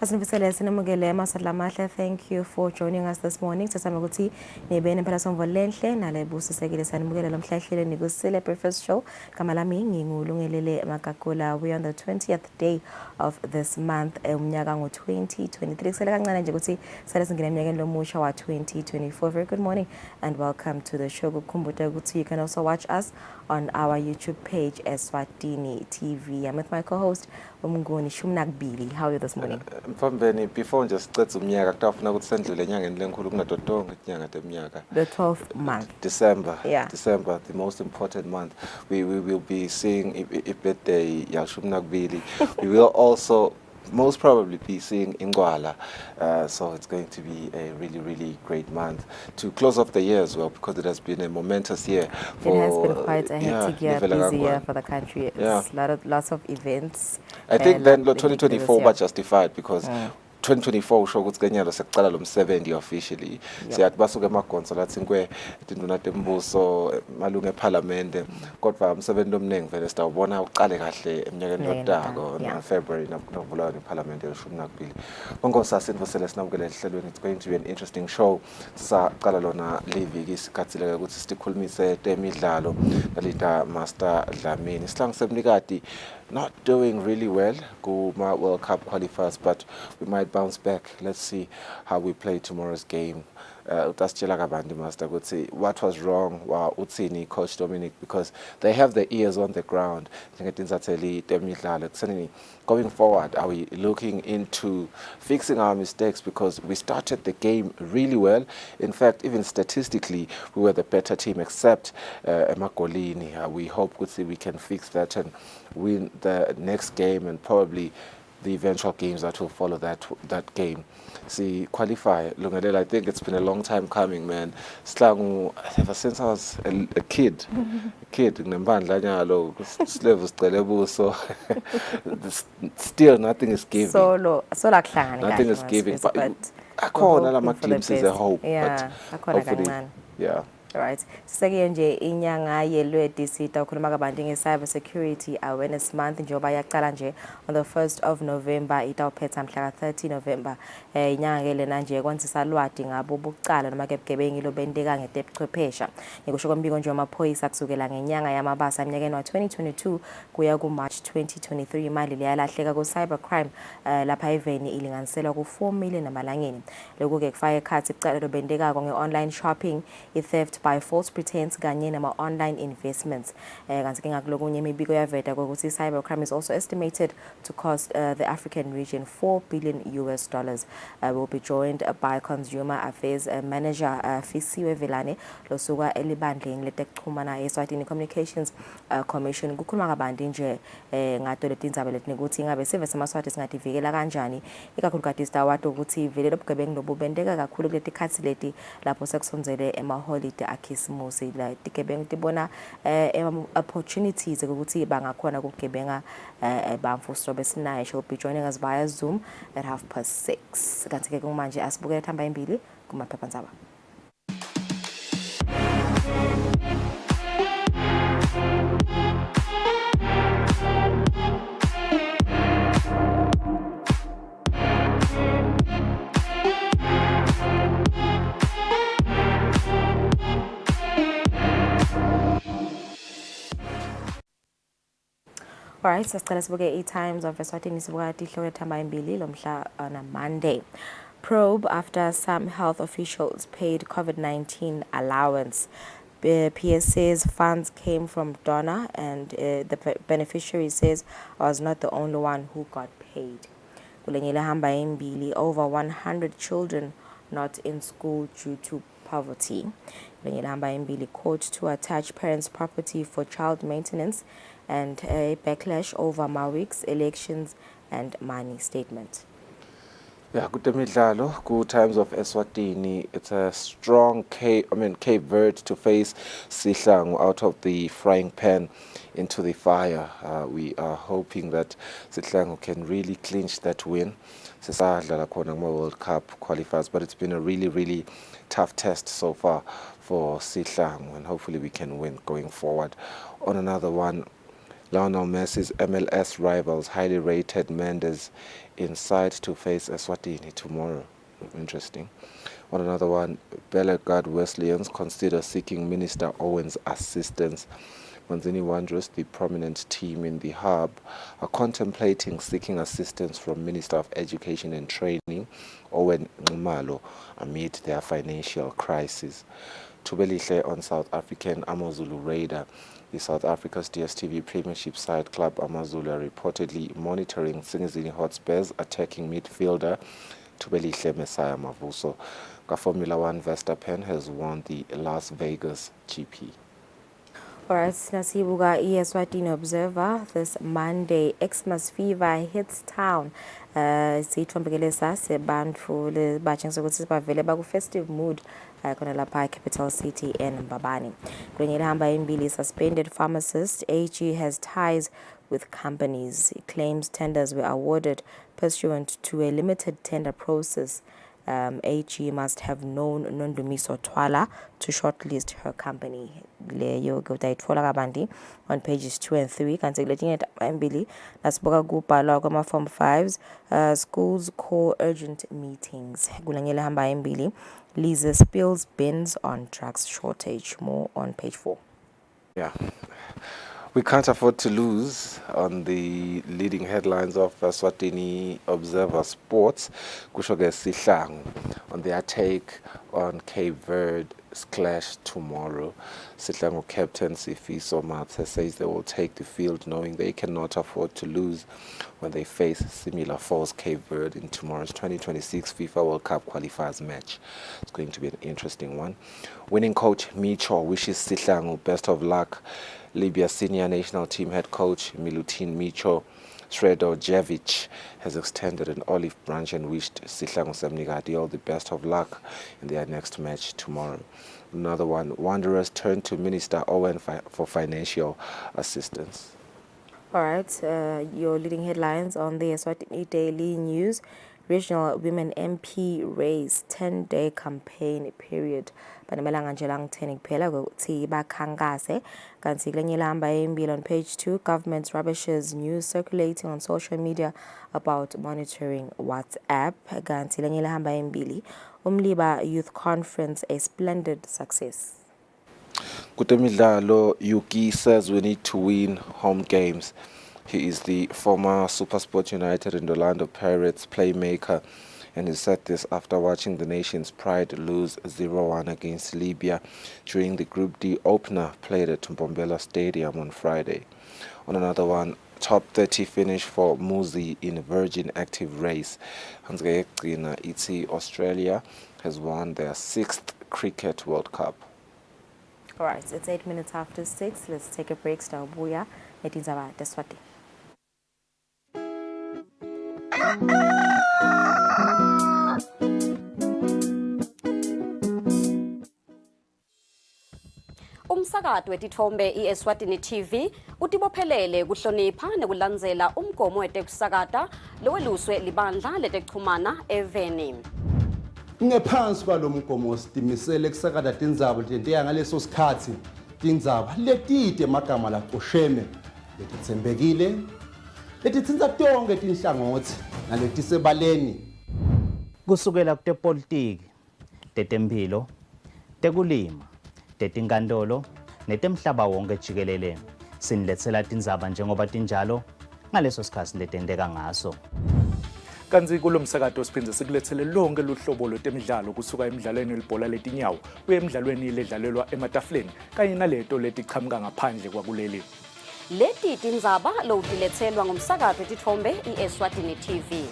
Asinifisele sinamukele masadlamahle. Thank you for joining us this morning. Sasama ukuthi nibene phela somvolenhle nalebusisekile sanimukele lomhlahlele ni Kusile breakfast show. Kamalami ngingulungelele Makakula. We on the 20th day of this month umnyaka ngo-2023. Kusele kancane nje ukuthi sale singena emnyakeni lomusha wa 2024. Very good morning and welcome to the show. Kukumbuta ukuthi you can also watch us on our YouTube page Eswatini TV. I'm with my co-host Umnguni Shumnakbili. How are you this morning? Mfambeni before nje sicethe umnyaka kutafuna ukuthi sendlule enyangeni lenkulu kunadodonke inyanga temnyaka. The 12th month. December. Yeah. December, the most important month. We will be seeing a birthday ya Shumnakbili. We will also most probably be seeing Ingwala. So it's going to be a really great month to close off the year as well, because it has been a momentous year. It has been quite a hectic year, busy year for the country. It's lots of events. I think then 2024 was justified because 2024 usho ukuthi kenyalo sekuqala lo msebenzi officially. Siyathi basuke emagonso lathi ngwe induna tembuso malunga eParliament kodwa umsebenzi omningi vele sitawubona uqale kahle eminyakeni yodako na February nakuvulwa iParliament elishumi nakubili. Bonke sasinivusele sinamukele ehlelweni. It's going to be an interesting show. Sisaqala lona liviki isikhathile ukuthi sikhulumise temidlalo nalita Master Dlamini. Sihlangisemnikati not doing really well kuma World Cup qualifiers, but we might bounce back. Let's see how we play tomorrow's game. Utasitshela kabandi Master ukuthi what was wrong wa utsini Coach Dominic, because they have their ears on the ground. Going forward, are we looking into fixing our mistakes, because we started the game really well. In fact, even statistically, we were the better team except Magolini. We hope we can fix that and win the next game and probably the eventual games that will follow that game. See, qualify, Lungadela, I think it's been a long time coming, man. Slangu, ever since I was a kid, so still nothing is given. Nothing is giving, but my team sees a hope. Yeah, but hopefully, yeah. Right. Siseke nje inyanga yelwedi sita ukhuluma kabanti nge-cyber security awareness month njengoba yaqala nje on the 1st of November itawuphetha mhla ka-30 November. Inyanga ke lena nje kwanzisa lwadi ngabo bucala noma ke bugebengu lobenteka ngetebuchwephesha. Ngikusho kombiko nje wamaphoyisa kusukela ngenyanga yamabasa eminyakeni wa 2022 kuya ku March 2023 imali leyalahleka ku cyber crime lapha eveni ilinganiselwa ku 4 million namalangeni. Lokho ke kufaka ekhathi icala lobenteka nge-online shopping, i-theft by false pretense kanye nama-online investments. Kanti ke ngakulokunye imibiko yaveta ukuthi cybercrime is also estimated to cost the African region $4 billion. We'll be joined by Consumer Affairs Manager Fisiwe Velane losuka elibandleni letekuchumana Eswatini Communications Commission. Kukhuluma kabanti nje ngato letindzaba letinokuthi ngabe sive semaswati singativikela kanjani ikakhulukazi sitawati ukuthi vele lobugebengu lobubendeka kakhulu kuletikhathi leti lapho sekusonzele emaholide akhismusi la tigebengu tibona opportunities ukuthi bangakhona ukugebenga bamfuso besinayo. She'll be joining us via Zoom at 6:30. Kanti ke kumanje asibukele thamba embili kumaphephandzaba. Alright, so let's look at 8 times of Eswatini on Monday. Probe after some health officials paid COVID-19 allowance. PSA's funds came from donor and the beneficiary says I was not the only one who got paid. Over 100 children not in school due to poverty. Court to attach parents' property for child maintenance and a backlash over Mawik's elections and money statement. Yeah, good times of Eswatini. It's a strong Cape Verde to face Sihlangu out of the frying pan into the fire. We are hoping that Sihlangu can really clinch that win. World Cup qualifiers, but it's been a really tough test so far for Sihlangu, and hopefully we can win going forward. On another one, Lionel Messi's MLS rivals, highly rated Mendes, inside to face Eswatini tomorrow. Interesting. On another one, Bellegarde Wesleyans consider seeking Minister Owen's assistance. Manzini Wanderers, the prominent team in the hub, are contemplating seeking assistance from Minister of Education and Training, Owen Ngumalo, amid their financial crisis. Tubelihle on South African Amazulu Raider. The South Africa's DStv Premiership side club Amazulu are reportedly monitoring Singizini Hotspurs attacking midfielder Tubelihle Messiah Mavuso. Formula One Verstappen has won the Las Vegas GP. Alright, nasibuka Eswatini Observer this Monday. Xmas fever hits town. Sithombelesa sebantu le batshengisa ukuthi bavele baku festive mood khona lapha capital city eMbabane. Kwenye lihamba embili, suspended pharmacist AG has ties with companies. It claims tenders were awarded pursuant to a limited tender process. AG must have known Nondumiso Twala to shortlist her company. Leyo kutayitfola kabandi on pages 2 and 3. Kanti kuletinye embili nasibuka kubhalwa kwama form 5s, schools call urgent meetings. Kulanyele hamba embili, Lisa spills bins on drugs shortage. More on page 4. Yeah. We can't afford to lose on the leading headlines of Eswatini Observer Sports. Kushoge Sihlangu on their take on Cape Verde clash tomorrow. Sihlangu captain Sifiso Mathe says they will take the field knowing they cannot afford to lose when they face similar foes Cape Verde in tomorrow's 2026 FIFA World Cup qualifiers match. It's going to be an interesting one. Winning coach Micho wishes Sihlangu best of luck. Libya senior national team head coach Milutin Micho Sredojevic has extended an olive branch and wished Sihlangu Semnigadi all the best of luck in their next match tomorrow. Another one, Wanderers turn to Minister Owen for financial assistance. Alright, your leading headlines on the Eswatini Daily News. Regional Women MP raise 10-day campaign period. Panamelanga nje lang 10 kuphela ukuthi bakhankase. Kanti kulenye lihamba embili on page 2, government rubbishes news circulating on social media about monitoring WhatsApp. Kanti kulenye lihamba embili, Umliba Youth Conference a splendid success. Kutemidlalo, Yuki says we need to win home games. He is the former SuperSport United and Orlando Pirates playmaker, and he said this after watching the nation's pride lose 0-1 against Libya during the Group D opener played at Mbombela Stadium on Friday. On another one, top 30 finish for Muzi in Virgin Active race. Australia has won their 6th Cricket World Cup. Alright, it's 8 minutes after 6. Let's take a break. Staubuya, Etinzaba Deswati. Umsakazo wetithombe iEswatini TV utibophelele kuhlonipha nekulandzela umgomo wetekusakata loweluswe libandla letekuchumana eVeni. Ngephansi kwalomgomo sitimisele kusakata tindzaba letiya ngaleso sikhatsi tindzaba letide emagama lacosheme letitsembekile letitsintsa tonke tinhlangothi naletisebaleni kusukela kutepolitiki, tetemphilo, tekulima, tetinkantolo netemhlaba wonke jikelele. Siniletsela tindzaba njengoba tinjalo ngaleso sikhatsi letenteka ngaso. Kanzi kulomsakato siphindze sikulethele lonke luhlobo lwetemidlalo kusuka emidlalweni welibhola letinyawo kuye emidlalweni ledlalelwa ematafuleni kanye naleto letichamuka ngaphandle kwakuleli. Leti tindzaba lowutiletselwa ngumsakazo wetithombe iEswatini TV.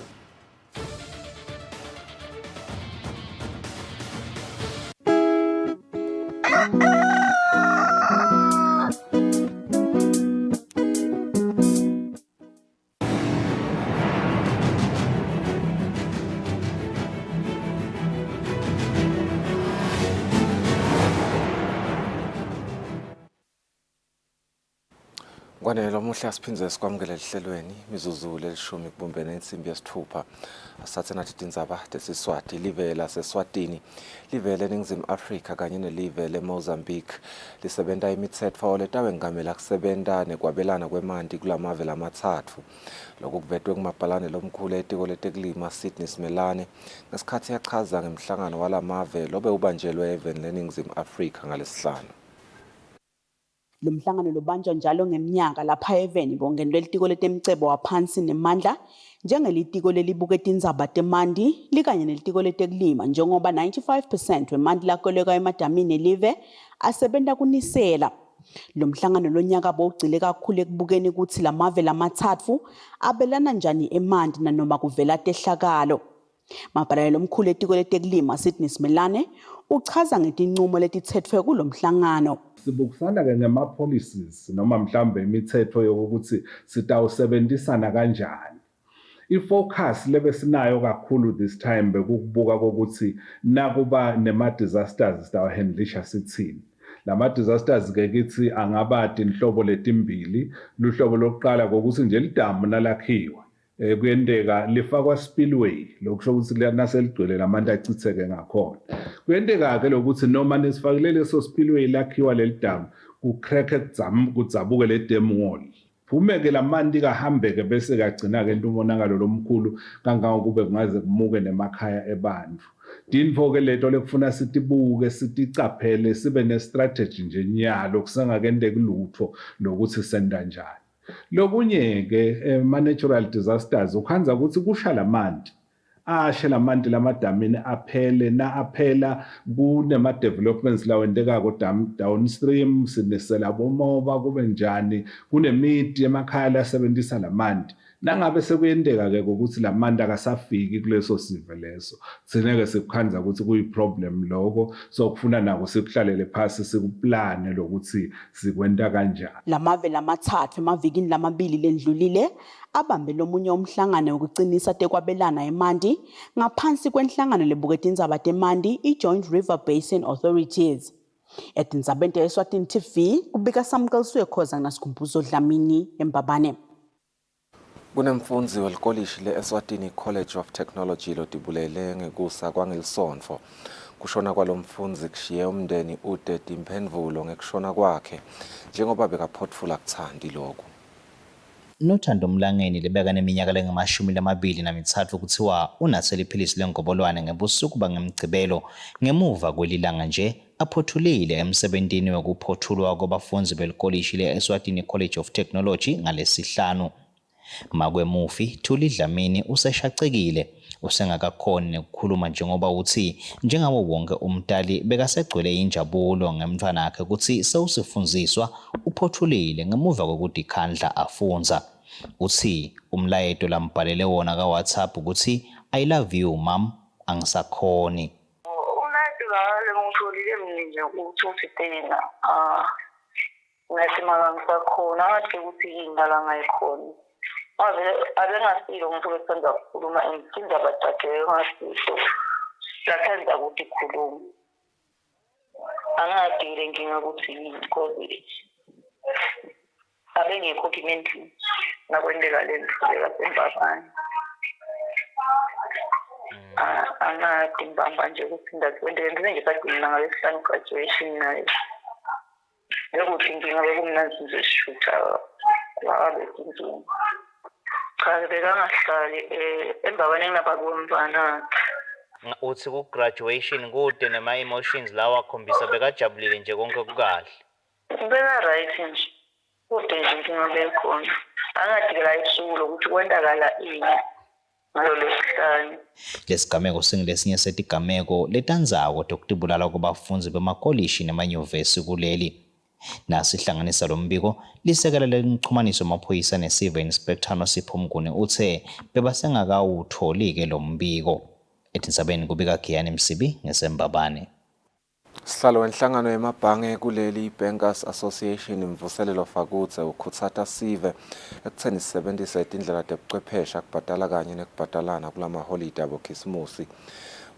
Wanelo muhle asiphindze sikwamukele lihlelweni mizuzu lelishumi kubumbene insimbi yesithupha asathe nathi tindzaba tesiswati live laseswatini live leNingizimu Afrika kanye nelive leMozambique lisebenta imitsetfo letawengamela kusebenta nekwabelana kwemanti kulamave lamathatfu lokuvetwe kumabhalane lomkhulu etiko letekulima Sydney Simelane ngesikhathi yachaza ngemhlangano walamave lobe ubanjelwe even leNingizimu Afrika ngalesihlanu. Lo mhlangano lobanjwa njalo ngeminyaka lapha eveni bongenwe litiko letemcebo waphansi nemandla njengelitiko lelibuke tindzaba temanti likanye nelitiko letekulima njengoba 95% wemanti lakoleka emadamini elive asebenta kunisela. Lo mhlangano lonyaka bowugcile kakhulu ekubukeni ukuthi lamave lamathatfu abelana njani emanti nanoma kuvela tehlakalo. Mabhalane lomkhulu etiko letekulima Sydney Simelane uchaza ngetinqumo letitsetfwe kulo mhlangano. Sibukisana ke ngema policies noma mhlambe imithetho yokuthi sitawusebenzisana kanjani. I-focus lebesinayo kakhulu this time bekukubuka kokuthi nakuba nema disasters sitawahandlisha sithini. Lama disasters ke kithi angabati inhlobo letimbili. Luhlobo lokuqala kokuthi nje lidamu nalakhiwa kuyendeka lifakwa spillway lokusho ukuthi naseligcwele lamanti achitheke ngakhona. Kuyendeka ke lokuthi noma nesifakile leso spillway lakhiwa lelidamu kucrack kudzabuke le dam wall. Phumeke lamanti kahambeke bese kagcina ke umonakalo lomkhulu kangakube kungaze kumuke nemakhaya ebantfu. Dinfo ke leto lekufuna sitibuke siticaphele sibe ne strategy nje nyalo kusengakendeki lutho lokuthi senda njani. Lokunye ke natural disasters ukhanza ukuthi kusha lamanti ashe lamanti lamadamini aphele na aphela kunema developments lawendeka ko downstream sinisela bomoba kube njani kunemiti emakhaya lasebenzisa lamanti nangabe sekuyendeka ke ukuthi lamanti akasafiki kuleso sive leso sineke sikukhanza ukuthi kuyi problem lokho so kufuna nako sikuhlalele phasi sikuplane lokuthi sikwenta kanjani. Lamave lamathathu emavikini lamabili lendlulile abambe lomunye umhlangano wokucinisa tekwabelana emanti ngaphansi kwenhlangano lebuke tindzaba temanti i-Joint River Basin Authorities. Etindzabeni te-Eswatini TV kubika Samkeliswe khoza nasikhumbuzo Dlamini eMbabane. Kunemfundzi welikolishi le-Eswatini College of Technology lotibulele ngekusa kwangelisonto. Kushona kwalomfundzi kushiye umndeni ude timphendvulo ngekushona kwakhe njengoba bekaphotfula kuthandi lokhu. Nothando Mlangeni libeka neminyaka lengama-23 kuthiwa unasele iphilisi lengobolwane ngebusuku bangemgcibelo ngemuva kwelilanga nje aphothulile emsebentini wokuphothulwa kwabafundzi belikolishi le-Eswatini College of Technology ngalesihlanu. Makwemufi Thuli Dlamini useshacekile usengakakhoni nekukhuluma njengoba uthi njengawo wonke umtali bekasegcwele injabulo ngemntwana wakhe ukuthi sewusifundziswa uphothulile ngemuva kokuthi ikhandla afunza. Uthi umlayeto lambhalele wona ka WhatsApp ukuthi I love you mom angisakhoni. Umlayeto la ngitholile mina nje ukuthi tena ngathi mangisakhona ngathi ukuthi indala ngayikhona. Abengasilo umuntu wesandla ukukhuluma enkinda abacacele ngasisho lathanda ukuthi khuluma angadile nginga ukuthi yini abengekho kimenti nakwendeka lento laseMbabane angadi mbamba nje ukuthi ndakwendela nje kadina ngalesihlanu graduation nayo yokuthi nginga bekumnanzi nje shutha wabe kinkinga cha bekangahlali eMbabane nginabakomvana. Uthi ku graduation kude nema emotions lawa akhombisa bekajabulile nje konke kukahle. Beka right nje kude nje ngingabe khona angadi la isuku lokuthi kwendakala ini ngalo lesihlanu. Lesigameko singilesinye setigameko letandzako dokutibulala kubafundzi bemakolishi nemanyuvesi kuleli. Nasihlanganisa lombiko lisekela lenchumaniso maphoyisa nesive inspector noSipho Mnguni uthe bebasengakawutholi ke lombiko. Etindzabeni kubika Giyani Msibi ngeseMbabane. Sihlalo wenhlangano yemabhange kuleli Bankers Association Mvuselelo Fakutse ukhutsata sive ekutheni sisebenzise izindlela zobuchwepheshe ukubhadala kanye nekubhadalana kulama holiday abokhisimusi.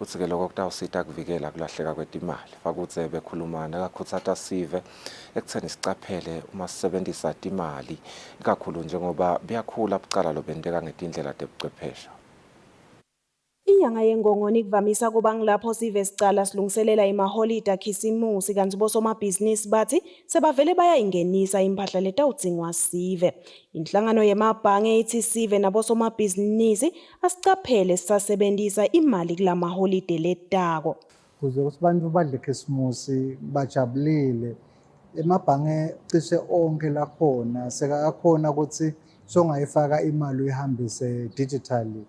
uthi-ke lokho kutawusita kuvikela kulahleka kwetimali fakutse bekhulumana kakhuthatha sive ekutheni sicaphele uma sisebenzisa timali ikakhulu njengoba biyakhula bucala lobenteka ngetindlela tebuchwephesha. Inyanga yengongoni kuvamisa kuba ngilapho sive sicala silungiselela imaholide akhisimusi kanti bosomabhizinisi bathi sebavele bayayingenisa impahla letawudzingwa sive. Inhlangano yemabhange ithi sive nabosomabhizinisi asicaphele sisasebenzisa imali kula maholide letako. Kuze ukuthi abantu badle ikhisimusi bajabulile. Emabhange cishe onke lakhona sekakhona ukuthi songayifaka imali uyihambise digitally.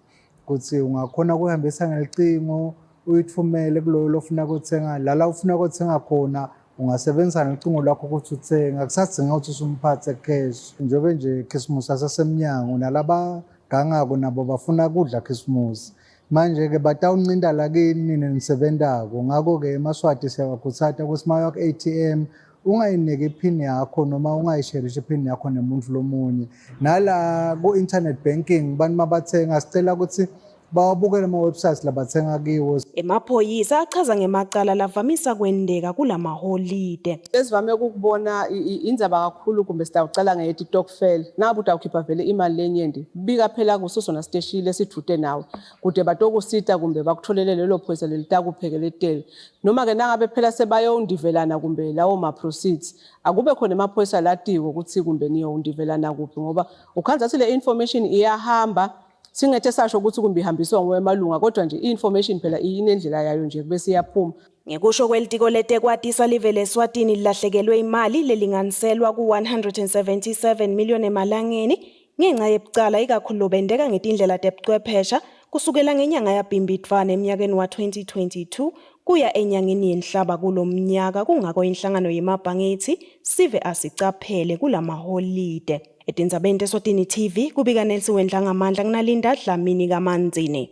Kuthi ungakhona kuhambisa ngelicingo uyithumele kuloyo lofuna ukuthenga lala ufuna ukuthenga khona ungasebenzisa ngecingo lakho ukuthi uthenga akusadzinga ukuthi usumphathe cash njengoba nje Christmas asesemnyango nalaba gangako nabo bafuna kudla Christmas manje ke batawuncinda la kini nisebenzako ngakho ke emaswati siyawakhuthatha ukuthi mayo ku ATM ungayinike iphini yakho noma ungayisharisha iphini yakho nemuntu lomunye nala ku internet banking bantu mabathenga sicela ukuthi bawabukele ama websites labathenga kiwo. Emaphoyisa achaza ngemacala lavamisa kwendeka kula maholide. Esivame ukubona indzaba kakhulu kumbe sitawucala ngeTokfel nabu utawukhipha vele imali lenyendi bika phela kusosona steshile sithute nawe kude batokusita kumbe bakutholele lelo phoyisa lelitakuphekele noma ke nangabe phela sebayondivelana kumbe lawo ma proceeds akube khona emaphoyisa latiwo ukuthi kumbe niyo undivelana kuphi ngoba ukhanza sile information iyahamba singethe sasho ukuthi kumbe ihambiswa ngowemalunga kodwa nje information phela inendlela yayo nje bese iyaphuma. Ngekusho kwelitiko letekwatisa live leSwatini lilahlekelwe imali lelinganiselwa ku-177 million emalangeni ngenxa yebucala ikakhulu lobendeka ngetindlela tebuchwephesha kusukela ngenyanga yaBhimbidvwane eminyakeni wa-2022 kuya enyangeni yenhlaba kulomnyaka kungako inhlangano yemabhange ithi sive asicaphele kulamaholide. Etindzabeni teSwatini TV kubika Nelson Wendlangamandla kunalinda Dlamini kaManzini.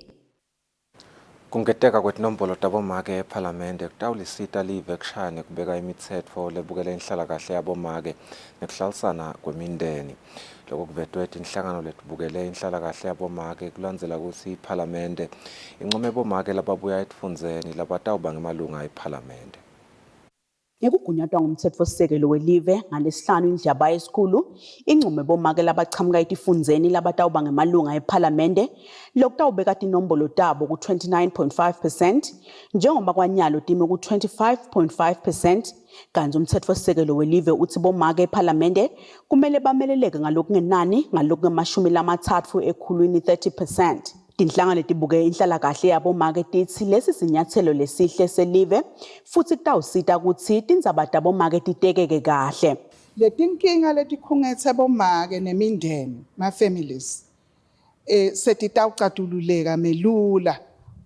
Kungeteka kwetinombolo tabomake ePhalamende kutawulisita live kushane kubeka imitsetfo lebukela inhlalakahle yabomake nekuhlalisana kwemindeni. Lokho kuvetwe inhlangano letibukele inhlalakahle yabomake kulandzela kutsi iPhalamende inqume bomake lababuya etfundzeni labatawuba ngemalunga ePhalamende. Ngekugunyatwa ngumthetho-sisekelo welive ngalesihlanu indaba esikhulu incume bomake labachamuka etifundzeni labatawuba ngemalunga ePhalamende lokutawubeka tinombolo tabo ku-29.5% njengoba kwanyalo time ku-25.5% kanti umthetho-sisekelo welive uthi bomake ePhalamende kumele bameleleke ngalokungenani ngalokunge-30 ekhulwini 30%. Tinhlangano letibuke inhlalakahle yabomake tithi lesi sinyathelo lesihle selive futhi kutawusita ukuthi tindzaba tabomake titekeke kahle. Letinkinga letikhungethe bomake nemindeni ma-families setitawucatululeka melula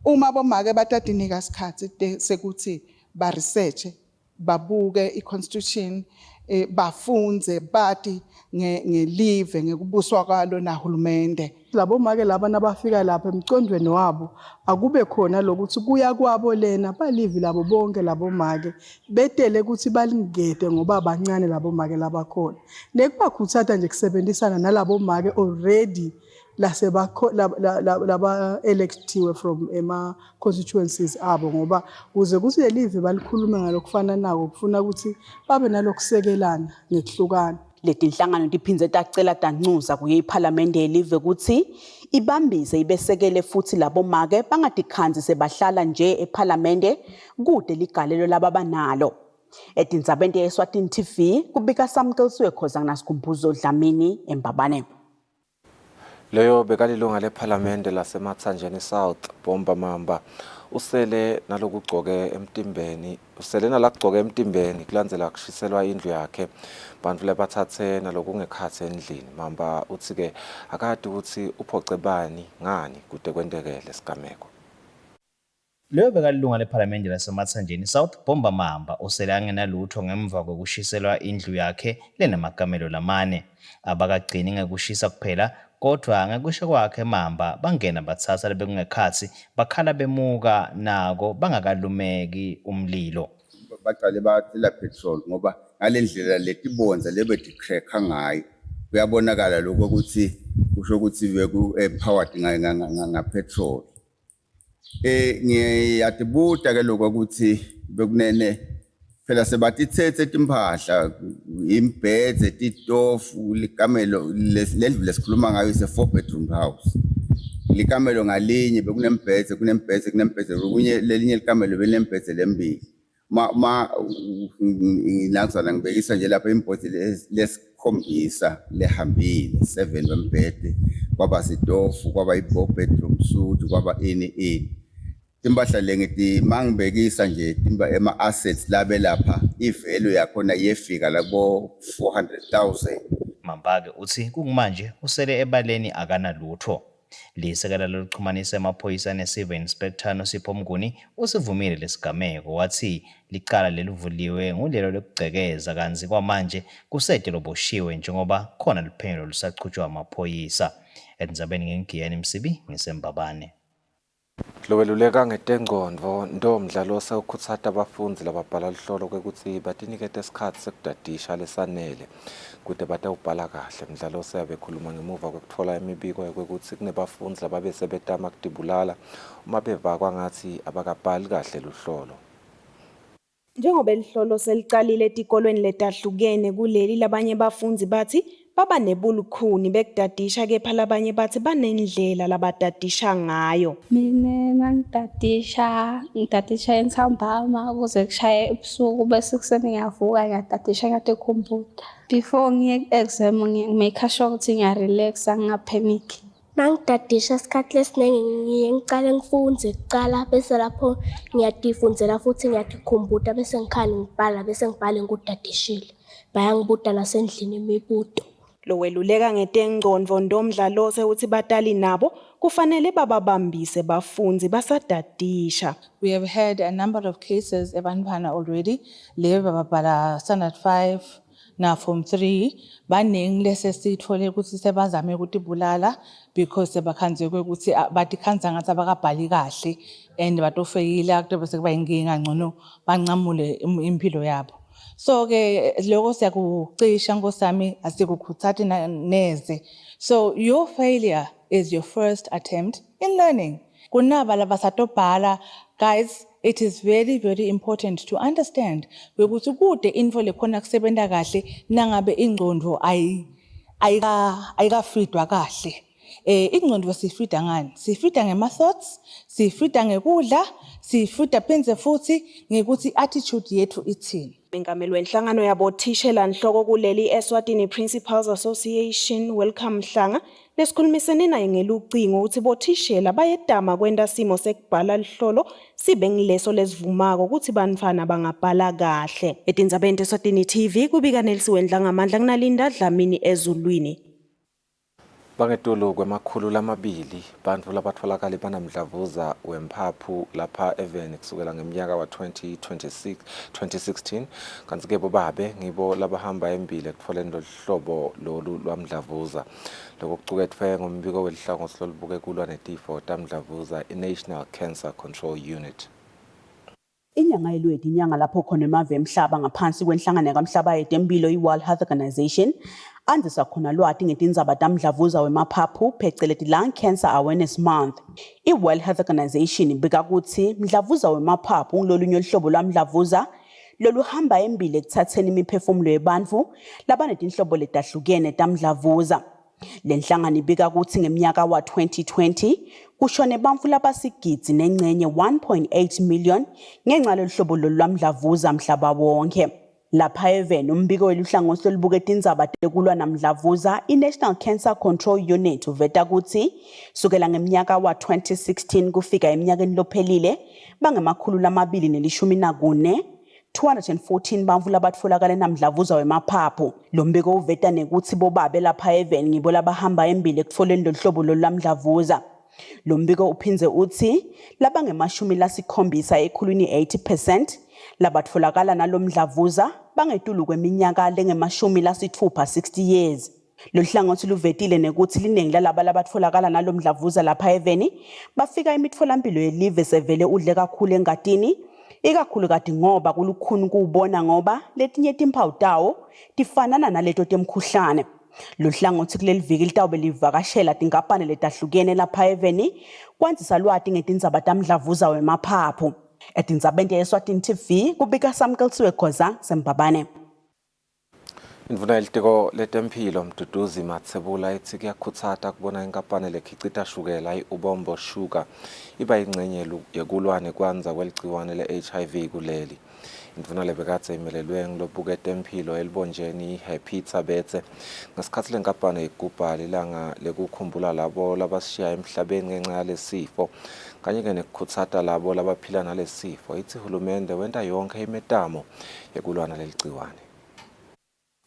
uma bomake batatinika sikhatsi sekuthi ba-research babuke i-constitution bafunze bati ngelive ngekubuswa kwalo nahulumende. Labo make laba nabafika lapha emcondweni wabo akube khona lokuthi kuya kwabo lena balivi labo bonke labo make betele ukuthi balingede ngoba abancane labo make labakhona nekubakhuthatha nje kusebenzisana nalabo make already laba electiwe from ema constituencies abo ngoba kuze kuthi lelive balikhulume ngalokufana nako kufuna ukuthi babe nalokusekelana ngekuhlukana. Letinhlangano tiphinze tacela tancuza kuye iPhalamende yelive ukuthi ibambise ibesekele futhi labo make bangatikhanzi sebahlala nje ePhalamende kude ligalelo lababanalo. Etindzabeni yeSwatini TV kubika Samkelsiwe khoza nasikhumbuzo Dlamini eMbabane. Leyo bekalilunga lePhalamende laseMathanjeni South Bomba Mamba usele nalokugcoke emtimbeni kulandzela kushiselwa indlu yakhe bantu lebathathe nalokungekhathe endlini. Mamba uthi ke akade ukuthi uphoce bani ngani kude kwendekele sigameko. Leyo bekalilunga lePhalamende laseMathanjeni South Bomba Mamba usele angenalutho ngemva kokushiselwa indlu yakhe lenamakamelo lamane abakagcini ngekushisa kuphela kodwa ngekusho kwakhe Mamba bangena bathatha lebekungekhathi bakhala bemuka nako bangakalumeki umlilo. Baqale bathela petrol ngoba ngalendlela letibonza lebedicracker ngayo kuyabonakala lokho ukuthi kusho ukuthi beku empowered nga petrol ngiyatibuta ke lokho ukuthi bekunene phela sebatithethe timpahla imbhedze titofu likamelo lendlu lesikhuluma ngayo ise 4-bedroom house likamelo ngalinye bekunembhedze kunye lelinye likamelo benembhedze lembili ngilangizana ngibekisa nje lapha imbhedze lesikhombisa lehambile 7 wembhede kwaba sitofu kwaba i4-bedroom suite kwaba ini timpahla le ngithi mangibekisa nje ema assets labe lapha ivalue yakhona yefika labo 400,000. Mambake uthi kumanje usele ebaleni akanalutho. Lisekela lokuxhumanisa emaphoyisa ne-Civil Inspector noSipho Mnguni usivumile lesigameko wathi licala lelivuliwe ngulelo lokugcekeza kanzi kwamanje kusete loboshiwe njengoba khona liphenyo lusaqhutshwa amaphoyisa. Endzabeni ngengiyeni Msibi ngisembabane. Loweluleka ngetengqondo ndomdlalo osewukhutsata abafundi lababhala lihlolo kwekuthi batinikete isikhathi sekudadisha lesanele kude batawubhala kahle. Mdlalo oseyabe khuluma ngemuva kwekuthola imibiko yokuthi kunebafundi lababe sebetama kudibulala uma bevakwa ngathi abakabhali kahle luhlolo. Njengoba lihlolo selicalile etikolweni letahlukene kuleli labanye bafundi bathi baba nebulukhuni bekudadisha kepha labanye bathi banendlela labadadisha ngayo. Mina ngidadisha entsambama ukuze kushaye ebusuku bese kuseni ngiyavuka ngiyadadisha ngade computer. Before ngiye ku-exam ngimake sure ukuthi ngiyarelaxa ngingapanic. Nangidadisha isikhathi lesiningi ngiye ngicale ngifunde kucala bese lapho ngiyadifundzela futhi ngiyadikhompyutha bese ngikhani ngibhala bese ngibhale ngudadishile. Bayangibuda nasendlini imibuto. Loweluleka ngetengqondo ndomdlalo sewuthi batali nabo kufanele bababambise bafundi basadadisha. We have had a number of cases ebantwana already leba babhala standard 5 na form 3 baningi lese sithole ukuthi sebazame ukutibulala because sebakhanzekwe ukuthi batikhanza ngathi abakabhali kahle and batofeyila akutobe sekuba inkinga ngcono bancamule impilo yabo. So ke lokho siyakucisha ngosami asikukhuthati neze. So your failure is your first attempt in learning. Kunaba labasatobhala, guys, it is very, very important to understand ukuthi kude info lekhona kusebenta kahle nangabe ingqondo ayikafidwa kahle. Ingqondo sifida ngani? Sifida ngema-thoughts, sifida ngekudla, sifida phenze futhi ngekuthi attitude yethu ithini. Bengameli wenhlangano yabothishela nhloko kuleli Eswatini Principals Association Welcome Mhlanga lesikhulumisene naye ngelucingo ukuthi bothishela bayedama kwenta simo sekubhala lihlolo sibe ngileso lesivumako ukuthi bantfwana bangabhala kahle. Etindzabeni Eswatini TV kubika Nelisiwendla ngamandla kunalinda Dlamini ezulwini. Bangetulu kwemakhulu lamabili bantfu labatfolakala banamdlavuza wemphaphu lapha eveni kusukela ngeminyaka wa 2016 kanti ke bobabe ngibo labahamba embili ekutfoleni loluhlobo lolu lwamdlavuza. Lokho kucukethwe ngombiko welihlangosi lolubuke kulwa netifo tamdlavuza i-National Cancer Control Unit. Inyanga yelweti inyanga lapho khona emave emhlaba ngaphansi kwenhlangano yakamhlaba yetempilo i-World Health Organization andisa khona lwati ngetindzaba tamdlavuza wemaphaphu pheceleti Lung Cancer Awareness Month. I-World Health Organization ibika ukuthi mdlavuza wemaphaphu ngilolunye uhlobo lwamdlavuza loluhamba embili ekuthatheni imiphefumulo yebantfu labanetinhlobo letahlukene tamdlavuza. Lenhlangano ibika ukuthi ngeminyaka wa 2020 kushone bantfu labasigidzi nengcenye 1.8 million ngenxa lohlobo lolwamdlavuza mhlaba wonke. Lapha eveni umbiko weluhlangosi olubuke tindzaba tekulwa namdlavuza i-National Cancer Control Unit uveta ukuthi sukela ngeminyaka wa 2016 kufika eminyakeni lophelile bangemakhulu lamabili nelishumi nakune 214 bantfu labatfolakala namdlavuza wemaphaphu. Lo mbiko uveta nekuthi bobabe lapha eveni ngibo labahamba embili ekutfoleni loluhlobo lolwamdlavuza. Lo mbiko uphinze uthi labangemashumi ekhulwini 80% labatfolakala nalomdlavuza bangetulu kweminyaka lengemashumi 60 years. Lo hlangothi luvetile nekuthi liningi lalaba labatfolakala nalomdlavuza lapha eveni bafika imitfolampilo yelive sevele udle kakhulu engatini ikakhulu kade ngoba kulukhuni kuubona ngoba letinye timphawu tawo tifanana naleto temkhuhlane. Luhlangothi kuleli viki litawube livakashela tinkampani letahlukene lapha eveni kwanzisa lwati ngetindzaba tamdlavuza wemaphaphu. Etindzabeni yeSwatini TV kubika Samkelsiwe Khoza Sembabane. Indvuna yelitiko letemphilo Mduduzi Matsebula ithi kuyakhutsata kubona inkampani lekhicita shukela i-Ubombo Sugar iba yingxenye yekulwa nekwanza kweligciwane le-HIV kuleli. Indvuna lebekadze imelelwe ngilobuke temphilo elibonjeni Happy Tabetse ngesikhatsi lenkampani igubha lilanga lekukhumbula labo labashiya emhlabeni ngenxa yalesifo kanye-ke nekukhutsata labo labaphila nalesifo. Ithi hulumende wenta yonke imetamo yekulwa naleligciwane.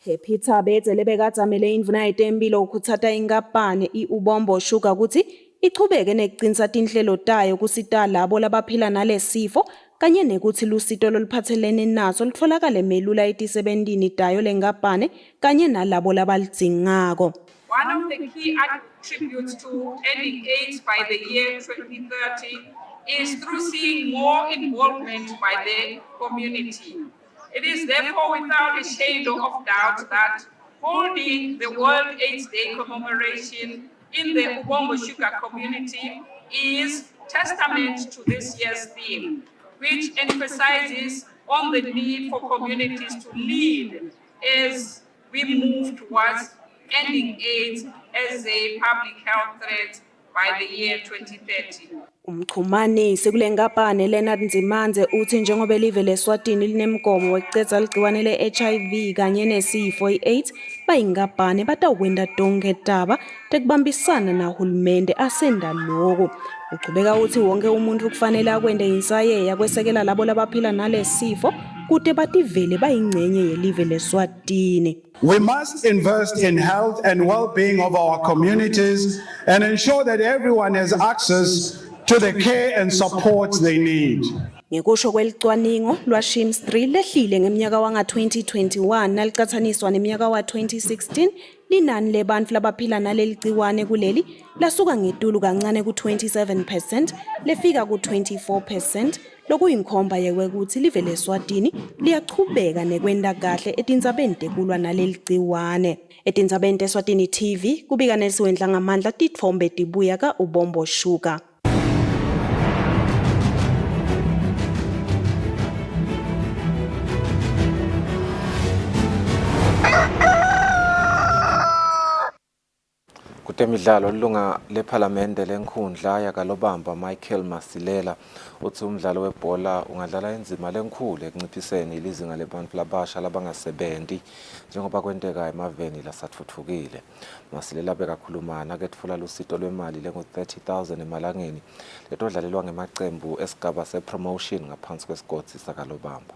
Happy Tabetse lebekadzamele indvuna yetempilo ukhutsata inkampani i-Ubombo Sugar ukuthi ichubeke nekucinisa tinhlelo tayo kusita labo labaphila nalesifo kanye nekuthi lusito loluphathelene naso lutfolakale melula etisebentini tayo lenkampani kanye nalabo labalidingako. One of the key attributes to ending AIDS by the year 2030 is through seeing more involvement by the community. It is therefore without a shadow of doubt that holding the World AIDS Day commemoration in the Ubombo Sugar community is testament to this year's theme, which emphasizes on the need for communities to lead as we move towards ending AIDS as a public health threat by the year 2030. Umchumanisi kule nkampani Leonard Nzimanze uthi njengoba live leSwatini linemgomo wekucedza ligciwane le-HIV kanye nesifo i-AIDS bayinkampani batawenta tonkhe taba tekubambisana nahulumende asenda loko. Uchubeka uthi wonke umuntu kufanele akwente insayeya kwesekela labo labaphila nalesifo kute bativele bayingcenye yelive leSwatini. We must invest in health and well-being of our communities and ensure that everyone has access to the care and support they need. Ngekusho kwelicwaningo lwaShims 3 lehlile ngeminyaka wanga-2021 nalicathaniswa neminyaka wa-2016, linani lebantfu labaphila naleligciwane kuleli lasuka ngetulu kancane ku-27% lefika ku-24%, lokuyinkhomba yekwekuthi live leSwatini liyachubeka nekwenta kahle etindzabeni tekulwa naleligciwane. Etindzabeni teSwatini TV kubika Nelisiwendla ngamandla titfombe tibuya ka-Ubombo Sugar. Kutemidlalo lilunga lephalamende lenkhundla yakalobamba Michael Masilela uthi umdlalo webhola ungadlala inzima lenkhulu ekunciphiseni ilizinga lebantfu labasha labangasebenzi njengoba kwenteka emaveni lasatfuthukile. Masilela bekakhuluma naketfula lusito lwemali lengu-30,000 emalangeni letodlalelwa ngemacembu esigaba sepromotion ngaphansi kwesigodi sakalobamba.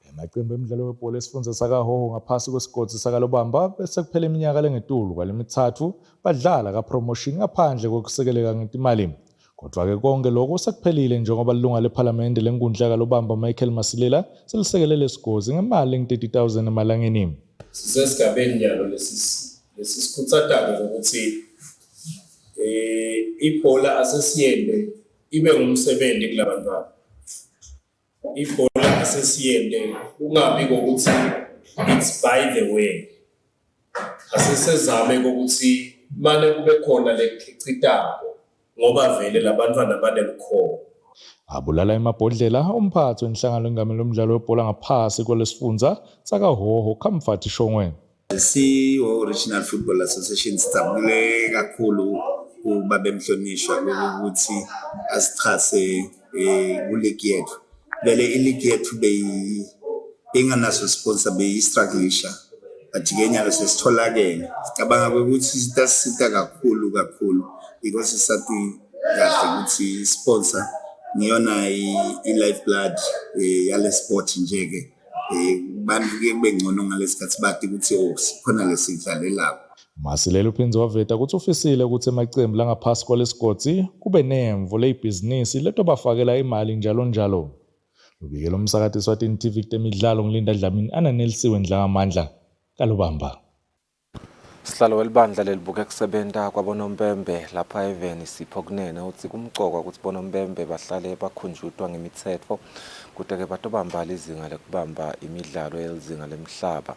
Emacembu emidlalo webhola esifundza sakahoho ngaphasi kwesigodi sakalobamba bese kuphela iminyaka lengetulu kwalemithathu badlala kapromotion ngaphandle kokusekeleka ngetimali. Kodwa-ke konke lokho sekuphelile njengoba lilunga lephalamende lenkundla yakalobamba Michael Masilela selisekele lesigodzi ngemali engu-30,000 emalangeni. Sisesigabeni nyalo lesisikhuthatake ukuthi ibhola asesiyende ibe ngumsebenzi kulabantwana. Ibhola asesiyende ungabi kokuthi it's by the way. Asesezame kokuthi manje kube khona lekhicitako ngoba vele labantwana banemkhono. Abulala emabhodlela umphathi wenhlangano engamele umdlalo webhola ngaphasi kwelesifundza sakahoho Comfort Shongwe. CEO Regional Football Association sijabule kakhulu kuba bemhlonishwa ukuthi asichase kuligi yethu. Vele iligi yethu inganaso sponsor beyistrugglisha but ke nyalo sesitholakele. Sicabanga ukuthi sitasita kakhulu because sathi kahle ukuthi sponsor ngiyona i-life blood yale sport nje ke bantu ke bengcono ngalesikhathi bathi ukuthi sikhona lesidlalelako. Masilela uphindze waveta ukuthi ufisile ukuthi emacembu langaphasi kwalesigodi kube nemvo leyibhizinisi letobafakela imali njalo. Lubikela umsakati weSwatini TV kutemidlalo ngilinda Dlamini Nelisiwendla ngamandla kalobamba. Sihlalo welibandla lelibuke kusebenta kwabonompembe lapha eveni sipho kunene uthi kumcoka ukuthi bonompembe bahlale bakhunjutwa ngemithetho kute-ke batobambala izinga lekubamba imidlalo yelizinga lemhlaba.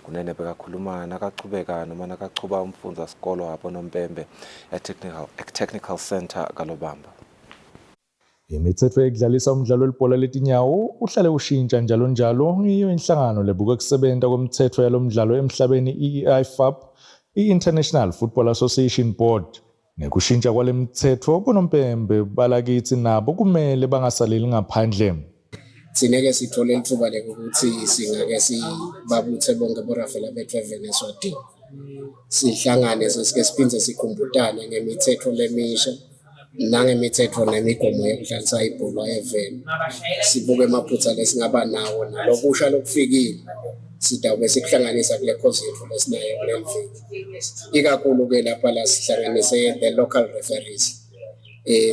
Kunene bekakhuluma nakachubeka noma nakachuba umfundza sikolo wabonompembe technical center kalobamba. Imithetho yekudlalisa umdlalo welibhola letinyawo uhlale ushintsha njalo njalo iyo inhlangano lebuke kusebenta kwemithetho yalomdlalo emhlabeni IFAB, i-International Football Association Board. Nekushintsha kwale mithetho bonompembe balakithi nabo kumele bangasaleli ngaphandle. Sineke sithole ithuba ukuthi singake sibabuthe bonke borafela bethu eVenezuela. Sihlangane sesike siphinde sikhumbutane ngemithetho lemisha nangemithetho nemigomo yokudlalisa ibhola eveni. Sibuke amaphutha lesingaba nawo nalobusha lokufikile. Sidawube sikuhlanganisa kule cause yethu lesinayo kuleli viki. Ikakhulu ke lapha la sihlanganise the local referees.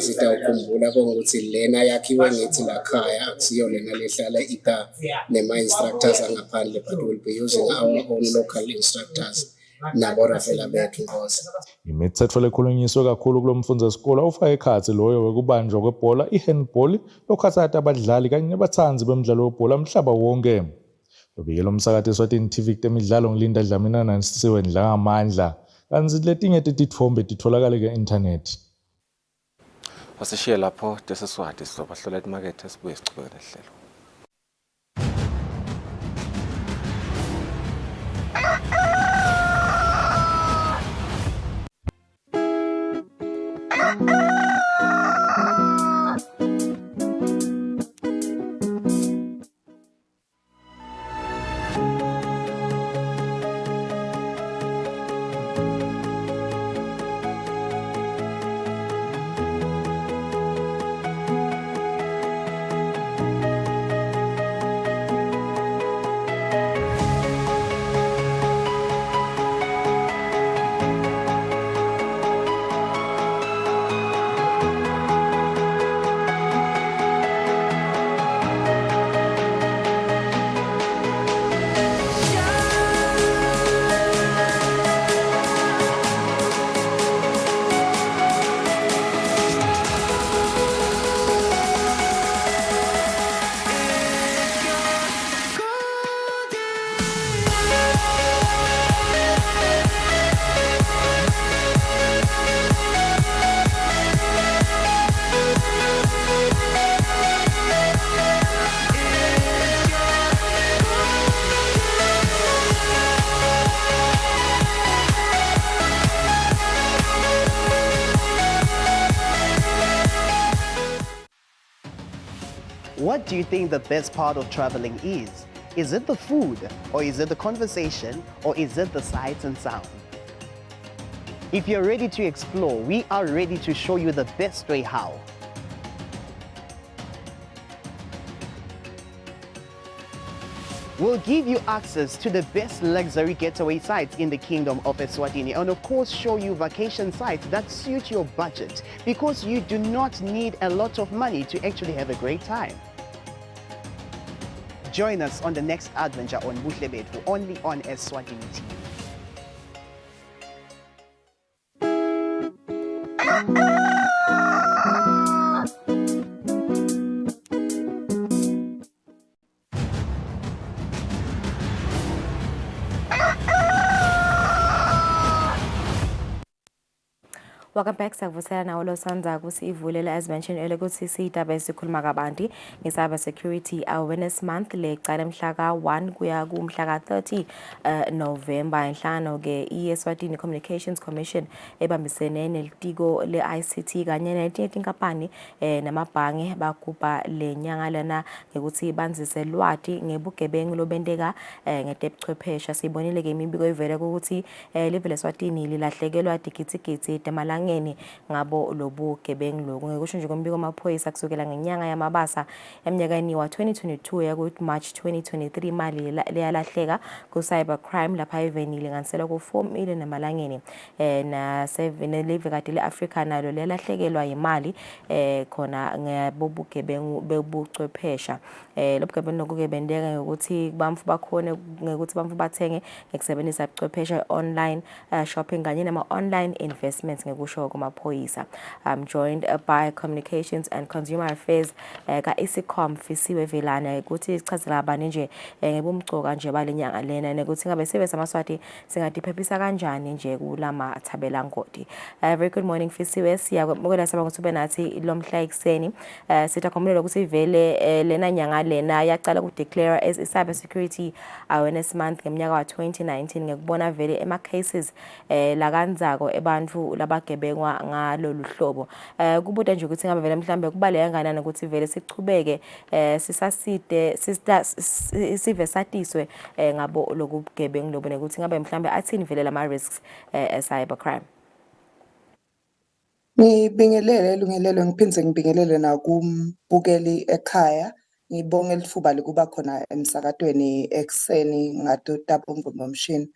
Sitawukhumbula ukuthi lena yakhiwe ngithi lakhaya akusiyo lena lehlala ita nema-instructors angaphandle, but we'll be using our own local instructors naborafela bethu ngoze. Imithetho lekhulunyiswe kakhulu kulo mfundasikolo ufaka ekhathi loyo wekubanjwa kwebhola i-handball lokhathatha abadlali kanye nabathanzi bemidlalo webhola umhlaba wonke. Lobikela umsakathi Eswatini TV kutemidlalo ngilinda Dlamini nanisiwe Ndlangamandla. Kanti letinye titithombe titholakala ke-internet. Wasishiye lapho deseswati sizobahlola imakethe sibuye sichubeke nehlelo. What do you think the best part of traveling is? Is it the food, or is it the conversation, or is it the sights and sound? If you're ready to explore, we are ready to show you the best way how. We'll give you access to the best luxury getaway sites in the Kingdom of Eswatini, and of course show you vacation sites that suit your budget, because you do not need a lot of money to actually have a great time. Join us on the next adventure on Buhle Bethu, only on Eswatini TV. Welcome back. Savusela na ulo sanza kusivulela as mentioned earlier ukuthi sidaba esikhuluma kabanti nge-cyber security awareness month lecala mhla ka-1 kuya kumhla ka-30 November. Inhlangano ke i-Eswatini Communications Commission ebambisene nelitiko le-ICT kanye netinye tinkampani namabhange bagubha le nyanga lana ngekuthi banzise lwati ngebugebengu lobenteka ngetebuchwephesha. Sibonile ke imibiko ivele ukuthi live leSwatini lilahlekelwa digitsigitsi temalanga emalangeni ngabo lobu gebengu loku. Ngekusho nje kombiko wamaphoyisa kusukela ngenyanga yamabasa eminyakeni wa 2022 ya ku March 2023 imali leyalahleka ku cybercrime lapha eveni ilinganiselwa ku 4 million emalangeni na 7 live kade le-Africa nalo lelahlekelwa imali khona ngebobugebengu bebuchwephesha. Lobugebengu nokuke bendeka ngokuthi bamfu bakhone ngokuthi bamfu bathenge ngekusebenzisa ubuchwepheshe online shopping kanye nama online investments ngekusho kwamaphoyisa. I'm joined by Communications and Consumer Affairs ka ISICOM Fisiwe Velane ukuthi ichazela abani nje ngebumgcoka nje balenyanga lena nokuthi ngabe sibe samaswati singadiphephisa kanjani nje kulama thabela ngodi. Very good morning Fisiwe, siyabonga saba ukuthi ube nathi lomhla ekseni. Sithakhomela ukuthi vele lena nyanga lena yaqala ku declare as Cyber Security Awareness Month ngeminyaka wa 2019 ngekubona vele ema cases la kanzako ebantfu labagebengwa ngalolu hlobo. Kubuda nje ukuthi ngabe vele mhlambe kubaleka kanani ukuthi vele sichubeke sisaside sive satiswe ngabo lokugebengu lobu ukuthi ngabe mhlambe athini vele lama risks cybercrime. Ngibingelele lungelelo ngiphindze ngibingelele nakumbukeli ekhaya ngibonge lithuba likuba khona emsakatweni ekseni ngadotaba ngomshini.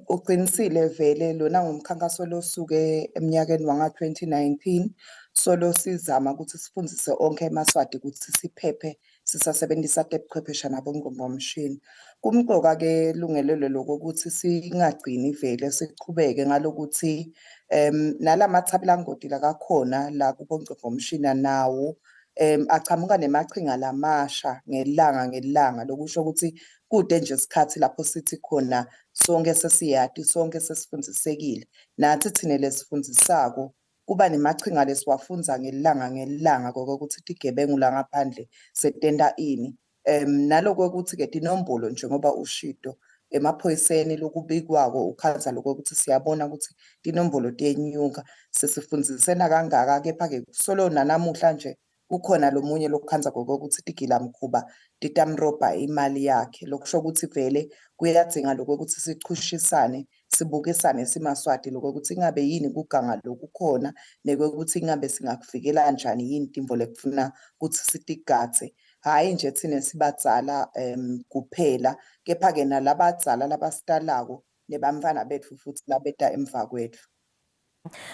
Uqinisile vele lona ngumkhankaso losuke eminyakeni wanga 2019 solo sizama ukuthi sifundise onke emaswati ukuthi siphephe sisasebenzisa tebuchwepheshe nabongqombomshini. Kumqoka ke lungelelo lokuthi singagcini vele siqhubeke ngalokuthi nalamathabela ngodi la kakhona la kubongqombomshini nawo achamuka nemaqhinga lamasha ngelanga lokusho ukuthi kude nje isikhathi lapho sithi khona sonke sesiyati sonke sesifundisekile nathi thina lesifundisako kuba nemaqhinga lesiwafunza ngelanga kokuthi igebengu la ngaphandle setenda ini naloko ukuthi ke inombolo njengoba ushido emaphoyiseni lokubikwako ukhanza lokuthi siyabona ukuthi inombolo tiyenyuka sesifundzisena kangaka kepha ke solo nanamuhla nje kukhona lomunye lokukhanza kokuthi tigilamkhuba titamroba imali yakhe lokusho ukuthi vele kuyadzinga lokuthi sichushisane sibukisane simaswati lokuthi ingabe yini kuganga lokukhona nekokuthi ingabe singakuvikela kanjani yini timvo lekufuna ukuthi sitigatse. Hayi nje thina sibadzala kuphela kepha ke nalabadzala labasitalako nebamfana bethu futhi labeta emva kwethu.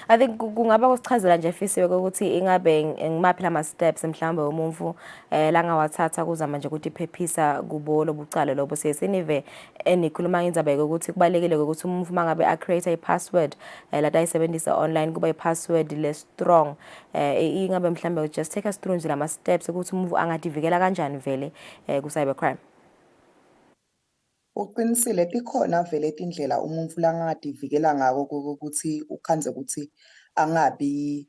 I think kungaba kusichazela nje Fisiwe ukuthi ingabe ngimaphi lama steps mhlawumbe umuntu la ngawathatha kuzama nje ukuthi iphephisa kubo lobucala lobo sesinive enikhuluma ngenzaba ukuthi kubalekile ukuthi umuntu mangabe create a password la ayisebenzisa online kuba i-password le strong ingabe mhlawumbe just take us through nje lama steps ukuthi umuntu angadivikela kanjani vele ku cybercrime. Uqinisile tikhona vele indlela umuntu langadivikela ngako ukuthi ukhanze ukuthi angabi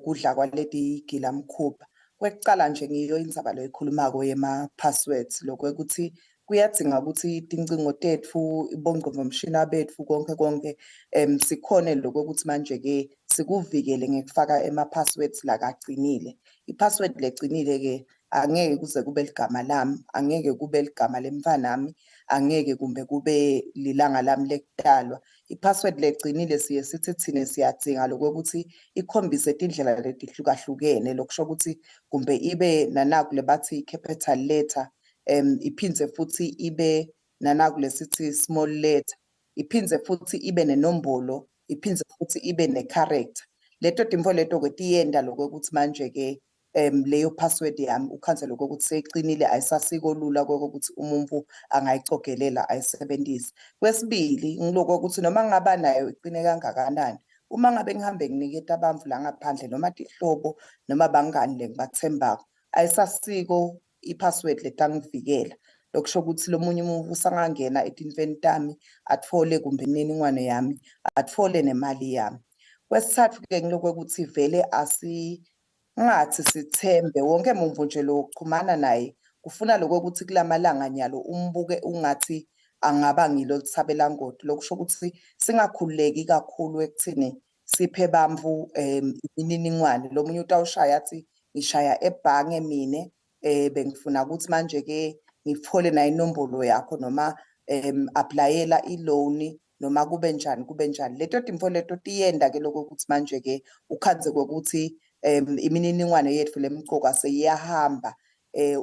kudla kwaleti gilamkhuba. Kwekucala nje ngiyo indzaba lo ikhulumako yema passwords lokuthi kuyadzinga ukuthi tincingo tetfu ibongqombomshini bethu konke sikhone lokuthi manje ke sikuvikele ngekufaka ema passwords la kagcinile. I-password legcinile ke angeke kuze kube ligama lami, angeke kube ligama lemfanami, angeke kumbe kube lilanga lami lekutalwa. I-password legcinile siye sithi thina siyadzinga lokuthi ikhombise indlela letihlukahlukene lokusho ukuthi kumbe ibe nanaku lebathi capital letter iphindze futhi ibe nanaku lesithi small letter iphindze futhi ibe nenombolo iphindze futhi ibe necharacter. Leto timvo leto ke tiyenda lokuthi manje ke leyo password yami ukhanze lokuthi seyiqinile ayisasiko lula kokuthi umuntu angayicogelela ayisebenzise. Kwesibili ngiloko ukuthi noma ngaba nayo iqine kangakanani uma ngabe ngihambe nginiketa abamvu la ngaphandle noma tihlobo noma bangani lengibathembako ayisasiko i-password letangivikela lokusho ukuthi lomunye umuntu usangangena etinfeni tami athole kumbe imininingwane yami athole nemali yami. Kwesithathu ke ngiloko ukuthi vele ngathi sithembe wonke umuntu nje lokuxhumana naye kufuna lokuthi kulamalanga nyalo umbuke ungathi angaba ngilo lithabela ngodi lokusho ukuthi singakhululeki kakhulu ekuthini siphe bamvu imininingwane lo munye utawushaya athi ngishaya ebhange mine bengifuna ukuthi manje ke ngithole na inombolo yakho noma applyela i-loan noma kube njani. Leto timfo leto tiyenda ke lokho ukuthi manje ke ukhanze kokuthi imininingwane yethu lemqoka seyiyahamba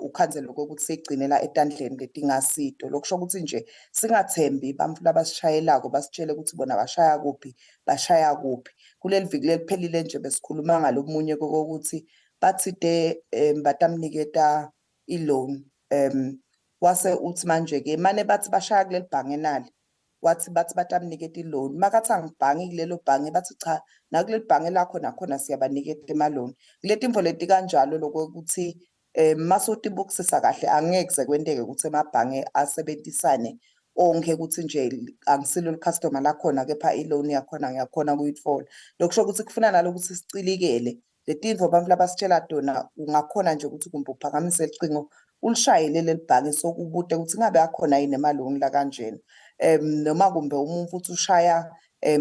ukhanzelo kokuthi sigcinela etandleni letingasito. Lokusho ukuthi nje singathembi bamfu labasishayelako basitshele ukuthi bona bashaya kuphi. Kuleli viki leliphelile nje besikhuluma ngalomunye kokuthi bathi batamniketa i-loan wase uthi manje ke mane bathi bashaya kuleli bhange nali wathi bathi batamniketa i-loan makathi angibhangi kulelo bhange bathi cha nakuleli bhange lakho nakhona siyabaniketa emaloni. Kuleti info leti kanjalo lokuthi masotibukisisa kahle angeke sekwenteke ukuthi emabhange asebenzisane onke ukuthi nje angisilo customer lakhona kepha i-loan yakhona ngiyakhona ukuyitfola. Lokusho ukuthi kufuna nalokuthi sicilikele leti info bamfu labasitshela tona ungakhona nje ukuthi kumbe uphakamise elicingo ulishayele leli bhange sokubude ukuthi ngabe akhona yini emaloni la kanjena. Noma kumbe umuntu futhi ushaya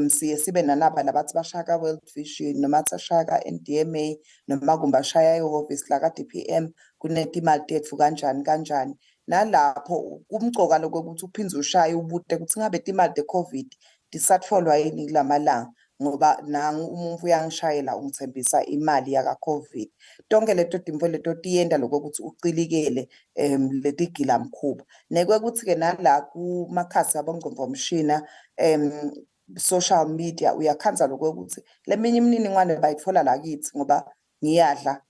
siye sibe nanaba labathi bashaya ka-World Vision noma ashaya ka-NDMA noma kumbe ashaya ehhovisi la ka-DPM kunetimali tethu kanjani. Nalapho kumcoka lokuthi uphindze ushaye ubude ukuthi ngabe timali te-COVID tisatfolwa yini kulamalanga ngoba nangu umuntu uyangishayela ungithembisa imali yaka-COVID. Tonke leto timfo leto tiyenda lokuthi ucilikele letigilamkhuba. Nekwekuthi-ke nala kumakhasi abongqondvomshina social media uyakhanza lokuthi leminye imininingwane bayitfola lakithi ngoba ngiyadla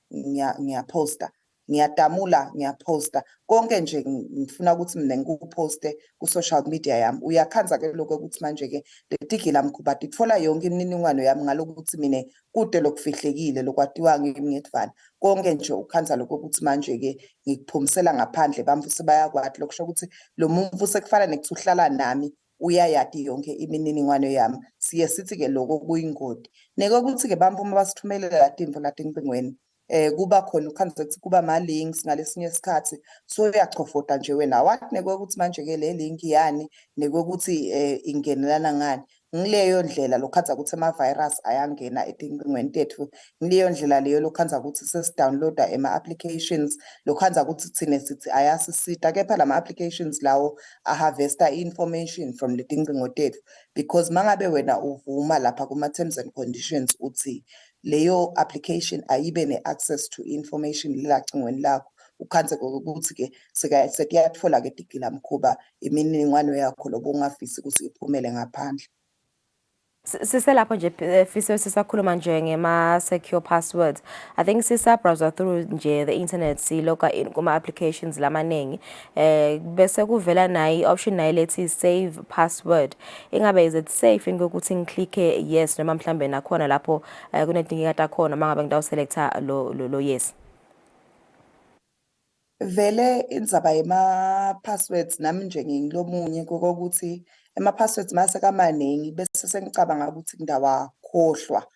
ngiyaposta ngiyadamula ngiyaposta konke nje ngifuna ukuthi mina ngikuposte ku-social media yami. Uyakhanza ke lokho ukuthi manje ke letigilamkhuba titfola yonke imininingwane yami ngalokuthi mina kude lokufihlekile lokwatiwa ngedvana konke nje ukhanza lokho ukuthi manje ke ngikuphumisela ngaphandle bamfu sebayakwati lokusho ukuthi lo muntu sekufana nekuthi uhlala nami uyayadi yonke imininingwane yami. Siye sithi ke lokho kuyingoti nekokuthi ke bamfu uma basithumelela timfo latingcingweni kuba khona ukhanza ukuthi kuba ma-links ngalesinye isikhathi so uyachofota nje wena wathi nekokuthi manje ke le link yani nekokuthi ingenelana ngani. Ngileyo ndlela lokhanza ukuthi ama-virus ayangena etingcingweni tethu. Ngileyo ndlela leyo lokhanza ukuthi sesidownloada ama-applications lokhanza ukuthi thina sithi ayasisita kepha lama-applications lawo aharvesta i-information from letingcingo tethu because mangabe wena uvuma lapha kuma-terms and conditions uthi leyo application ayibe ne-access to information lelacingweni lakho ukhanze kokuthi-ke sekuyatfola-ke tigilamkhuba imininingwane yakho lobo ungafisi ukuthi iphumele ngaphandle. Siselapho nje fisa sisakhuluma nje ngema-secure passwords. I think sisa-browser through nje the internet siloga in kuma-applications lamaningi bese kuvela nayo i-option nayo lethi save password. Ingabe is it safe ngokuthi ngiklikhe yes noma mhlambe nakhona lapho kunedingeka khona mangabe ngidawuselecta lo yes? Vele indzaba yema-passwords nami nje ngilomunye kokuthi ama-passwords mase kamaningi bese sengicabanga ukuthi ngidawakhohlwa.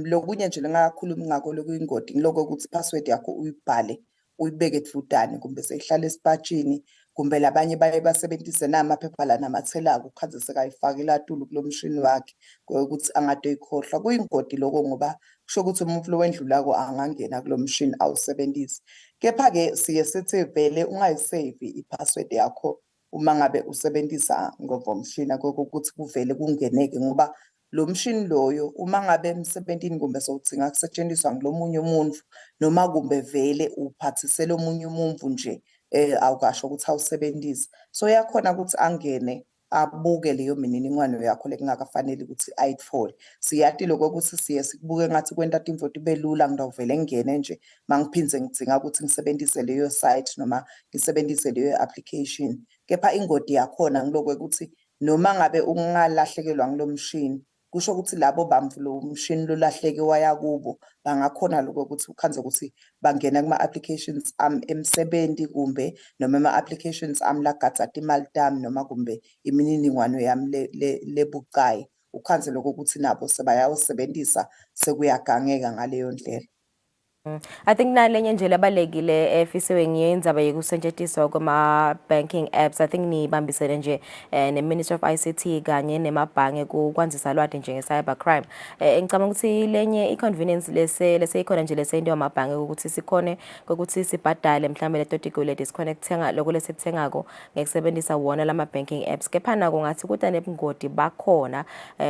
Lokunye nje lengakhuluma ngakho lokuyingoti ngiloko ukuthi password yakho uyibhale uyibeke edvutane kumbe seyihlala esipatshini kumbe labanye baye basebenzise namaphepha la namathelako ukhanze sekayifaka ilatulu kulo mshini wakhe ukuthi angade uyikhohlwa. Kuyingodi lokho ngoba kusho ukuthi umuntu lo wendlulako angangena kulo mshini awusebenzise. Kepha-ke siye sithi vele ungayisave i-password yakho uma ngabe usebenzisa ngomshina kokuthi kuvele kungeneke ngoba lo mshini loyo uma ngabe emsebentini kumbe sowudinga kusetshenziswa ngulomunye umuntu noma kumbe vele uphathisele omunye umuntu nje awukasho ukuthi awusebenzise so yakhona ukuthi angene abuke leyo mininingwane yakho lekungakafanele ukuthi ayithole. Siyati lokho ukuthi siye sikubuke ngathi kwenta timvo tibe lula ngidawuvele ngene nje mangiphindze ngidinga ukuthi ngisebenzise leyo site noma ngisebenzise leyo application. Kepha ingodi yakhona ngilokho ukuthi noma ngabe ungalahlekelwa ngilo mshini kusho ukuthi labo bamvu lo mshini lolahleke waya kubo bangakhona lokho ukuthi ukhanze ukuthi bangena kuma-applications emsebenzi kumbe noma ama-applications lagada imali tami noma kumbe imininingwane yami lebucayi ukhanze lokho ukuthi nabo sebayawusebenzisa sekuyagangeka ngaleyo ndlela. I think nalenye nje labalekile efisiwe ngiyendzaba yekusetshenziswa kwama banking apps. I think nibambisene nje ne Ministry of ICT kanye nemabhange kukwandisa lwati nje cyber crime. Ngicabanga ukuthi lenye iconvenience leseyikhona nje lesento yamabhange ukuthi sikhone ukuthi sibhadale mhlambe le totikuleti sikhone kuthenga lokho lesikuthengako ngekusebenzisa wona lama banking apps. Kepha nako ngathi kuta nebungoti bakhona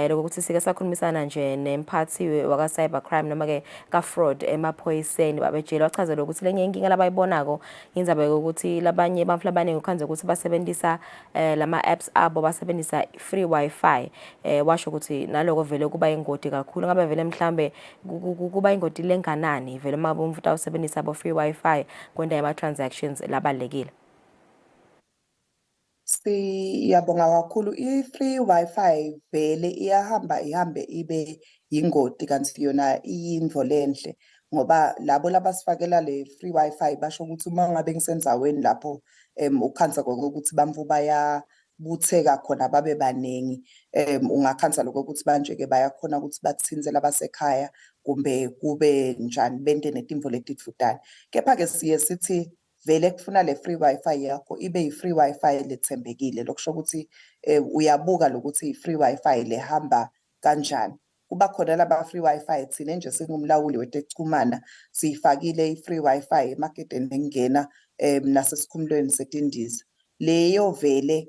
lokuthi sike sakhulumisana nje nemphathi waka cyber crime noma ke ka fraud emaphoyiseni babejela wachazela ukuthi lenye inkinga labayibonako indzaba yokuthi labanye bamfla abaningi ukhanze ukuthi basebenzisa lama apps abo basebenzisa free wifi washo ukuthi naloko vele kuba ingoti kakhulu ngabe vele mhlambe kuba ingoti lenganani vele uma umfuta usebenzisa abo free wifi kwenda ama transactions labalekile. Siyabonga kakhulu i-free wifi vele ihambe ibe yingoti kanti yona iyinto lenhle ngoba labo labasifakela le free wifi basho ukuthi uma ngabe ngisenzaweni lapho ukhansa ukuthi bamfu bayabutheka khona babe baningi ungakhansa lokho ukuthi manje ke bayakhona ukuthi bathinzela abasekhaya kumbe kube njani bente netimvo letidvutane. Kepha ke siye sithi vele kufuna le free wifi yakho ibe yi-free wifi lethembekile lokusho ukuthi uyabuka lokuthi i-free wifi lehamba kanjani. Kuba khona laba free wifi thina nje singumlawuli wetekuchumana siyifakile i-free wifi emarketeni engena nasesikhumulweni setindiza. Leyo vele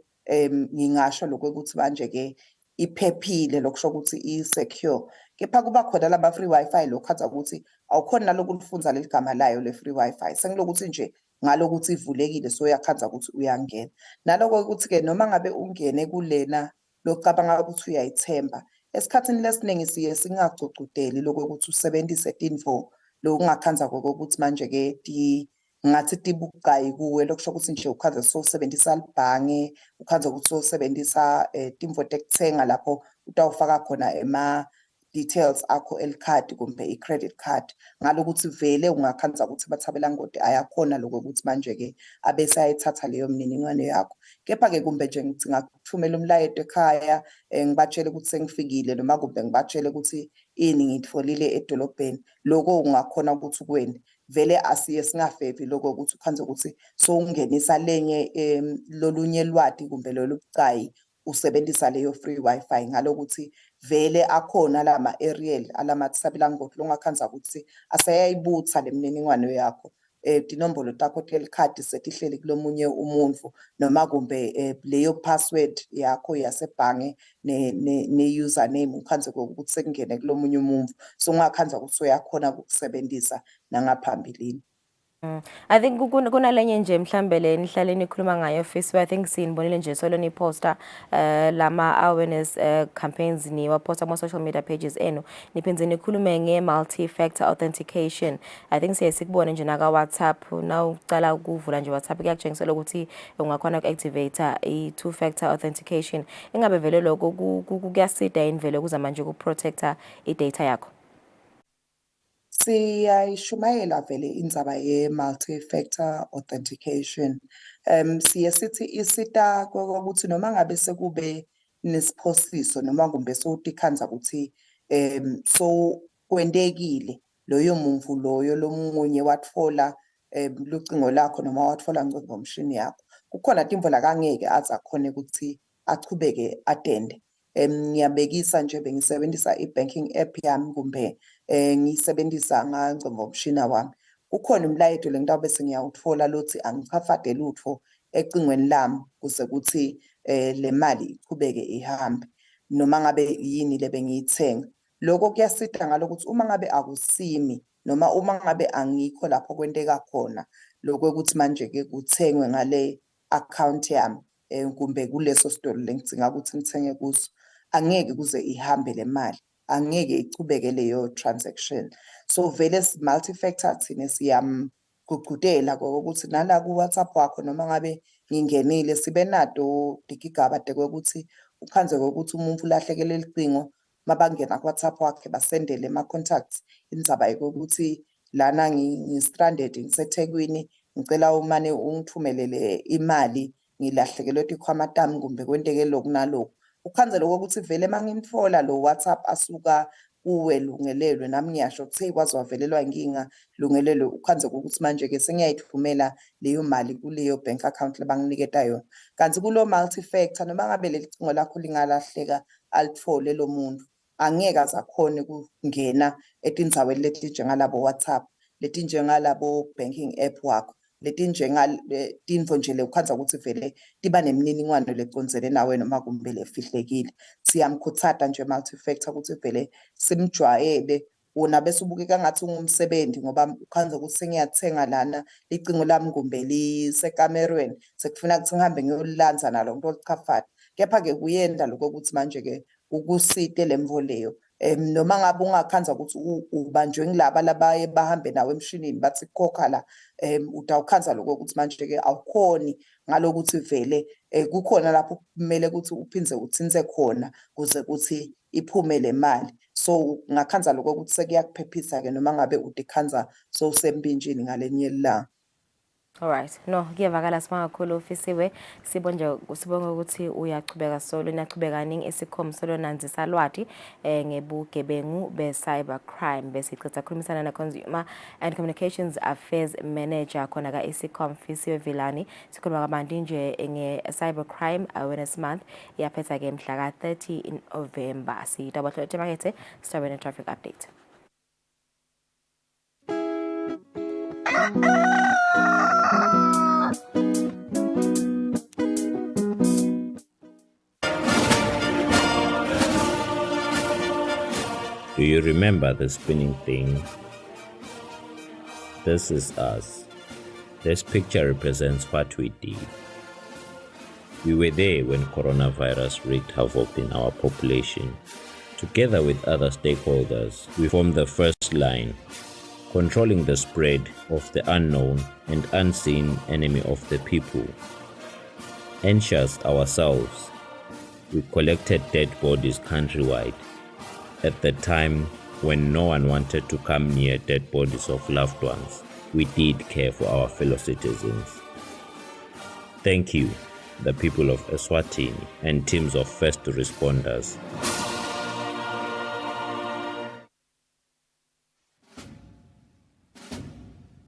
ngingasho lokho ukuthi manje ke iphephile lokusho ukuthi i-secure. Kepha kuba khona laba free wifi lokhaza ukuthi awukhona nalokulifunza leligama layo le free wifi sengilokuthi nje ngalokuthi ivulekile so uyakhanza ukuthi uyangena. Naloko ukuthi ke noma ngabe ungene kulena lokucabanga ukuthi uyayithemba esikhathini lesiningi siye singagcugcudeli lokuthi usebenzise tinvo lokungakhanza kokuthi manje ke ngathi tibucayi kuwe lokusho ukuthi nje ukhanza sosebenzisa libhange ukhanza ukuthi sosebenzisa timvo tekuthenga lapho utawufaka khona details akho elikhadi kumbe i-credit card ngalokuthi vele ungakhanza ukuthi bathabela ngoti ayakhona lokho ukuthi manje ke abese ayithatha leyo mniningwane yakho. Kepha ke kumbe nje ngithi ngakuthumela umlayeto ekhaya ngibatshele ukuthi sengifikile noma kumbe ngibatshele ukuthi ini ngitfolile edolobheni lokho ungakhona ukuthi ukwenze vele asiye singafevi lokho ukuthi ukhanze ukuthi so ungenisa lenye lolunye lwati kumbe lolubucayi usebenzisa leyo free wifi ngalokuthi vele akhona lama aerial alamathisabela ngoti longakhanza ukuthi aseyayibutha lemniningwane yakho tinombolo takho telikhadi setihleli kulomunye umuntu noma kumbe leyo password yakho yasebhange ne username ukhanze ukuthi sekungene kulomunye umuntu so ungakhanza ukuthi uyakhona ukusebenzisa nangaphambilini. I think kunalenye nje mhlambe le nihlale nikhuluma ngayo Facebook. I think sinibonile nje solo ni poster lama awareness campaigns ni poster mo social media pages enu niphenze nikhulume nge multi factor authentication. I think sikubone nje naka WhatsApp now ucala ukuvula nje WhatsApp kuyakutshengisela ukuthi ungakhona ukuactivate i two factor authentication. Ingabe vele lokho kuyasida indvelo kuza manje ukuprotecta I data yakho. Siyayishumayela vele indzaba ye-multi-factor authentication. Siye sithi isita kokuthi noma ngabe sekube nesiphosiso noma kumbe sotikhanza ukuthi so kwendekile loyo muntu loyo lomunye watfola lucingo lakho noma watfola ngomshini yakho. Kukhona timvo lakangeke aze akhone ukuthi achubeke atende. Ngiyabekisa nje bengisebenzisa i-banking app yami kumbe ngiyisebenzisa ngomshina wami. Kukhona umlayeto le ngitabe sengiyawutfola lothi angichafade lutho ecingweni lami kuze kuthi le mali iqhubeke ihambe noma ngabe yini le bengiyithenga. Lokho kuyasita ngalokuthi uma ngabe akusimi noma uma ngabe angikho lapho kwenteka khona lokho ukuthi manje ke kuthengwe ngale account yami kumbe kuleso store lengidinga ukuthi ngithenge kuso angeke kuze ihambe le mali angeke ichubeke leyo transaction. So vele multi-factor thina siyamgugudela ukuthi nala ku WhatsApp wakho noma ngabe ngingenile sibe nato digigaba ukuthi ukhanze ukuthi umuntu ulahlekele licingo mabangena ku WhatsApp wakhe basendele ama contacts indzaba ukuthi lana ngistranded ngiseThekwini ngicela umane ungithumelele imali ngilahlekelwe ikhwama tami kumbe kwenteke lokhu nalokhu. Ukhanze lokho ukuthi vele mangimtfola lo WhatsApp asuka uwelungelelwe nami ngiyasho ukuthi seyikwazi wavelelwa inkinga lungelelwe ukhanze ukuthi manje-ke sengiyayithumela leyo mali kuleyo bank account lebanginiketa yona. Kanti kulo multi-factor noma ngabe leli cingo lakho lingalahleka alithole lo muntu angeke azakhone ukungena etindzaweni leti njengalabo WhatsApp, leti njengalabo banking app wakho, leti njengatintfo nje ukhanza ukuthi vele tiba nemininingwane lecondzene nawe noma kumbe lefihlekile. Siyamkhuthata nje multi-factor ukuthi vele simjwayele wona bese ubukeka ngathi ungumsebenzi ngoba ukhanza ukuthi sengiyathenga lana icingo lami kumbe lisekamerweni sekufuna ukuthi ngihambe ngiyolilanza nalo ngitolichafata. Kepha-ke kuyenda lokho ukuthi manje-ke ukusite lemvo leyo. Noma ngabe ungakhanza ukuthi ubanjwe ngilaba labaye bahambe nawe emshinini bathi khokha la utawukhanza lokho ukuthi manje-ke awukhoni ngalokuthi vele kukhona lapho kumele ukuthi uphindze uthinze khona kuze kuthi iphume le mali. So ngakhanza lokho ukuthi sekuyakuphephisa-ke noma ngabe utikhanza sowusembinjini ngalenye ilanga. Alright, no, ngiyavakala sibonga kakhulu ofisiwe. Sibonge ukuthi uyachubeka solo niyachubeka kaningi esikhom solo nanzisa lwati ngebugebengu be-cyber crime bese icitha khulumisana na-Consumer and Communications Affairs Manager khona ka-Esicom Fisiwe Vilani. Sikhuluma kabanti nje nge-Cyber Crime Awareness Month iyaphetha-ke mhla ka-30 in November. Siyitabathola emakethe sisabe ne-traffic update. Do you remember the spinning thing? This is us. This picture represents what we did. We were there when coronavirus wreaked havoc in our population. Together with other stakeholders, we formed the first line, controlling the spread of the unknown and unseen enemy of the people. Anxious ourselves, we collected dead bodies countrywide. At the time when no one wanted to come near dead bodies of loved ones, we did care for our fellow citizens. Thank you, the people of Eswatini and teams of first responders.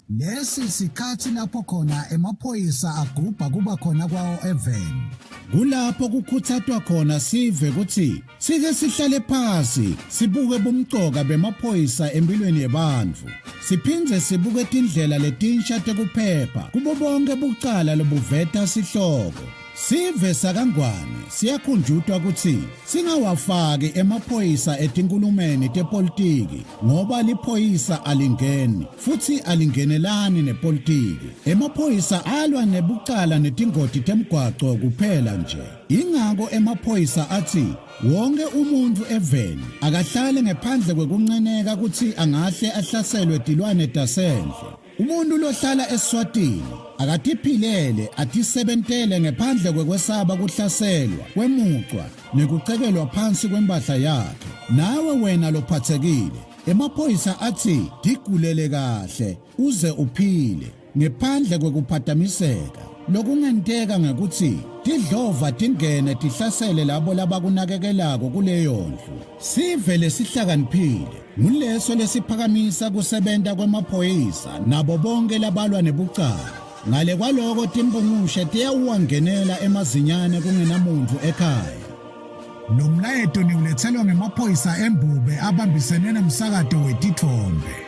Lesi sikhathi lapho khona emaphoyisa agubha kuba khona kwawo even. Kulapho kukhuthathwa khona sive ukuthi sike sihlale phansi sibuke bumcoka bemaphoyisa empilweni yabantu. Siphindze sibuke indlela letinsha tekuphepha kubo bonke bucala lobuveta sihloko. Sive sakangwane siyakhunjutwa ukuthi singawafaki emaphoyisa etinkulumeni tepolitiki ngoba liphoyisa alingeni futhi alingenelani nepolitiki. Emaphoyisa alwa nebucala netingoti temgwaco kuphela nje. Ingako emaphoyisa athi wonke umuntu eveni akahlale ngaphandle kwekunceneka ukuthi angahle ahlaselwe tilwane tasendle. Umuntu lohlala eSwatini akatiphilele atisebentele ngaphandle kwekwesaba kuhlaselwa kwemucwa nekucekelwa phansi kwempahla yakhe. Nawe wena lophathekile emaphoyisa athi digulele kahle uze uphile ngaphandle kwekuphatamiseka. Lokungenteka ngekuthi tidlova tingene tihlasele labo labakunakekelako kuleyo ndlu. Sivele sihlakaniphile nguleso lesiphakamisa kusebenta kwemaphoyisa nabo bonke labalwa nebucala. Ngale kwaloko timbungushe tiyawuwangenela emazinyane kungenamuntu ekhaya. Lo mlayeto niulethelwa ngemaphoyisa embube abambisene nomsakato wetithombe.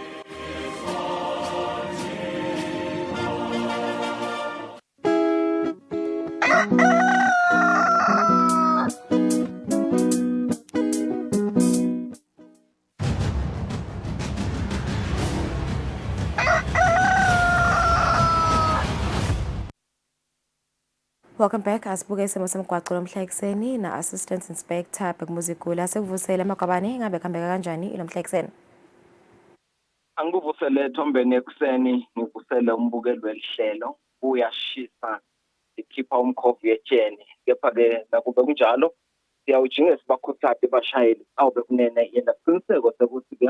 Welcome back. Asibuke isimo semgwaqo lomhla ekseni na Assistant Inspector Bekmuzikula sekuvusela eMagwabane ngabe khambeka kanjani ilomhla ekseni? Angikuvusele Thombeni ekuseni ngivusele umbukelo welihlelo uyashisa ikhipha umkhovu yetsheni kepha-ke nakube kunjalo siyawujinge sibakhuthaze bashayeli awube kunene yena siqiniseko sekuthi-ke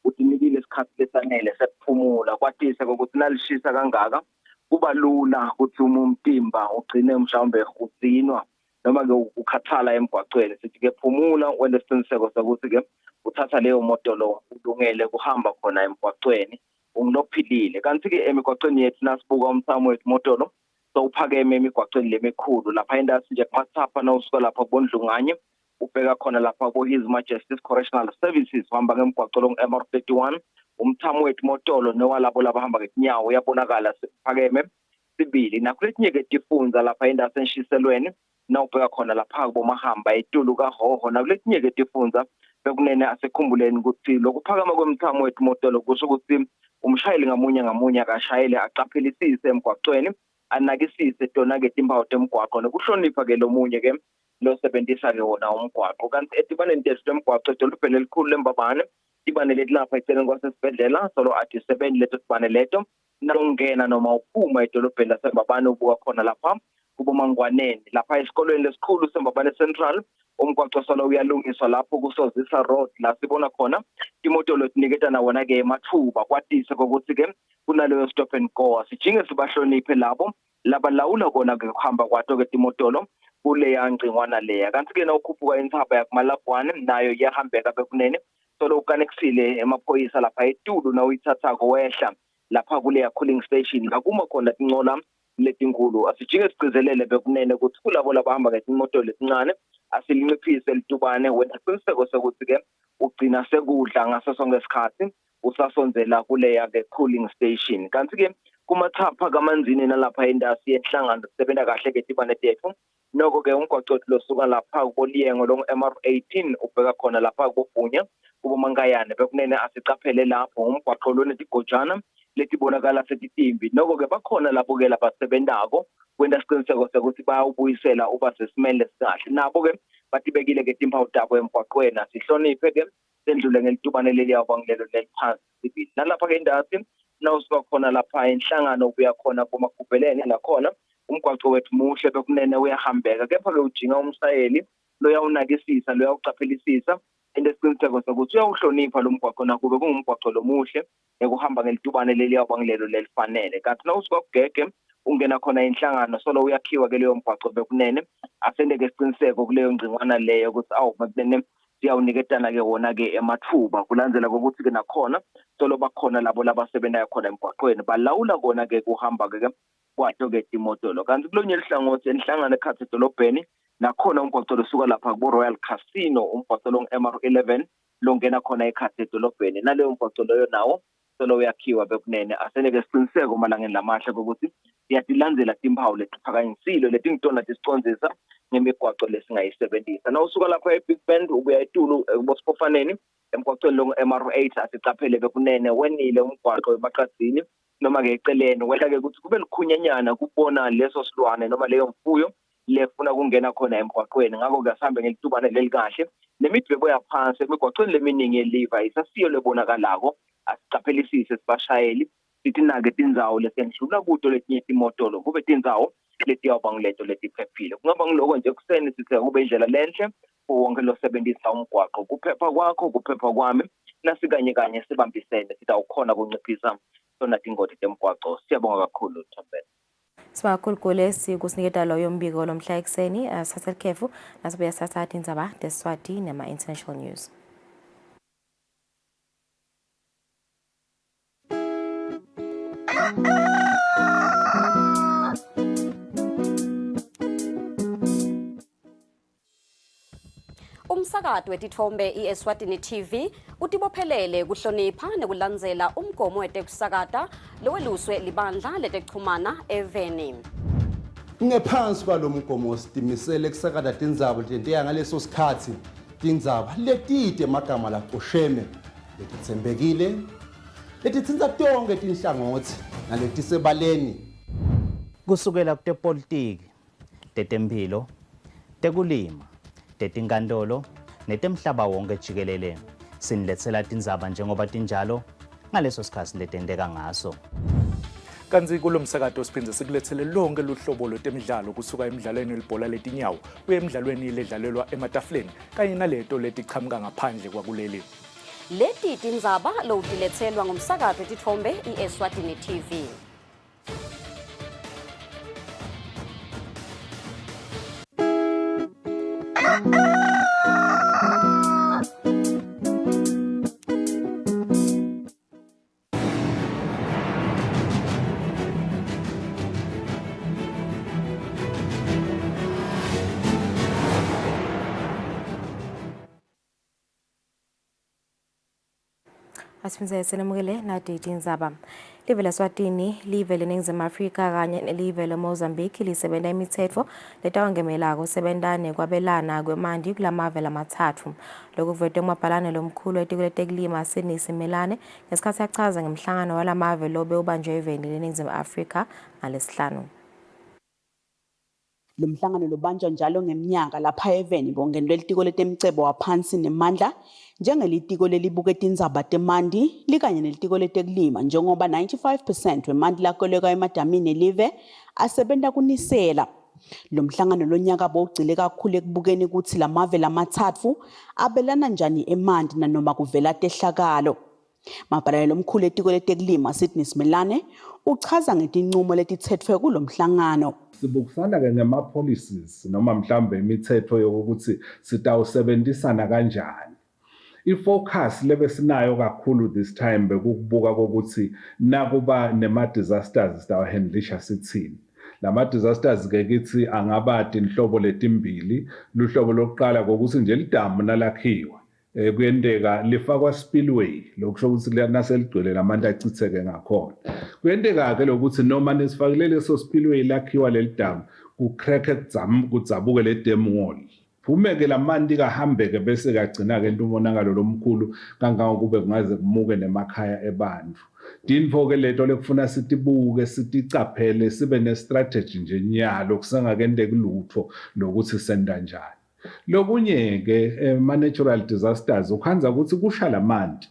utinikile isikhathi lesanele sekuphumula kwatise ukuthi nalishisa kangaka kuba lula ukuthi umtimba ugcine mhlawumbe udzinwa noma ke ukhathala emgwaqweni sithi ke phumula wenze isiqiniseko sokuthi ke uthatha leyo moto lo ulungele kuhamba khona emgwaqweni ungilophilile kanti ke emigwaqweni yethu nasibuka umthamo wethu moto lo so uphakeme emigwaqweni lemikhulu lapha indasi nje kumathapha nawusuka lapha kubondlunganye ubheka khona lapha ku His Majesty's Correctional Services uhamba ngemgwaqo lo MR31 umthamo wethu motolo nowalabo labahamba ngenyawo uyabonakala siphakeme sibili nakuletinye ke tifunza lapha indasi enshiselweni nawubheka khona lapha kubomahamba etulu kaHoho nakuletinye ke tifunza bekunene asekhumbuleni ukuthi lokuphakama kwemthamo wethu motolo kusho ukuthi umshayeli ngamunye akashayele aqaphelisise emgwaqweni anakisise tona ke timpawu temgwaqo nokuhlonipha ke lomunye ke lo sebenzisa ke wona umgwaqo kanti etibaneni tethu temgwaqo edolobheni elikhulu leMbabane tibane leti lapha eceleni kwasesibhedlela solo athi 7 leto tibane leto nalongena noma uphuma edolobheni laseMbabane ubuka khona lapha kubomangwaneni lapha esikolweni lesikhulu seMbabane Central umgwaqo solo uyalungiswa lapho kusozisa road la sibona khona imoto lotiniketana wona ke emathuba kwatise ukuthi ke kunaleyo stop and go sijinge sibahloniphe labo labalawula kona ke kuhamba kwato ke timotolo kule yangcingwana leya kanti ke nawukhuphuka inthaba yakumalabhwane nayo iyahambeka bekunene solo ukanexile emaphoyisa lapha etulu nawuyithatha kwehla lapha kule cooling station la kuma khona tincola letinkulu asijinge siqizelele bekunene ukuthi kulabo labahamba ngeimoto lesincane asilinciphise litubane wena isiqiniseko sokuthi ke ugcina sekudla ngaso sonke isikhathi usasonzela kule yake cooling station kanti ke kumathapha kamanzini nalapha indasi yenhlangano sebenza kahle ke tibane tethu noko ke umgwaqo losuka lapha kuBoliyengo lo MR18 ubheka khona lapha kuBunya kubomangayane bekunene asicaphele lapho umgwaqo lo netigojana letibonakala setitimbi noko ke bakhona lapho ke labasebenzako kwenda isiqiniseko sokuthi bayawubuyisela uba sesimele sikahle nabo ke batibekile ke timpawu tabo emgwaqweni sihloniphe ke sendlule ngelitubane leli yabangilelo leliphansi sibili nalapha ke indasi nawusuka khona lapha inhlangano ubuya khona komagubhelene nakhona umgwaqo wethu muhle bekunene uyahambeka kepha ke ujinga umshayeli loyawunakisisa loyawuqaphelisisa endesiqiniseko sokuthi uyawuhlonipha lo mgwaqo nakube kungumgwaqo lomuhle ekuhamba ngelitubane leli yabangilelo lelifanele kanti nawusuka kugege ungena khona inhlangano solo uyakhiwa ke leyo mgwaqo bekunene asendeke isiqiniseko kuleyo ngcingwana leyo ukuthi makunene siyawuniketana ke wona ke emathuba kulandzela ukuthi ke nakhona solo bakhona labo labasebenzayo khona emgwaqweni balawula kona ke kuhamba ke kwato ke timotolo kanti kulonye lihlangothi enhlangano ekhathe edolobheni nakhona umgwaqo losuka lapha ku Royal Casino umgwaqo lo MR11 longena khona ekhathe edolobheni naleyo mgwaqo loyo nawo solo uyakhiwa bekunene asendeke isiqiniseko malangeni lamahle ukuthi siyatilandzela timpawu letiphakanyisilo letingitona tisicondzisa ngemigwaqo lesingayisebenzisa nawusuka lapha eBig Bend ubuya etulu ebosipofaneni emgwaqweni lo MR8 asicaphele bekunene wenile umgwaqo emaqadzini noma ke eceleni wehla ke ukuthi kube likhunyanyana kubona leso silwane noma leyo mfuyo lefuna kungena khona emgwaqweni ngakho ke asambe ngelitubane lelikahle nemidwebo yaphansi emigwaqweni leminingi yeliva isasiyo lebonakalako asicaphelisise sibashayeli sithi nake tindzawo lesendlula kuto letinye timotolo kube tindzawo letiyawubangileto letiphephile kungaba ngiloko nje kuseni sithi kube indlela lenhle wonke losebenzisa umgwaqo kuphepha kwakho kuphepha kwami nasikanye kanye sibambisene sithi awukhona kunciphisa sona tingoti temgwaqo siyabonga kakhulu Thembele Sibakhulukule sikusiniketa loyo mbiko lomhla ekseni sasel khefu nasibuya sasathatha indzaba deswati nema international news. Umsakazo wetithombe iEswatini TV utibophelele kuhlonipha nekulandzela umgomo wetekusakata loweluswe libandla letekuchumana eVeni. Ngephansi kwalomgomo sitimisele kusakata tindzaba letenteka ngaleso sikhatsi tindzaba letite magama lacosheme letitsembekile letitsinza tonke tinhlangothi naletisebaleni kusukela kutepolitiki tetemphilo tekulima tetinkantolo netemhlaba wonke jikelele siniletsela tindzaba njengoba tinjalo ngaleso sikhatsi letenteka ngaso. Kanzi kulomsakato siphindze sikulethele lonke luhlobo lwetemidlalo kusuka emidlalweni welibhola letinyawo kuye emidlalweni ledlalelwa ematafuleni kanye naleto letiqhamuka ngaphandle kwakuleli. Leti tindzaba loutiletselwa ngumsakazo wetithombe iEswatini TV. Asifundise senemukele na Didi Nzaba. Live leSwatini, live leNingizimu Afrika kanye nelive leMozambique lisebenza imithetho letawangemelako sebentane kwabelana kwemandi kulamave lamathathu. Lokhu kuvetwe kumabhalane lomkhulu weTiko leTekulima Sydney Simelane ngesikhathi achaza ngemhlangano walamave lobe ubanjwe eveni leNingizimu Afrika ngaleSihlanu. Lo mhlangano lubanjwa njalo ngeminyaka lapha eveni bongenwe litiko letemcebo waphansi nemandla njengelitiko lelibuketa indzaba temandi likanye nelitiko letekulima njengoba 95% wemandi lakoleka emadamini elive asebenta kunisela. Lo mhlangano lonyaka bowugcile kakhulu ekubukeni ukuthi lamave lamathathu abelana njani emandi nanoma kuvela tehlakalo. Mabhalane lomkhulu etiko letekulima Sydney Simelane uchaza ngetinqumo letithethwe kulo mhlangano. Sibukufana-ke ngema-policies noma mhlambe imithetho yokuthi sitawusebenzisana kanjani. I-focus lebesinayo kakhulu this time bekukubuka kokuthi nakuba nema-disasters sitawuhandlisha sithini. Lama-disasters-ke kithi angaba inhlobo letimbili. Luhlobo lokuqala kokuthi nje lidamu nalakhiwa kuyenteka lifakwa spillway lokusho ukuthi naseligcwele lamanti achitheke ngakhona. Kuyenteka-ke lokuthi noma nisifakile leso spillway lakhiwa leli damu kucrack kudzabuke le dam wall. Phume-ke lamanti kahambeke bese kagcina-ke umonakalo lomkhulu kangangokube kungaze kumuke nemakhaya ebantfu. Dinfo-ke leto lekufuna sitibuke siticaphele sibe ne-strategy nje nyalo kusengakenteki lutho lokuthi senda njani. Lokunye-ke ma-natural disasters ukhanza ukuthi kusha lamanti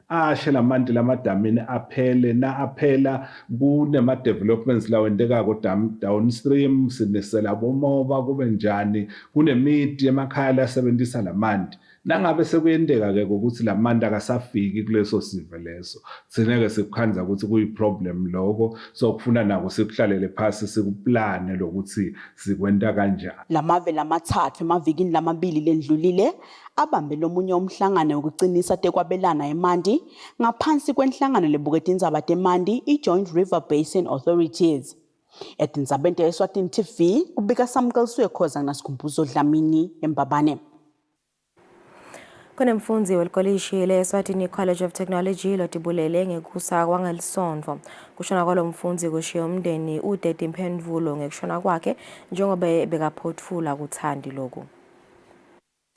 ashe lamanti lamadamini aphele aphela kunema-developments lawendekako downstream sinisela bomoba kube njani kunemiti emakhaya lasebenzisa lamanti. Nangabe sekuyenteka-ke ukuthi lamanti akasafiki kuleso sive leso thina-ke sikukhanza ukuthi kuyi-problem loko so kufuna nako sikuhlalele phasi sikuplane lokuthi sikwenta kanjani. Lamave lamathathu emavikini lamabili lendlulile abambe lomunye umhlangano wokucinisa tekwabelana emandi ngaphansi kwenhlangano lebuketa indzaba temandi i-Joint River Basin Authorities. Etindzabeni Eswatini TV kubika Samkeliswe Khoza nasikhumbuzo Dlamini eMbabane. Kunemfundzi welikolishi le-Eswatini College of Technology lotibulele ngekusa kwangelisondvo. Kushona kwalo mfundzi kushiya umndeni udede imphendvulo ngekushona kwakhe njengoba bekaphotfula kuthandi loku.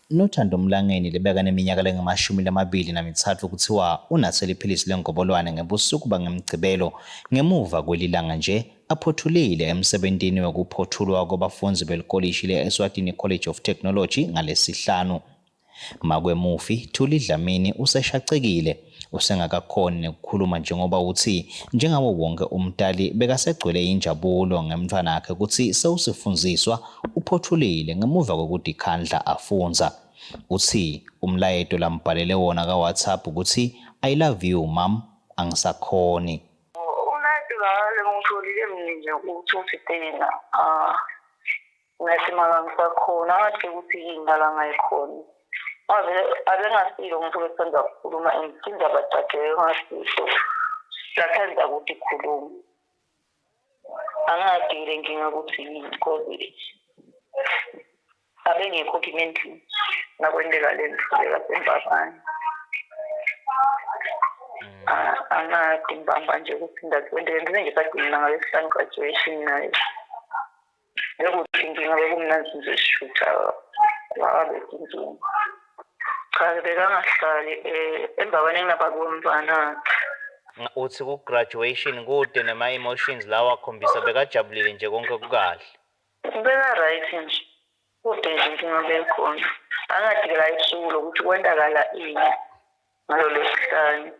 Nothando Mlangeni lebeka neminyaka lengama-23 kuthiwa unathela iphilisi lengobolwane ngebusuku bangemgcibelo ngemuva kwelilanga nje aphothulile emsebentini wokuphothulwa kwabafundi belikolishi le-Eswatini College of Technology ngaleSihlanu. Makwemufi Thuli Dlamini useshacekile usengakakhoni ukukhuluma njengoba uthi njengawo wonke umntali bekasegcwele injabulo ngemntwana wakhe ukuthi sewusifundziswa uphothulile ngemuva kokuthi ikhandla afunza. Uthi umlayeto lambhalele wona ka-WhatsApp ukuthi I love you mom angisakhoni. Umlayeto ngale ngitholile mina nje ukuthi tena ngathi mangisakhona ngathi ukuthi ingala ngayikhona. Abengasilo umuntu wesandla ukukhuluma indaba zakhe ngasisho lathanda ukuthi khuluma angadile nginga ukuthi yini abengekho kimendlini nakwendeka lento lekaSembabane angadi mbamba nje ukuthi ndakwendele nje kadinga ngaleSihlanu graduation nayo lokuthi nginga bekumnanzi nje shutha wabe kinzima cha bekangahlali Embabane nginabakomntwana. Uthi ku-graduation kude nema-emotions lawa akhombisa bekajabulile nje konke kukahle. Beka right nje kude nje inkinga bekhona angadikela isuku lokuthi kwendakala ini ngalo leSihlanu.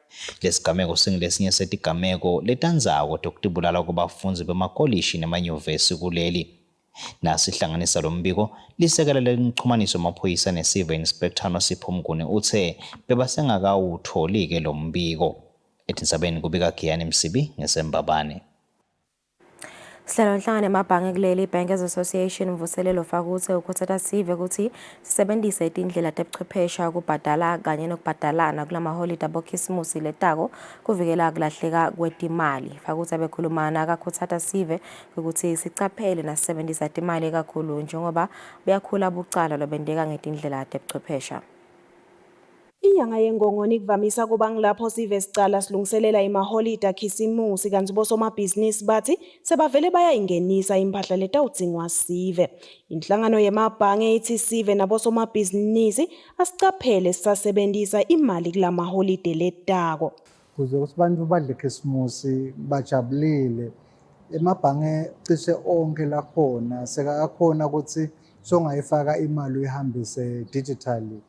Lesigameko singilesinye setigameko letandzako tokutibulala kwabafundi bemakolishi nemanyuvesi kuleli. Nasihlanganisa lo mbiko lisekela lenixhumaniso maphoyisa nesive inspector noSipho Mnguni uthe bebasengakawutholi-ke lo mbiko. Etindzabeni kubika Giyani Msibi ngeseMbabane. Sihlalo nhlangano emabhange kuleli Bankers Association mvuselelo ufaka ukuthi ukuthatha sive ukuthi sisebenzise izindlela tebuchwephesha ukubhadala kanye nokubhadalana kulamaholide abokhisimusi letako kuvikela kulahleka kwetimali. Faka ukuthi abekhulumana akakuthatha sive ukuthi sicaphele nasisebenzisa imali kakhulu njengoba buyakhula bucala lobendeka ngetindlela tebuchwephesha. Inyanga yengongoni kuvamisa kuba ngilapho sive sicala silungiselela imaholide akhisimusi kanti bosomabhizinisi bathi sebavele bayayingenisa impahla letawudzingwa sive. Inhlangano yemabhange ithi sive nabosomabhizinisi asicaphele sisasebenzisa imali kulamaholide letako. Kuze ukuthi abantu badle ikhisimusi bajabulile. Emabhange cishe onke lakhona sekakhona ukuthi songayifaka imali uyihambise digitally.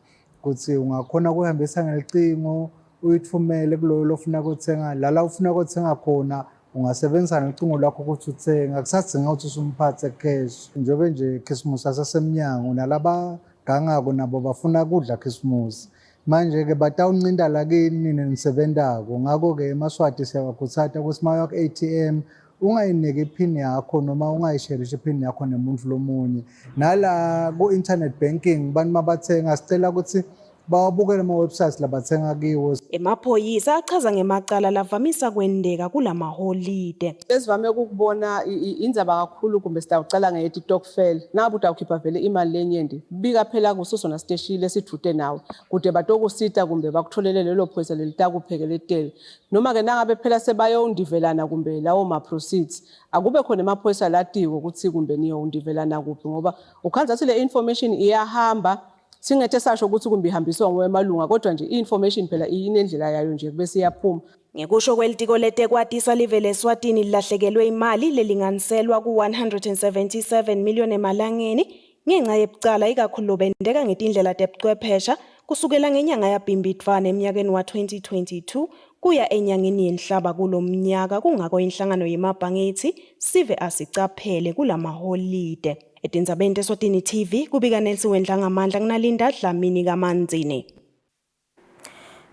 Kuthi ungakhona ukuhambisa ngelicingo uyithumele kuloyo lofuna ukuthenga lala ufuna ukuthenga khona ungasebenzisa ngecingo lakho ukuthi uthenga akusadinga ukuthi usumphathe cash njengoba nje ikhisimusi asesemnyango nalaba gangako nabo bafuna kudla ikhisimusi manje ke batawuncinda la kini nisebenzako ngakho ke emaswati siyawakhuthaza ukuthi mayo ku ATM ungayiniki iphini yakho noma ungayisharisha iphini yakho nemuntu lomunye nala ku internet banking bantu mabathenga sicela ukuthi bawabukele ama websites labathenga kiwo. Emaphoyisa achaza ngemacala lavamisa kwendeka kulamaholide. Esivame ukubona indzaba kakhulu kumbe sitawucala ngeTikTokfel nabu utawukhipha vele imali lenyendi bika phela kusosona steshile sithute nawe kude batokusita kumbe bakutholele lelo phoyisa lelitakuphekeletele noma ke nangabe phela sebayondivelana kumbe lawo ma proceeds akube khona emaphoyisa latiwe ukuthi kumbe niyondivelana kuphi ngoba ukhanza sile information iyahamba singethe sasho ukuthi kumbe ihambiswa ngowemalunga kodwa nje information phela inendlela yayo nje bese iyaphuma. Ngekusho kwelitiko letekwatisa live leSwatini lilahlekelwe imali lelinganiselwa ku-177 million emalangeni ngenxa yebucala ikakhulu lobendeka ngetindlela tebuchwephesha kusukela ngenyanga yaBhimbidvwane eminyakeni wa-2022 kuya enyangeni yenhlaba kulomnyaka kungako inhlangano yemabhange ithi sive asicaphele kulamaholide. Etindzabeni teSwatini TV kubika Nelson Wendlangamandla kunalinda Dlamini kaManzini.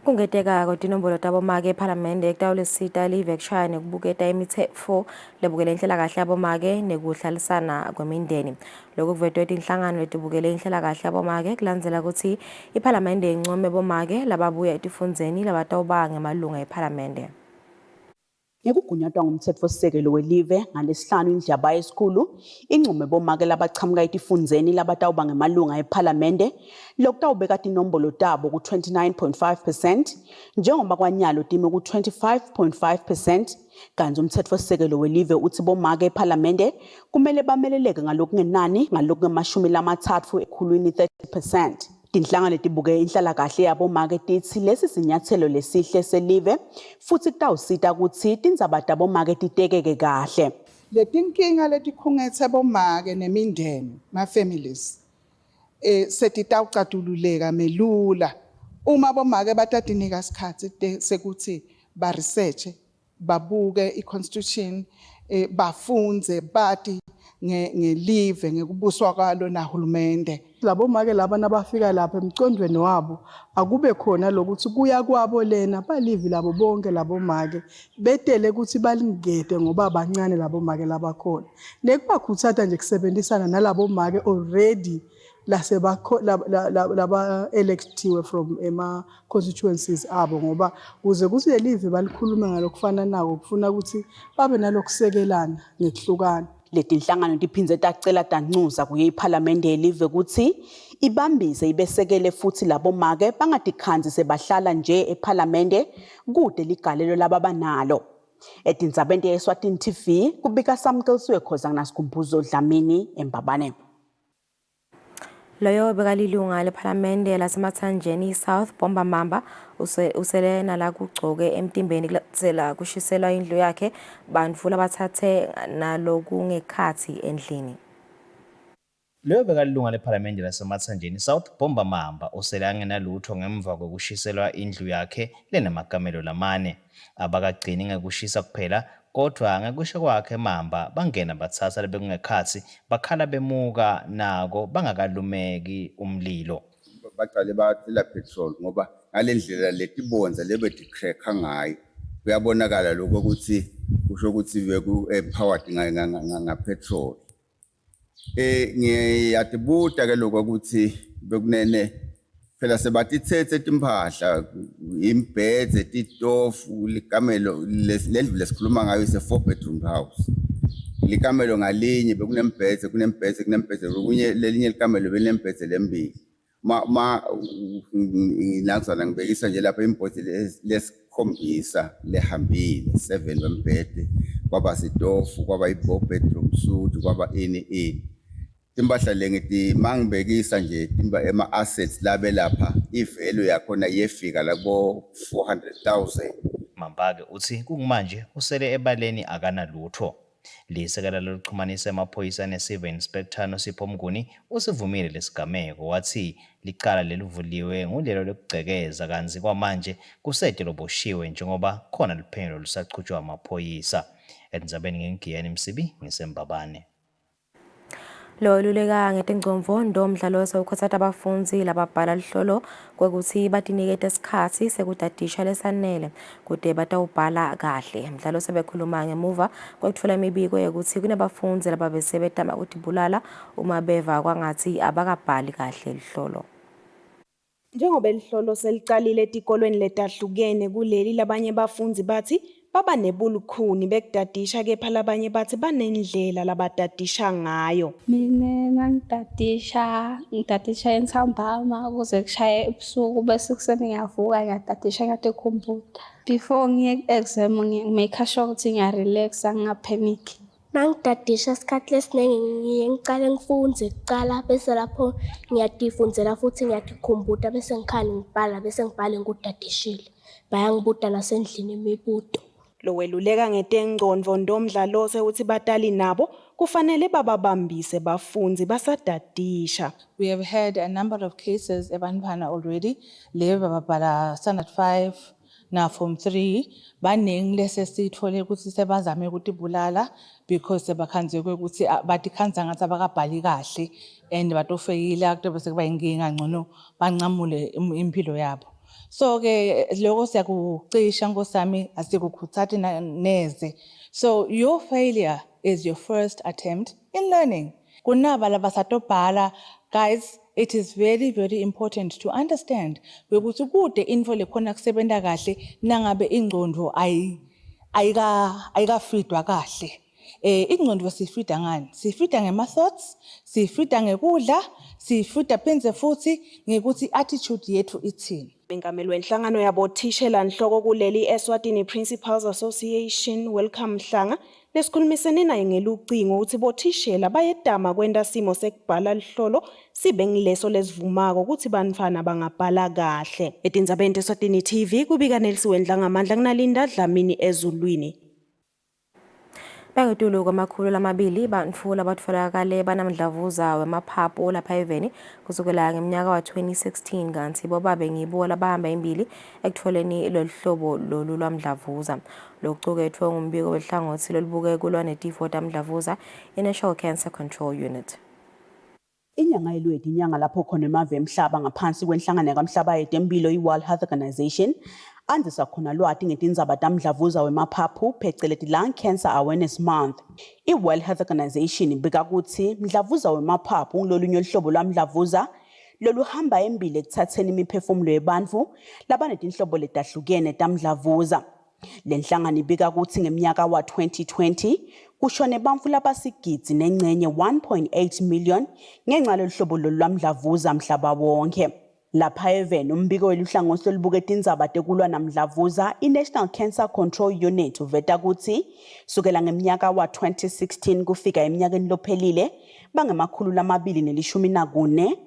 Kungeteka tinombolo tabomake ePhalamende ekutawulisita live ekushaya nekubuketa imitsetfo lebukele inhlalakahle yabomake nekuhlalisana kwemindeni. Lokhu kuvetwe tinhlangano letibukele inhlalakahle yabomake kulandzela ukuthi iPhalamende income bomake lababuya etifundzeni labatawuba ngemalunga ePhalamende. Ngekugunyatwa ngumtsetfosisekelo welive ngalesihlanu indaba esikhulu incume bomake labachamuka etifundzeni labatawuba ngemalunga ePhalamende lokutawubeka tinombolo tabo ku-29.5% njengoba kwanyalo time ku-25.5% kanti umtsetfosisekelo welive uthi bomake ePhalamende kumele bameleleke ngalokungenani ngalokungemashumi ekhulwini 30%. Tinhlangano letibuke inhlalakahle yabomake tithi lesi sinyathelo lesihle selive futhi kutawusita ukuthi tindzaba tabomake titekeke kahle. Letinkinga letikhungethe bomake nemindeni ma-families setitawucatululeka melula uma bomake batatinika sikhatsi sekuthi ba-research babuke i-constitution bafunze bati ngelive ngekubuswa kwalo nahulumende. Labo make laba nabafika lapha emcondweni wabo akube khona lokuthi kuya kwabo lena balivi labo bonke labo make betele ukuthi balingede ngoba abancane labo make labakhona nekubakhuthatha nje kusebenzisana nalabo make already laba electiwe from ema constituencies abo ngoba kuze kuthi lelive balikhulume ngalokufana nako kufuna ukuthi babe nalokusekelana ngekuhlukana. Letinhlangano tiphinze tacela tancuza kuye iPhalamende yelive ukuthi ibambise ibesekele futhi labo make bangatikhanzi sebahlala nje ePhalamende kude ligalelo lababanalo. Etindzabeni yeSwatini TV kubika Samkelsiwe khoza nasikhumbuzo Dlamini eMbabane. Loyo bekalilunga lePhalamende laseMathanjeni South Bomba Mamba usele nala kugcoke emtimbeni kulandzela kushiselwa indlu yakhe bantfu labathathe nalokungekhatsi endlini. Loyo bekalilunga lePhalamende laseMathanjeni South Bomba Mamba usele angenalutho ngemva kokushiselwa indlu yakhe lenamakamelo lamane abakagcini ngekushisa kuphela kodwa ngekusho kwakhe Mamba bangena batsatsa lebekungekhatsi bakhala bemuka nako bangakalumeki umlilo. Baqale bacela petrol ngoba ngalendlela letibonza lebedicracker ngayo kuyabonakala lokho ukuthi kusho ukuthi powered ngapetrol. Ngiyatibuta ke lokho ukuthi bekunene phela sebatithethe timpahla imbhedze titofu likamelo lendlu lesikhuluma ngayo ise 4-bedroom house. Likamelo ngalinye bekunembhedze kunye lelinye likamelo benembhedze lembili. Ngilangizana ngibekisa nje lapha imbhedze lesikhombisa lehambile 7 wembhede kwaba sitofu kwaba i4 bedroom suite kwaba ini. Timpahla lengithi mangibekisa nje ema assets labe lapha ivalue yakhona yefika labo 400,000. Mambake uthi kumanje usele ebaleni akanalutho. Lisekela lokuxhumanisa emaphoyisa ne-Civil Inspector noSipho Mnguni usivumile lesigameko wathi licala lelivuliwe ngulelo lokugcekeza kanzi kwamanje kusete loboshiwe njengoba khona liphenyo lusachutshwa amaphoyisa. Endzabeni ngengiyani Msibi ngisembabane. Lo luleka ngetingcomvondo umdlalo sewukhotsata abafundzi lababhala lihlolo kwekuthi batinikete isikhatsi sekutadisha lesanele kude batawubhala kahle. Umdlalo sebekhuluma ngemuva kwekutfola imibiko yekuthi kunabafundzi lababesebetama kutibulala uma beva kwangathi abakabhali kahle lihlolo. Njengoba lihlolo selicalile etikolweni letahlukene kuleli labanye bafundzi bathi baba nebulukhuni bekudadisha kepha labanye bathi banendlela labadadisha ngayo. Mina ngidadisha entsambama ukuze kushaye ebusuku bese kuseni ngiyavuka ngiyadadisha ngatekhompyutha. Before ngiye ku-exam ngimake sure ukuthi ngiyarelaxa ngingapanic. Nangidadisha isikhathi lesiningi ngiye ngicale ngifunze kucala bese lapho ngiyatifundzela futhi ngiyatikhomputa bese ngikhani ngibhala bese ngibhale ngudadishile. Bayangibuda nasendlini imibuto. Lo weluleka ngetengcondvo ndomdlalo sewuthi batali nabo kufanele bababambise bafundzi basadadisha. We have had a number of cases ebantwana already lebe bababhala standard 5 na form 3 baningi lese sithole ukuthi sebazame ukutibulala because sebakhanzekwe ukuthi batikhanza ngathi abakabhali kahle and batofeyile akube bese kuba inkinga ngcono bancamule impilo yabo. So ke lokho siyakucisha nkosami asikukhuthati neze. So your failure is your first attempt in learning. Kunaba labasatobhala, guys, it is very, very important to understand ukuthi kude info lekhona kusebenta kahle nangabe ingqondo ayikafidwa kahle. Ingqondo sifida ngani? Sifida ngema-thoughts, sifida ngekudla, sifida phenze futhi ngekuthi attitude yethu ithini. Ingameli wenhlangano yabothishela nhloko kuleli Eswatini Principals Association Welcome Mhlanga lesikhulumisene naye ngelucingo ukuthi bothishela bayedama kwenta simo sekubhala lihlolo sibe ngileso lesivumako ukuthi bantfwana bangabhala kahle. Etindzabeni teSwatini TV kubika Nelisiwe Ndlangamandla kunalinda Dlamini ezulwini. Bangitulu kwamakhulu lamabili bantfu labatfolakale banamdlavuza wemaphaphu lapha eveni kusukela ngeminyaka wa 2016 kanti bobabe ngibo labahamba imbili ekutfoleni loluhlobo lolu lwamdlavuza. Lokucukethwe ngumbiko wehlangothi lolubuke kulwa netifo tamdlavuza i-National Cancer Control Unit. Inyanga yelweti inyanga lapho khona emave emhlaba ngaphansi kwenhlangano kaMhlaba yetempilo i-World Health Organization andisa khona lwati ngetindzaba tamdlavuza wemaphaphu pheceleti Lung Cancer Awareness Month. I-World Health Organization ibika ukuthi mdlavuza wemaphaphu ngilolunye uhlobo lwamdlavuza loluhamba embili ekuthatheni imiphefumulo yebantfu labanetinhlobo letahlukene tamdlavuza. Lenhlangano ibika ukuthi ngeminyaka wa 2020 kushone bantfu labasigidzi nengcenye 1.8 million ngenxa loluhlobo lwamdlavuza mhlaba wonke. Lapha eveni umbiko weluhlangothi olubuke tindzaba tekulwa namdlavuza i-National Cancer Control Unit uveta ukuthi sukela ngeminyaka wa 2016 kufika eminyakeni lophelile bangemakhulu lamabili nelishumi nakune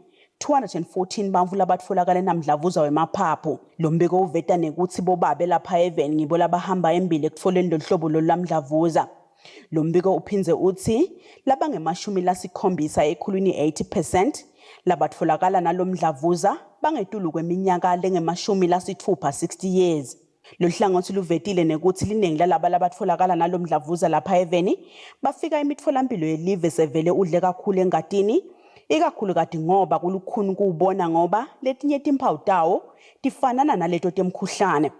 214 bantfu labatfolakale namdlavuza wemaphaphu. Lo mbiko uveta nekuthi bobabe lapha eveni ngibo labahamba embili ekutfoleni loluhlobo lwamdlavuza. Lo mbiko uphinze uthi labangemashumi lasikhombisa ekhulwini 80% labatfolakala nalomdlavuza bangetulu kweminyaka lengemashumi lasithupha 60 years. Lo hlangothi luvetile nekuthi liningi lalaba labatfolakala nalomdlavuza lapha eveni bafika imitfolampilo yelive sevele udle kakhulu engatini ikakhulu kati ngoba kulukhuni kuwubona ngoba letinye timphawu tawo tifanana naleto temkhuhlane.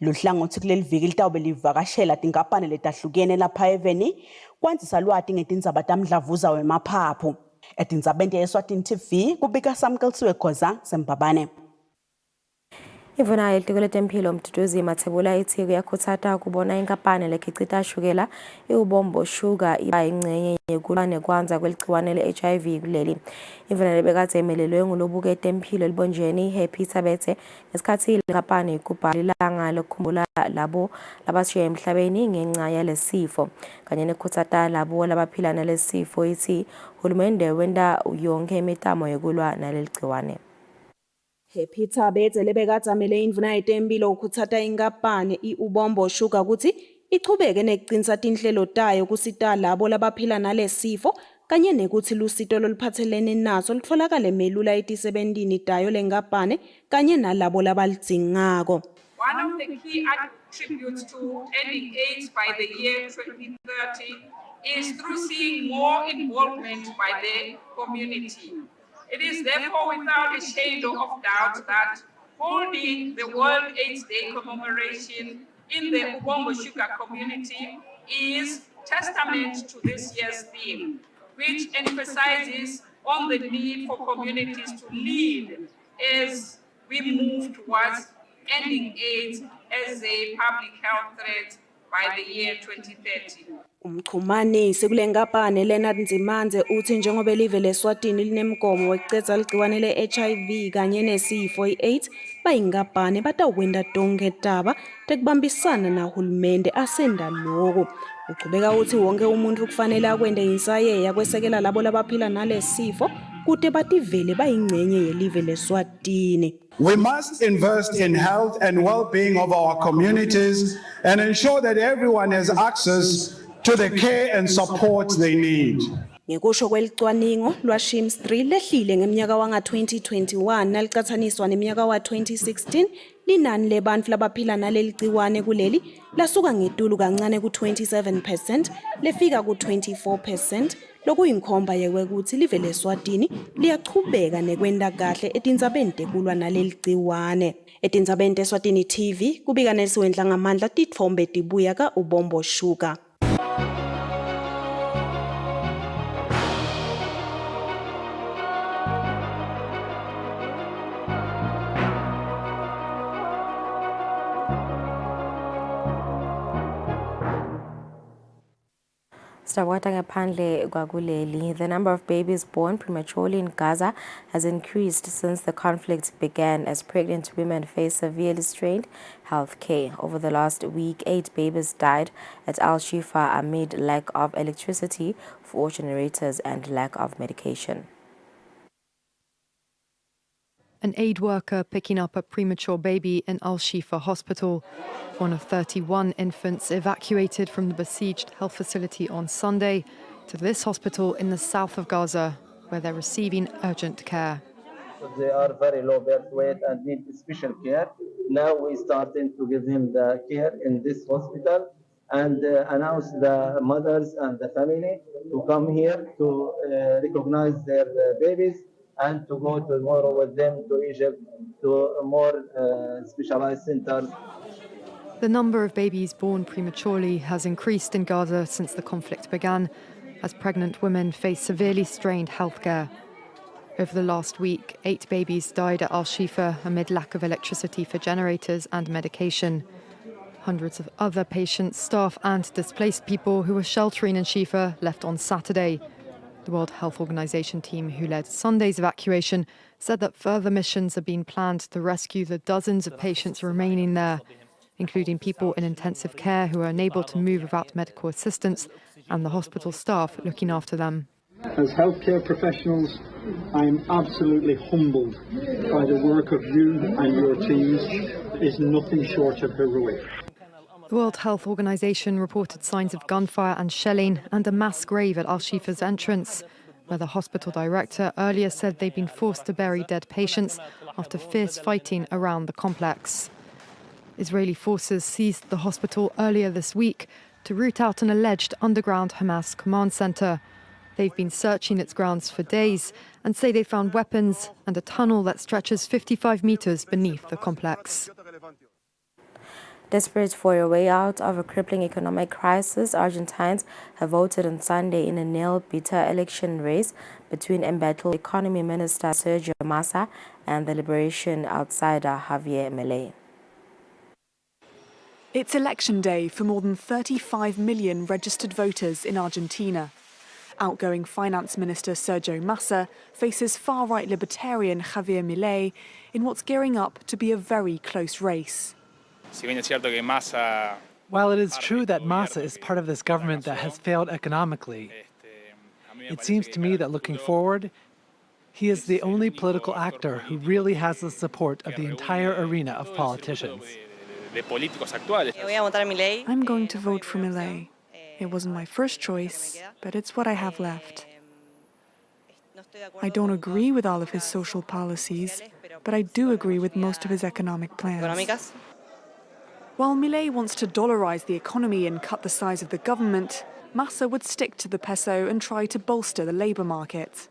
Luhlangothi kuleli viki litawube livakashela tinkampani letahlukene lapha eveni kwanzisa lwati ngetindzaba tamdlavuza wemaphaphu. Etindzabeni ye-Eswatini TV kubika Samkelsiwe Khoza Sembabane. Ivuna ilitiko letempilo Mduduzi Mathebula ithi kuyakhuthata kubona inkampani lekhicita shukela iubombo sugar iba ingcenye yekulwa kwanza kweligciwane le-HIV kuleli. Ivuna lebekade emelelwe ngulobuke tempilo elibonjeni Happy Tabete ngesikhathi inkampani ikubhala ilanga lokukhumbula labo labashiya emhlabeni ngenxa yalesifo kanye nekhuthata labo labaphila nalesifo ithi uhulumende wenda yonke imitamo yokulwa naleligciwane. Happy Tabete lebekade amele indvuna yetempilo ukhutsata inkampani iubombo sugar ukuthi ichubeke nekucinisa tinhlelo tayo kusita labo labaphila nalesifo kanye nekuthi lusito loluphathelene naso litfolakale melula etisebentini tayo lenkampani kanye nalabo labaldzingako. One of the key attributes to ending AIDS by the year 2030 is through seeing more involvement by the community. It is therefore without a shadow of doubt that holding the World AIDS Day commemoration in the Ubombo Sugar community is testament to this year's theme, which emphasizes on the need for communities to lead as we move towards ending AIDS as a public health threat by the year 2030. Umchumanisi kule nkampani Leonard Nzimanze uthi njengoba live leSwatini linemgomo wekucedza ligciwane le-HIV kanye nesifo i-AIDS bayinkampani batawenta tonkhe taba tekubambisana nahulumende asenda loko. Uchubeka uthi wonke umuntu kufanele akwente insayeya kwesekela labo labaphila nalesifo kute bativele bayingcenye yelive leSwatini. We must invest in health and well-being of our communities and ensure that everyone has access to the care and support they need. Ngekusho kwelicwaningo lwaShims 3 lehlile ngeminyaka wanga-2021 nalicathaniswa neminyaka wa-2016 linani lebantfu labaphila naleligciwane kuleli lasuka ngetulu kancane ku-27% lefika ku-24%. Lokuyinkhomba yekwekuthi live leSwatini liyachubeka nekwenta kahle etindzabeni tekulwa naleligciwane. Etindzabeni teSwatini TV kubika Nelisiwendla ngamandla titfombe tibuya ka Ubombo Sugar. The number of babies born prematurely in Gaza has increased since the conflict began as pregnant women face severely strained health care. Over the last week, 8 babies died at Al-Shifa amid lack of electricity, 4 generators and lack of medication. An aid worker picking up a premature baby in Al-Shifa hospital. One of 31 infants evacuated from the besieged health facility on Sunday to this hospital in the south of Gaza, where they're receiving urgent care. They are very low birth weight and need special care. Now we're starting to give him the care in this hospital and announce the mothers and the family to come here to recognize their babies and to go tomorrow with them to Egypt to more specialized centers. The number of babies born prematurely has increased in Gaza since the conflict began, as pregnant women face severely strained healthcare. Over the last week, 8 babies died at Al-Shifa amid lack of electricity for generators and medication. Hundreds of other patients, staff and displaced people who were sheltering in Shifa left on Saturday. The World Health Organization team who led Sunday's evacuation said that further missions are being planned to rescue the dozens of patients remaining there, including people in intensive care who are unable to move without medical assistance and the hospital staff looking after them. As healthcare professionals, I am absolutely humbled by the work of you and your teams. It is nothing short of heroic. The World Health Organization reported signs of gunfire and shelling and a mass grave at Al-Shifa's entrance, where the hospital director earlier said they'd been forced to bury dead patients after fierce fighting around the complex. Israeli forces seized the hospital earlier this week to root out an alleged underground Hamas command center. They've been searching its grounds for days and say they found weapons and a tunnel that stretches 55 meters beneath the complex. Desperate for a way out of a crippling economic crisis, Argentines have voted on Sunday in a nail-biter election race between embattled Economy Minister Sergio Massa and the Liberation outsider Javier Milei. It's election day for more than 35 million registered voters in Argentina. Outgoing Finance Minister Sergio Massa faces far-right libertarian Javier Milei in what's gearing up to be a very close race. While it is true that Massa is part of this government that has failed economically, it seems to me that looking forward, he is the only political actor who really has the support of the entire arena of politicians. I'm going to vote for Milei. It wasn't my first choice, but it's what I have left. I don't agree with all of his social policies, but I do agree with most of his economic plans. While Milei wants to dollarize the economy and cut the size of the government, Massa would stick to the peso and try to bolster the labour market.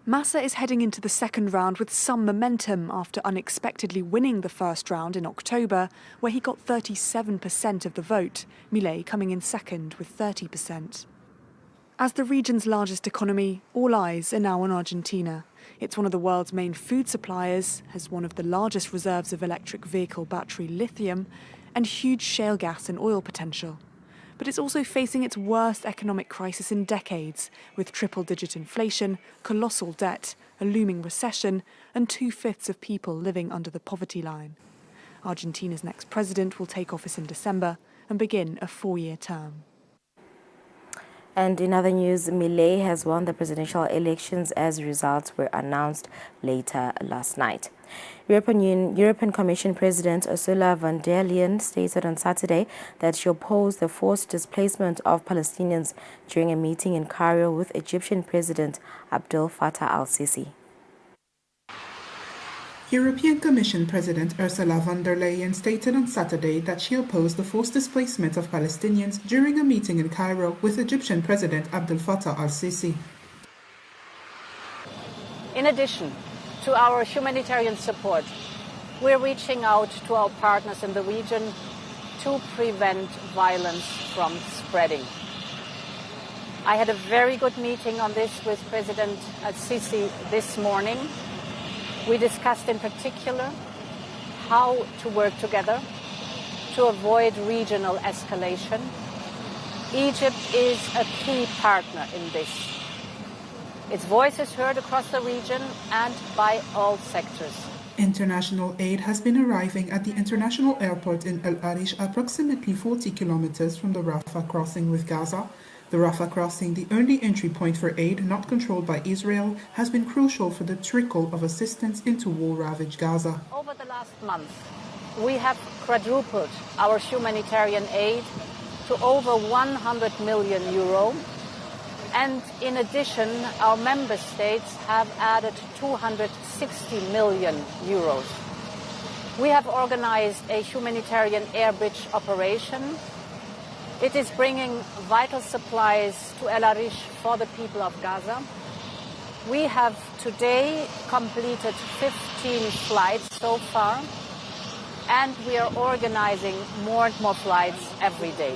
Massa is heading into the second round with some momentum after unexpectedly winning the first round in October, where he got 37% of the vote, Milei coming in second with 30%. As the region's largest economy, all eyes are now on Argentina. It's one of the world's main food suppliers, has one of the largest reserves of electric vehicle battery lithium, and huge shale gas and oil potential. But it's also facing its worst economic crisis in decades, with triple-digit inflation, colossal debt, a looming recession, and 2/5 of people living under the poverty line. Argentina's next president will take office in December and begin a 4-year term. And in other news, Milei has won the presidential elections as results were announced later last night. European Commission President Ursula von der Leyen stated on Saturday that she opposed the forced displacement of Palestinians during a meeting in Cairo with Egyptian President Abdel Fattah al-Sisi. European Commission President Ursula von der Leyen stated on Saturday that she opposed the forced displacement of Palestinians during a meeting in Cairo with Egyptian President Abdel Fattah al-Sisi. In addition to our humanitarian support, we're reaching out to our partners in the region to prevent violence from spreading. I had a very good meeting on this with President al-Sisi this morning. We discussed in particular how to work together to avoid regional escalation. Egypt is a key partner in this. Its voice is heard across the region and by all sectors. International aid has been arriving at the international airport in El Arish, approximately 40 kilometers from the Rafah crossing with Gaza. The Rafah crossing, the only entry point for aid not controlled by Israel, has been crucial for the trickle of assistance into war-ravaged Gaza. Over the last month, we have quadrupled our humanitarian aid to over 100 million euro. And in addition, our member states have added 260 million euros. We have organized a humanitarian air bridge operation. It is bringing vital supplies to El Arish for the people of Gaza. We have today completed 15 flights so far, and we are organizing more and more flights every day.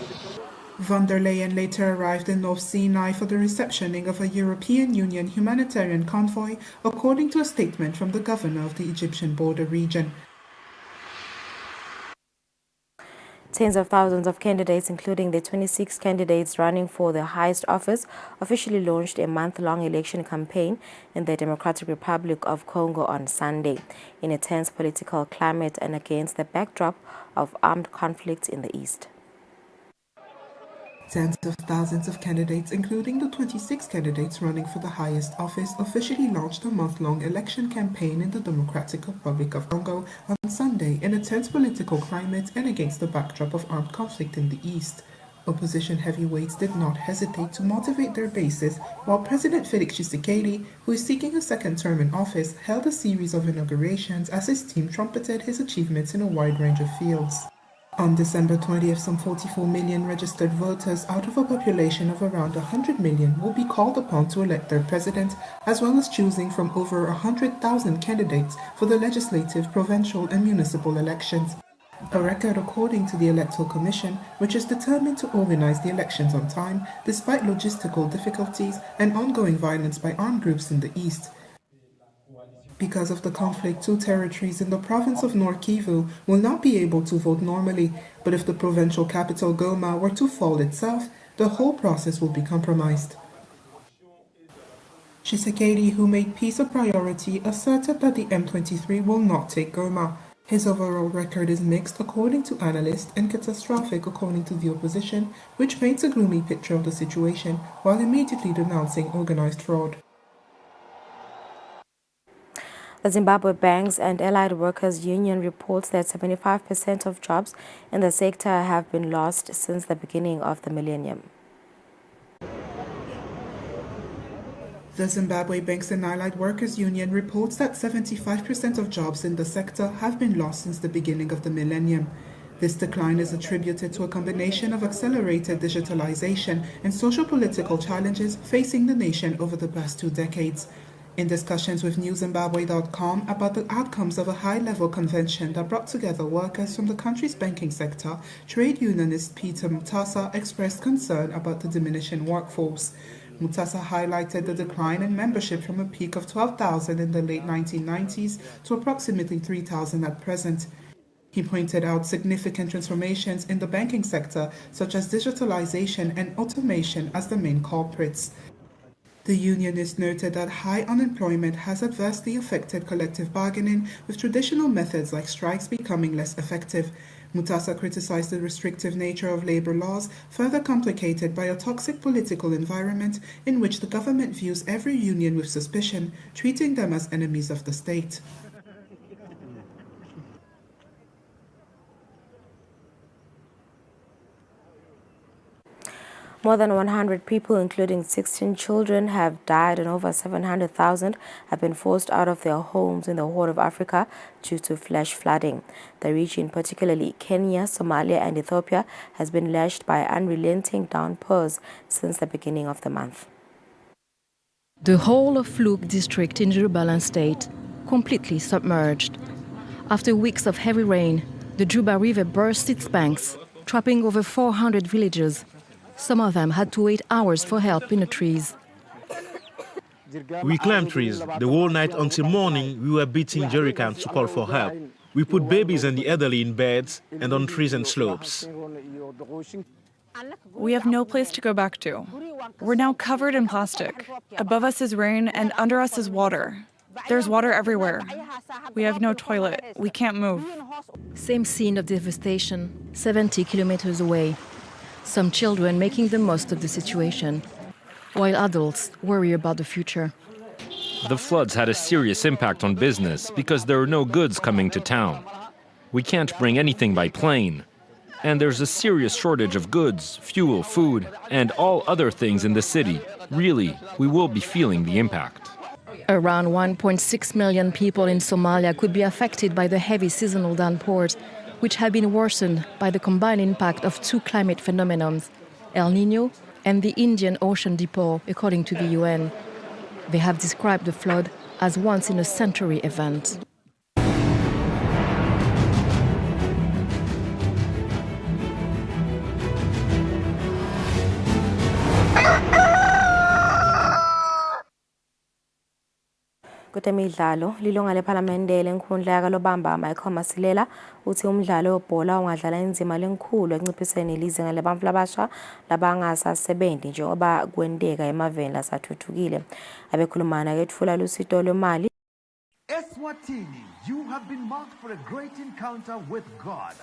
Von der Leyen later arrived in North Sinai for the receptioning of a European Union humanitarian convoy, according to a statement from the governor of the Egyptian border region. Tens of thousands of candidates, including the 26 candidates running for the highest office, officially launched a month-long election campaign in the Democratic Republic of Congo on Sunday, in a tense political climate and against the backdrop of armed conflict in the east. Tens of thousands of candidates, including the 26 candidates running for the highest office, officially launched a month-long election campaign in the Democratic Republic of Congo on Sunday in a tense political climate and against the backdrop of armed conflict in the east. Opposition heavyweights did not hesitate to motivate their bases, while President Felix Tshisekedi, who is seeking a second term in office, held a series of inaugurations as his team trumpeted his achievements in a wide range of fields. On December 20th, some 44 million registered voters out of a population of around 100 million will be called upon to elect their president, as well as choosing from over 100,000 candidates for the legislative, provincial and municipal elections. a record according to the Electoral Commission, which is determined to organize the elections on time despite logistical difficulties and ongoing violence by armed groups in the east. Because of the conflict, 2 territories in the province of North Kivu will not be able to vote normally, but if the provincial capital Goma were to fall itself, the whole process will be compromised. Tshisekedi, who made peace a priority, asserted that the M23 will not take Goma. His overall record is mixed according to analysts and catastrophic according to the opposition, which paints a gloomy picture of the situation while immediately denouncing organized fraud. The Zimbabwe Banks and Allied Workers Union reports that 75% of jobs in the sector have been lost since the beginning of the millennium. The Zimbabwe Banks and Allied Workers Union reports that 75% of jobs in the sector have been lost since the beginning of the millennium. This decline is attributed to a combination of accelerated digitalization and socio-political challenges facing the nation over the past 2 decades. In discussions with NewZimbabwe.com about the outcomes of a high-level convention that brought together workers from the country's banking sector, trade unionist Peter Mutasa expressed concern about the diminishing workforce. Mutasa highlighted the decline in membership from a peak of 12,000 in the late 1990s to approximately 3,000 at present. He pointed out significant transformations in the banking sector, such as digitalization and automation, as the main culprits. The unionist noted that high unemployment has adversely affected collective bargaining, with traditional methods like strikes becoming less effective. Mutasa criticized the restrictive nature of labor laws, further complicated by a toxic political environment in which the government views every union with suspicion, treating them as enemies of the state. More than 100 people, including 16 children, have died and over 700,000 have been forced out of their homes in the Horn of Africa due to flash flooding. The region, particularly Kenya, Somalia and Ethiopia, has been lashed by unrelenting downpours since the beginning of the month. The whole of Fluk district in Jubaland state completely submerged. After weeks of heavy rain, the Juba River burst its banks, trapping over 400 villages. Some of them had to wait hours for help in the trees. We climbed trees. The whole night until morning, we were beating jerry cans to call for help. We put babies and the elderly in beds and on trees and slopes. We have no place to go back to. We're now covered in plastic. Above us is rain and under us is water. There's water everywhere. We have no toilet. We can't move. Same scene of devastation, 70 kilometers away. Some children making the most of the situation, while adults worry about the future. The floods had a serious impact on business because there are no goods coming to town. We can't bring anything by plane. And there's a serious shortage of goods, fuel, food, and all other things in the city. Really, we will be feeling the impact. Around 1.6 million people in Somalia could be affected by the heavy seasonal downpours, which have been worsened by the combined impact of 2 climate phenomena, El Niño and the Indian Ocean dipole, according to the UN. They have described the flood as once-in-a-century event. Kutemidlalo lilunga lephalamende lenkhundla yakalobamba Michael Masilela uthi umdlalo webhola ungadlala indima lenkulu enciphiseni lizinga labantu labasha labangasasebenzi njengoba kwenteka emaveni lasathuthukile. Abekhulumana ketfula lusito lwemali. Eswatini, you have been marked for a great encounter with God.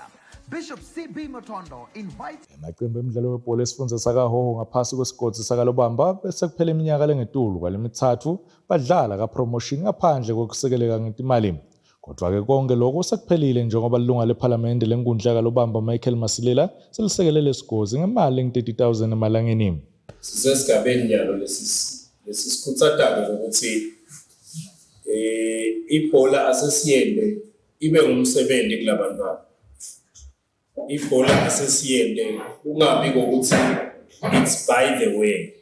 Bishop C.B. Matondo invites amaqembu emidlalo webhola esifundza sakahoho ngaphasi kwesigodi sakalobamba bese kuphela iminyaka lengetulu kwalemithathu badlala kapromotion ngaphandle kokusekeleka ngetimali. Kodwa-ke konke lokho sekuphelile njengoba lilunga lephalamende lenkundla yakalobamba Michael Masilela selisekele lesigodzi ngemali engu-30,000 emalangeni. Sisesigabeni nyalo lesisikhutsatayo ukuthi ibhola asesiyende ibe ngumsebenzi kulabantwana. Ibhola asesiyende ungabi kokuthi it's by the way.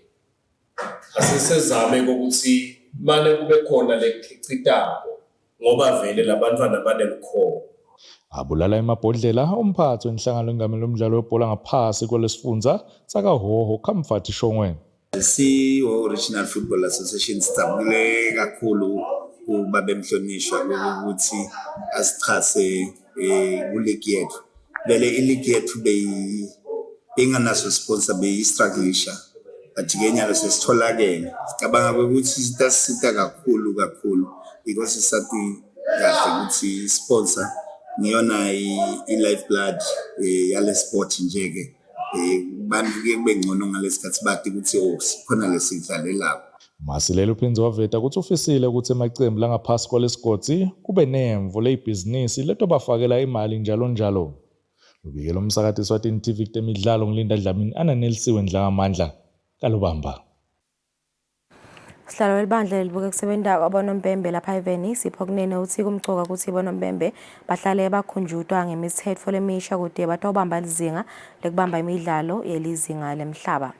Asesezame kokuthi manje kube khona lekhicitako ngoba vele labantwana banemkhono. Abulala emabhodlela umphathi wenhlangano engamele umdlalo webhola ngaphasi kwelesifundza sakaHhohho Comfort Shongweni. CEO Regional Football Association sijabule kakhulu kuba bemhlonishwa ukuthi asixhase kuligi yethu. Vele iligi yethu beyinganaso sponsor beyistrugglisha. But ke nyalo sesitholakele. Sicabanga ukuthi sitasita kakhulu because isathi kahle ukuthi sponsor ngiyona i-lifeblood yale sport nje ke. Bantu ke kube ngcono ngalesikhathi bathi ukuthi sikhona lesidlalelayo. Masilela uphindze waveta ukuthi ufisile ukuthi emacembu langaphasi kwalesigodi kube nemvu leyibhizinisi leto bafakela imali njalo. Ubikela umsakati Eswatini TV temidlalo ngilinda Dlamini ananelisiwe Ndlangamandla kalubamba. Sihlalo welibandla elibuke kusebenza kwabonompembe lapha eVenice sipho kunene uthi kumcoka ukuthi bonompembe bahlale bakhunjutwa ngemithetho lemisha kude batobamba lizinga lekubamba imidlalo yelizinga lemhlaba.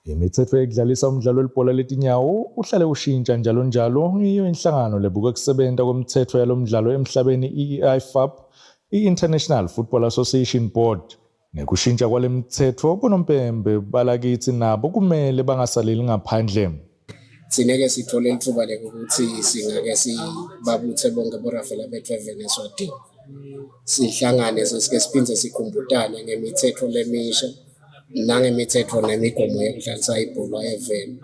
Imithetho yokudlalisa umdlalo welibhola letinyawo uhlale ushintsha njalo ngiyo inhlangano lebuke kusebenza kwemthetho yalomdlalo emhlabeni IFAB, i-International Football Association Board. Nekushintsha kwalemithetho bonompembe balakithi nabo kumele bangasaleli ngaphandle. Sineke sithole ithuba ukuthi singake sibabuthe bonke borafela bethu eVenezuela. Sihlangane sesike siphinde sikhumbutane ngemithetho lemisha nangemithetho nemigomo yokudlalisa ibhola eveni.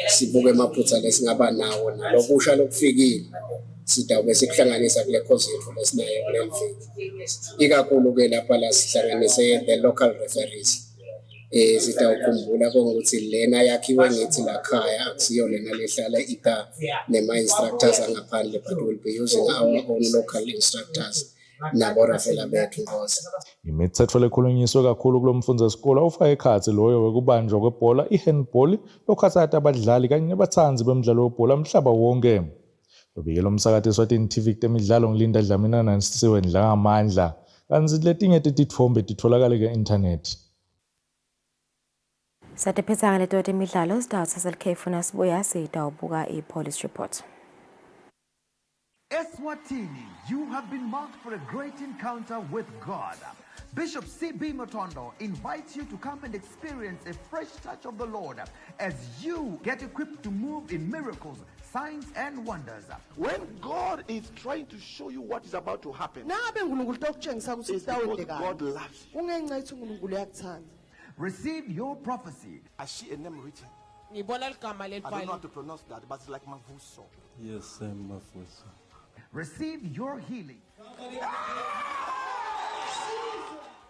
Sibuke emaphutha lesingaba nawo nalokusha lokufikile. Sidawube sikuhlanganisa kule khozi yethu lesinayo kule viki. Ikakhulu ke lapha la sihlanganise the local referees. Sitawukhumbula ukuthi lena yakhiwe ngithi lakhaya akusiyo lena lehlala ita nema-instructors angaphandle, but we'll be using our own local instructors nabo rafela bethu ngoze. Imithetho lekhulunyiswe kakhulu kulo mfundasikole ufake ekhathi loyo wekubanjwa kwebhola i-handball lokhathatha abadlali kanye nabathanzi bemidlalo webhola mhlaba wonke. Ubikela umsakati Eswatini TV temidlalo ngilinda Dlamini ananelisiwe Ndlangamandla kanzi letinye titithombe titholakala ke-internet. Satephetha ngaleto temidlalo sidatha selikhefu sibuya sitawubuka i-police report. Eswatini, you have been marked for a great encounter with God. Bishop C.B. Matondo invites you to come and experience a fresh touch of the Lord as you get equipped to move in miracles, signs and wonders. When God is trying to show you what is about to happen, it's because God loves you. Receive your prophecy. I see a name written. I don't know how to pronounce that, but it's like Mavuso. Yes, Mavuso. Receive your healing.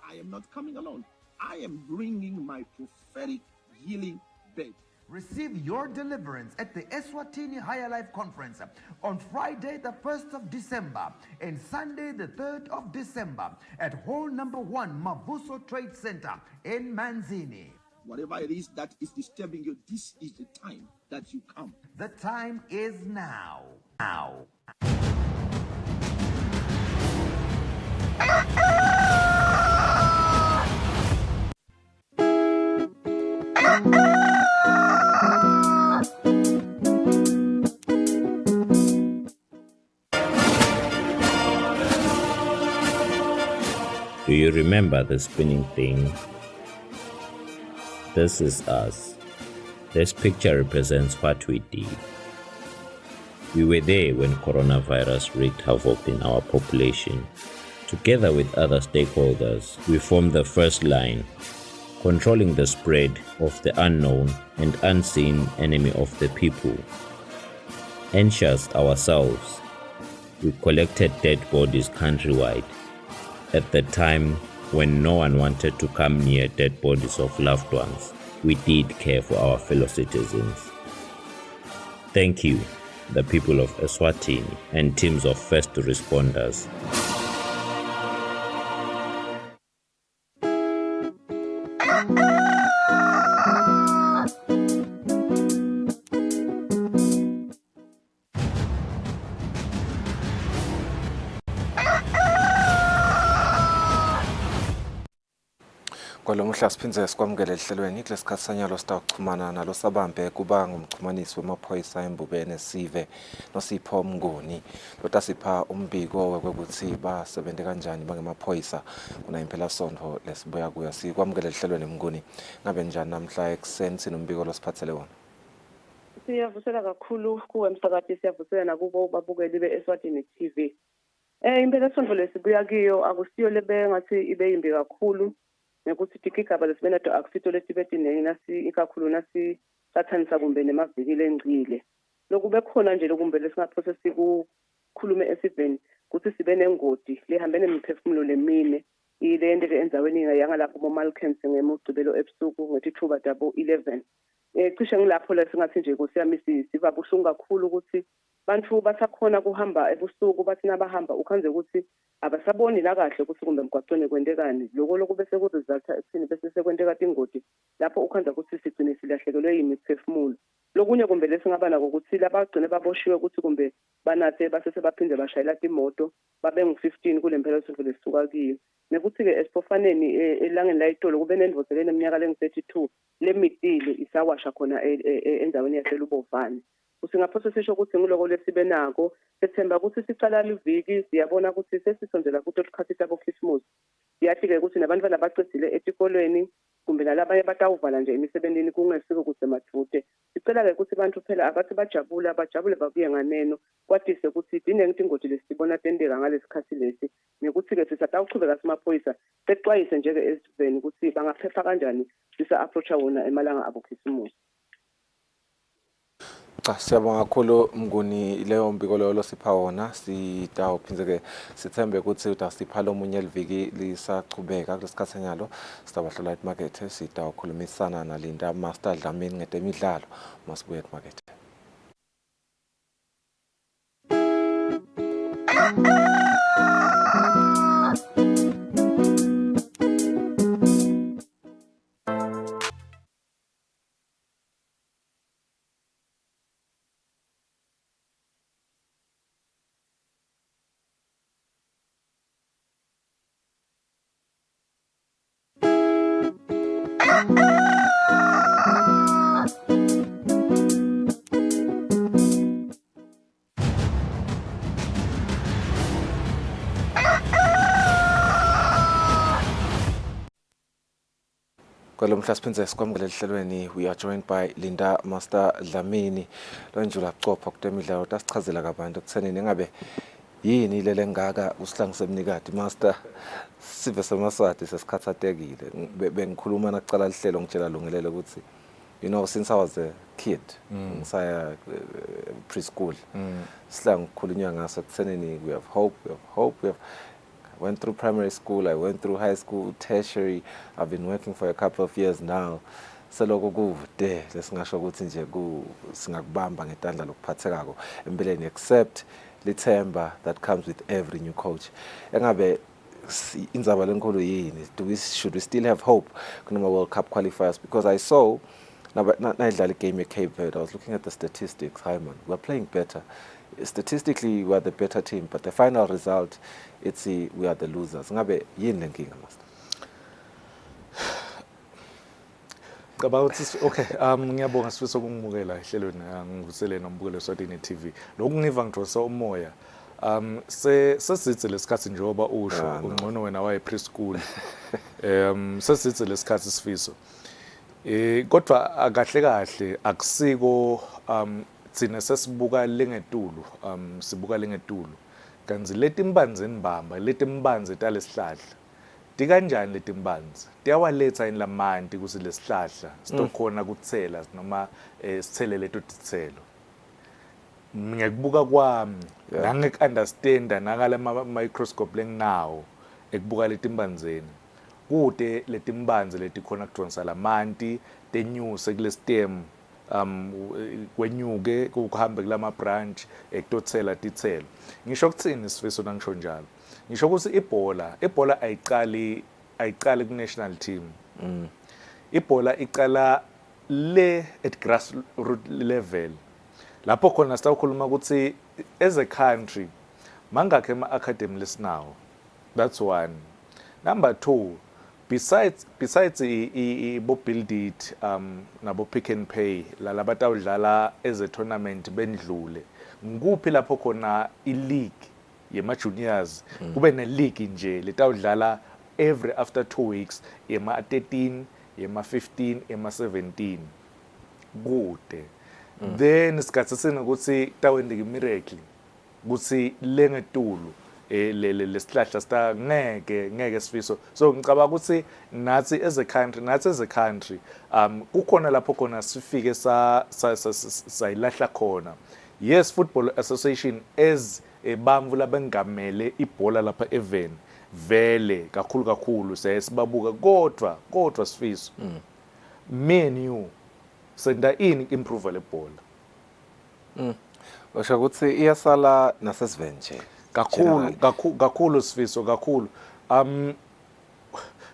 I am not coming alone. I am bringing my prophetic healing bed. Receive your deliverance at the Eswatini Higher Life Conference on Friday the 1st of December and Sunday the 3rd of December at Hall number 1 Mavuso Trade Center in Manzini. Whatever it is that is disturbing you, this is the time that you come. The time is now. Now. Do you remember the spinning thing? This is us. This picture represents what we did. We were there when coronavirus wreaked havoc in our population. Together with other stakeholders, we formed the first line, controlling the spread of the unknown and unseen enemy of the people. Anxious ourselves, we collected dead bodies countrywide. At the time when no one wanted to come near dead bodies of loved ones, we did care for our fellow citizens. Thank you, the people of Eswatini and teams of first responders. Kwalomuhla siphindze sikwamukele ehlelweni kulesikhathi sanyalo sitawuxhumana nalo sabambe kuba ngumxhumanisi wamaphoyisa embubene Sive noSipho Mnguni lotasipha umbiko wekuthi basebenze kanjani bangemaphoyisa kuna impela sonto lesibuya kuyo sikwamukele ehlelweni Mnguni ngabe njani namhla ekseni sinumbiko losiphathele wona. Siyavusela kakhulu kuwe msakati, siyavusela nakubo babukeli be-Eswatini TV. Impela sonto lesibuya kiyo akusiyo lebe ngathi ibe yimbi kakhulu ngokuthi tikigaba lesibenato akusito lesibetinengi nasi ikakhulu nasi sathanisa kumbe nemavikile engcile. Lokube khona nje lokumbe lesingaphose sikukhulume esiveni ukuthi sibe nengodi lehambene nemiphefumulo lemine ile endeke enzaweni yangalapho moMalkens ngemugcibelo ebusuku ngetithuba dabo 11. Cishe ngilapho la singathi nje kusiyami siva buhlungu kakhulu ukuthi bantu basakhona kuhamba ebusuku bathi nabahamba ukhanze ukuthi abasaboni la kahle ukuthi kumbe emgwaqweni kwendekani lokho lokube sekuresulta ekuthini bese sekwendeka ingodi lapho ukhanza ukuthi sigcine silahlekelwe yimiphefumulo. Lokunye kumbe lesingaba nako ukuthi labagcine baboshiwe ukuthi kumbe banathe base sebaphinde bashayela imoto babe ngu-15 kule mphela sonto lesuka kiyo. Nekuthi ke esipofaneni elangeni la itolo kube nendvodzeleni eminyaka lengu-32 lemitile isawasha khona endaweni yaselubovane. Usingaphose sisho ukuthi ngiloko lesibe nako sethemba ukuthi sicala liviki siyabona ukuthi sesisondela kuthi isikhathi sabo Christmas. Siyathi-ke ukuthi nabantu balabacedile etikolweni kumbe nalabanye batawuvala nje emisebenzini kungesike ukuthi mathute. Sicela-ke ukuthi abantu phela abathi bajabule babuye nganeno kwadise ukuthi idine ngithi ingodi lesibona tendeka ngalesikhathi lesi ngekuthi-ke sisatawuchubeka simaphoyisa sexwayise nje-ke esiveni ukuthi bangaphepha kanjani sisa-approacha wona emalanga abo Christmas. Cha siyabonga kakhulu Mnguni leyo mbiko leyo losipha wona sitawuphindze-ke sithembe ukuthi utasipha lomunye eliviki lisachubeka kulesikhathi sanyalo sitabahlola emakethe sitawukhulumisana naLinda Master Dlamini ngetemidlalo masibuye emakethe. Kwalomhla siphindze sikwamukele ehlelweni we are joined by Linda Master Dlamini lonjula buchopha kutemidlalo tasichazela kabantu ekuthenini engabe yini lele ngaka usihlangise emnikati Master sive semaswati sesikhathatekile bengikhuluma nakucala lihlelo ngitshela lungelele ukuthi you know since I was a kid ngisaya preschool sihlangu khulunywa ngaso ekuthenini we have hope went through primary school, I went through high school, tertiary. I've been working for a couple of years now. Seloko kude lesingasho ukuthi nje singakubamba ngetandla lokuphathekako empeleni except lithemba that comes with every new coach. Engabe indzaba lenkulu yini? Should we still have hope kunoma World Cup qualifiers? Because I saw nayidlala game Cape Verde, I was looking at the statistics. Hi man, we're playing better. Statistically we are the better team, but the final result we are the losers. Ngabe yini lenkinga Master? Okay, ngiyabonga sifisa ukungibukela ehlelweni ngivusele nombukelo Eswatini TV. Lokungiva ngidrosa umoya. Sesithi lesikhathi njengoba usho ungcono wena waye preschool. Sesithi lesikhathi sifiso. Kodwa akahle kahle akusiko thina sesibuka lengetulu sibuka lengetulu kanzi letimbanzi enibamba letimbanzi talesihlahla tikanjani letimbanzi tiyawaletha yini lamanti kusilesihlahla sitokhona kuthela noma sithele leto tithelo ngiyekubuka kwami ngeke understand nakala microscope lenginawo ekubuka letimbanzeni kude letimbanzi letikhona kudonsa lamanti tenyuse kulestem kwenyuke kuhambe kulama branch ekutothela tithelo ngisho ukuthini sifiso nangisho njalo ngisho ukuthi ibhola ayiqali ku national team ibhola iqala le at grassroots level lapho khona sitawukhuluma ukuthi as a country mangakhe ama academy lesinawo that's one. Number two, besides bo Build It nabo Pick and Pay labatawudlala eze tournament bendlule ngikuphi lapho khona i-league yema juniors kube ne-league nje letawudlala every after 2 weeks yema 13 yema 15 yema 17 kude then isikhathi sinokuthi tawendeka miracle kuthi lengetulu lesihlahla sta ngeke sifiso so ngicabanga ukuthi nathi as a country kukhona lapho khona sifike sayilahla khona. Yes, Football Association as bamvu labengamele ibhola lapha even vele kakhulu sibabuka kodwa sifiso me and you senda ini improve le bhola Osho ukuthi iyasala nasesivenje kakhulu sifiso kakhulu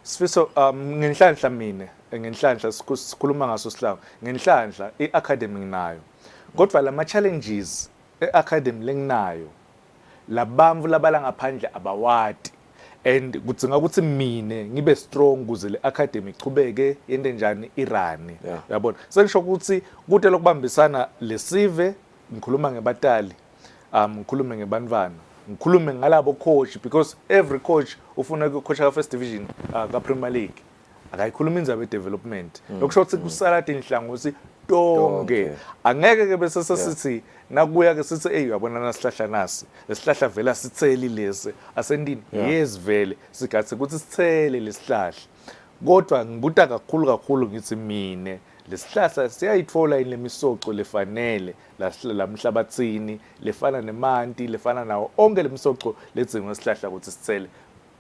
sifiso ngenhlanhla mina ngenhlanhla sikhuluma ngaso sihlanga ngenhlanhla iacademy nginayo kodwa lama challenges eacademy lenginayo labamvu labala ngaphandle abawati and kudzinga ukuthi mine ngibe strong kuze le academy ichubeke yente njani irani uyabona sengisho ukuthi kute lokubambisana lesive ngikhuluma ngebatali ngikhulume ngebantwana ngikhulume ngalabo coach because every coach ufuna ukucoacha ka first division ka Premier League akayikhuluma indzaba development lokusho ukuthi kusala inhlangothi tonke angeke ke bese sesithi nakuya ke sithi uyabona nasihlahla nasi lesihlahla vela sitheli lesi asendini yes vele sigathi ukuthi sithele lesihlahla kodwa ngibuta kakhulu ngithi mine lesihlahla siyayitfola inemisoco lefanele lamhlabathini lefana nemanti lefana nawo onke lemisoco ledzingwa isihlahla ukuthi sithele.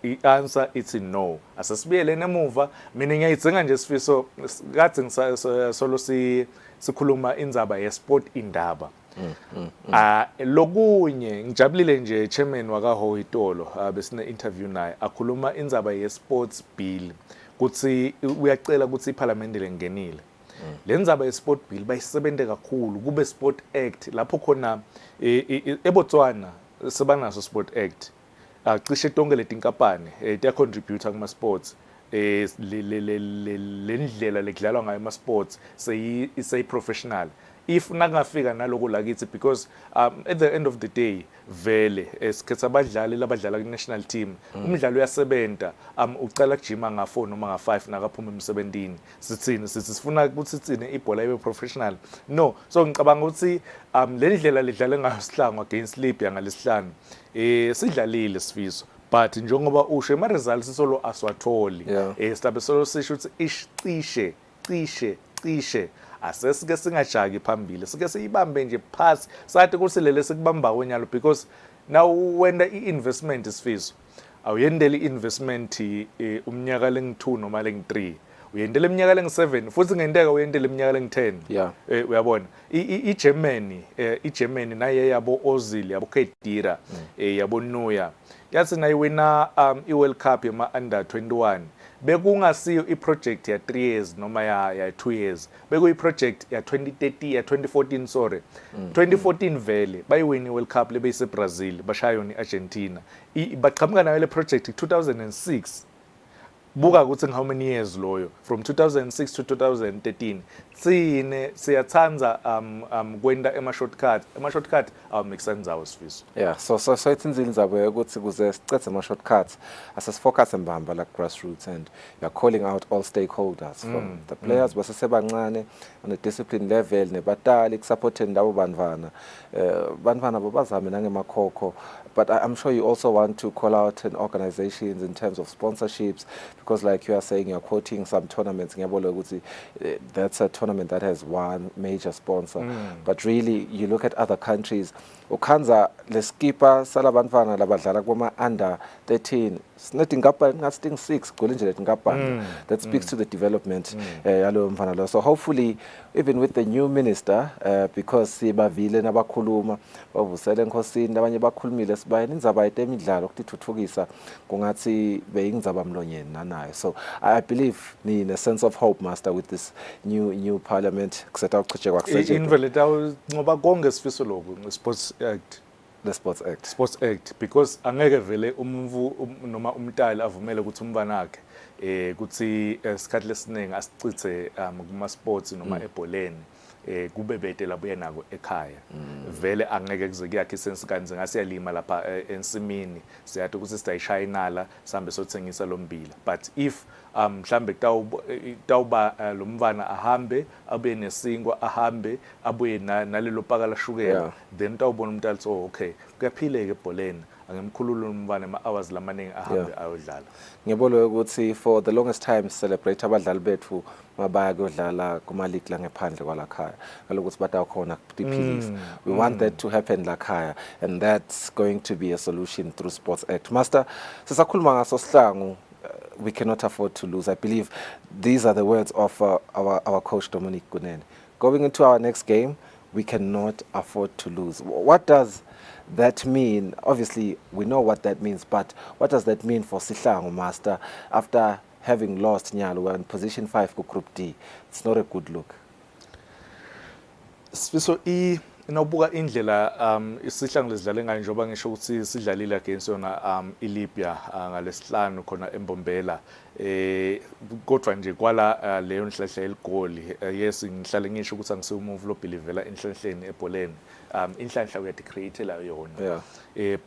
I-answer ithi no. Asasibiyele nemuva mina ngiyayidzinga nje sifiso kathi ngisolo sikhuluma indzaba yesport indaba. Lokunye ngijabulile nje chairman wakaHo Itolo besine interview naye akhuluma indzaba yesports bill kuthi uyacela ukuthi iparliament lengenile. Lendzaba yesport bill bayisebente kakhulu kube sport act lapho khona eBotswana sebanaso sport act. Cishe tonke letinkampani tiya contributor kuma sports lendlela lekudlalwa ngayo ama sports say professional if nakafika naloko lakithi because at the end of the day vele esikhetha abadlali labadlala ku national team umdlalo uyasebenta ucala kujima nga4 noma nga5 nakaphuma emsebentini sithini sithi sifuna ukuthi sithine ibhola ibe professional no so ngicabanga ukuthi lendlela ledlala ngayo sihlangwa against Libya ngalesihlanu sidlalile sifiso but njengoba usho ema results solo aswatholi silabe solo sisho ukuthi cishe asesike singajaki phambili sike siyibambe nje phasi sathi kuthi lele sikubamba kwenyalo because now when the investment isifiso awuyendeli investment umnyaka leng2 noma leng3 uyendele iminyaka leng7 futhi ngendeka uyendele iminyaka leng10 uyabona iGermany naye yabo Ozil yabo Khedira yabo Neuer yathi nayiwina iWorld Cup yema under 21 bekungasiyo iproject ya 3 years noma ya 2 years bekuyiproject ya 2030 ya 2014 sorry 2014 vele bayiwini iWorld Cup lebeyise Brazil bashaya yona iArgentina baqhamuka nayo le project 2006 buka ukuthi how many years loyo from 2006 to 2013 sine siyathanza kwenda shortcut awumixanzawo sifiso so it's inzini zabo ukuthi kuze sicethe ama shortcuts asesifocus embamba la grassroots and you are calling out all stakeholders from the players basesebancane on a discipline level nebatali kusupporteni labo bantwana babazame nangemakhokho but I'm sure you also want to call out an organizations in terms of sponsorships because like you are saying you're quoting some tournaments ngiyabona ukuthi that's a tournament that has one major sponsor but really you look at other countries ukhanza leskipa salabantwana labadlala kuma under 13 sinetinkampani ngathi 6 gole nje letinkampani that speaks to the development yalo mfana lo so hopefully even with the new minister because sibavile nabakhuluma bavusele enkosini nabanye bakhulumile sibayini indzaba yetemidlalo ukuthuthukisa kungathi beyingdzaba mlonyeni nanayo so I believe in a sense of hope master with this new parliament kusetha ukuchithekwa kusetshenziswa inveleta ngoba konke sifiso lokho sports act the Sports Act. Sports Act, because angeke vele noma umntali avumele ukuthi umntwana wakhe kuthi isikhathi lesiningi asichithe kuma sports noma ebholeni kube bede labuye nako ekhaya. Vele angeke kuze kuyakhe isense kanzi ngasiyalima lapha ensimini siyathi ukuthi sidayishaya inala sihambe sothengisa lombila. But if mhlambe tawuba lo mfana ahambe abuye nesingwa ahambe abuye nalelo paka la shukela, then tawubona umntali so okay kuyaphileka ebholeni angemkhulula umfana ama-hours lamaningi ahambe ayodlala. Ngiyabona ukuthi for the longest time celebrate abadlali bethu mabaya kuyodlala kuma-league la ngephandle kwalakhaya ngalokuthi batakhona kuphilisa. We want that to happen lakhaya, and that's going to be a solution through Sports Act. Master, sisakhuluma ngaso sihlangu, we cannot afford to lose. I believe these are the words of our coach Dominique Kunene. Going into our next game, we cannot afford to lose. What does that mean? Obviously, we know what that means, but what does that mean for Sihlangu, Master, after having lost Nyalo? We're in position 5 ku Group D. It's not a good look. So inawubuka indlela isihlangu lesidlale ngayo njengoba ngisho ukuthi sidlalile against yona iLibya ngalesihlanu khona eMbombela kodwa nje kwala leyo nhlahla eligoli yes ngihlale ngisho ukuthi angisiwe move lo belivela enhlanhleni ebholeni inhlanhla uyadecreate la yona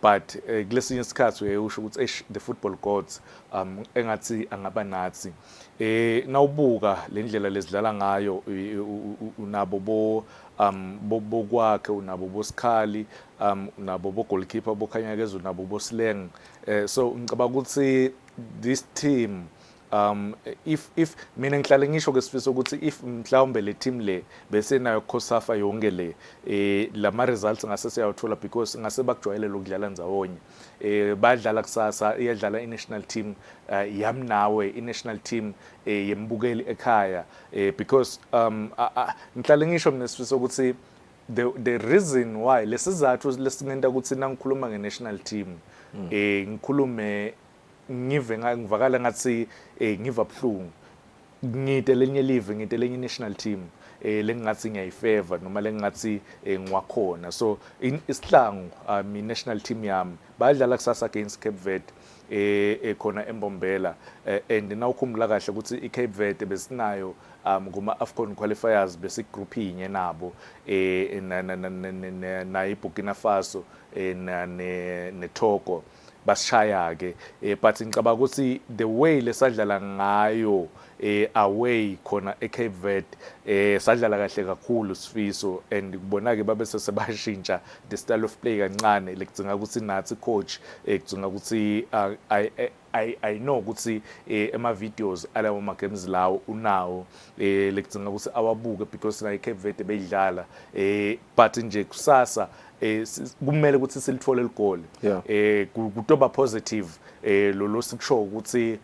but kulesinye isikhathi uyayisho ukuthi the football gods engathi angaba nathi nawubuka le ndlela lesidlala ngayo unabo bo kwakhe unabo bosikhali unabo bo goalkeeper bokhanyakeza unabo bosileng so ngicabanga ukuthi this team if mina ngihlale ngisho ke sifisa ukuthi if mhlawumbe le team le bese nayo khosafa yonke le lama results ngase siyawuthola because ngase bakujwayele lokudlala ndzawonye badlala kusasa iyadlala i-national team yamnawe i-national team yembukeli ekhaya because ngihlale ngisho mina sifisa ukuthi the reason why lesizathu lesingenta ukuthi nangikhuluma nge-national team ngikhulume ngive ngivakala ngathi ngiva buhlungu ngite lenye live ngite lenye national team lengathi ngiyayifavor noma lengathi ngiwakhona so isihlangu national team yami badlala kusasa against Cape Verde khona eMbombela and nawukhumbula kahle ukuthi iCape Verde besinayo kuma AFCON qualifiers bese group inye nabo na iBurkina Faso ne Togo basishaya ke but ngicabanga ukuthi the way lesadlala ngayo away khona eCape Verde sadlala kahle kakhulu Sifiso and kubona ke babe sesebashintsha the style of play kancane lekudzinga ukuthi nathi coach kudzinga ukuthi I know ukuthi ema videos alawo ma games lawo unawo lekudzinga ukuthi awabuke because na iCape Verde beyidlala but nje kusasa kumele ukuthi silithole ligoli kutoba positive lo sikusho ukuthi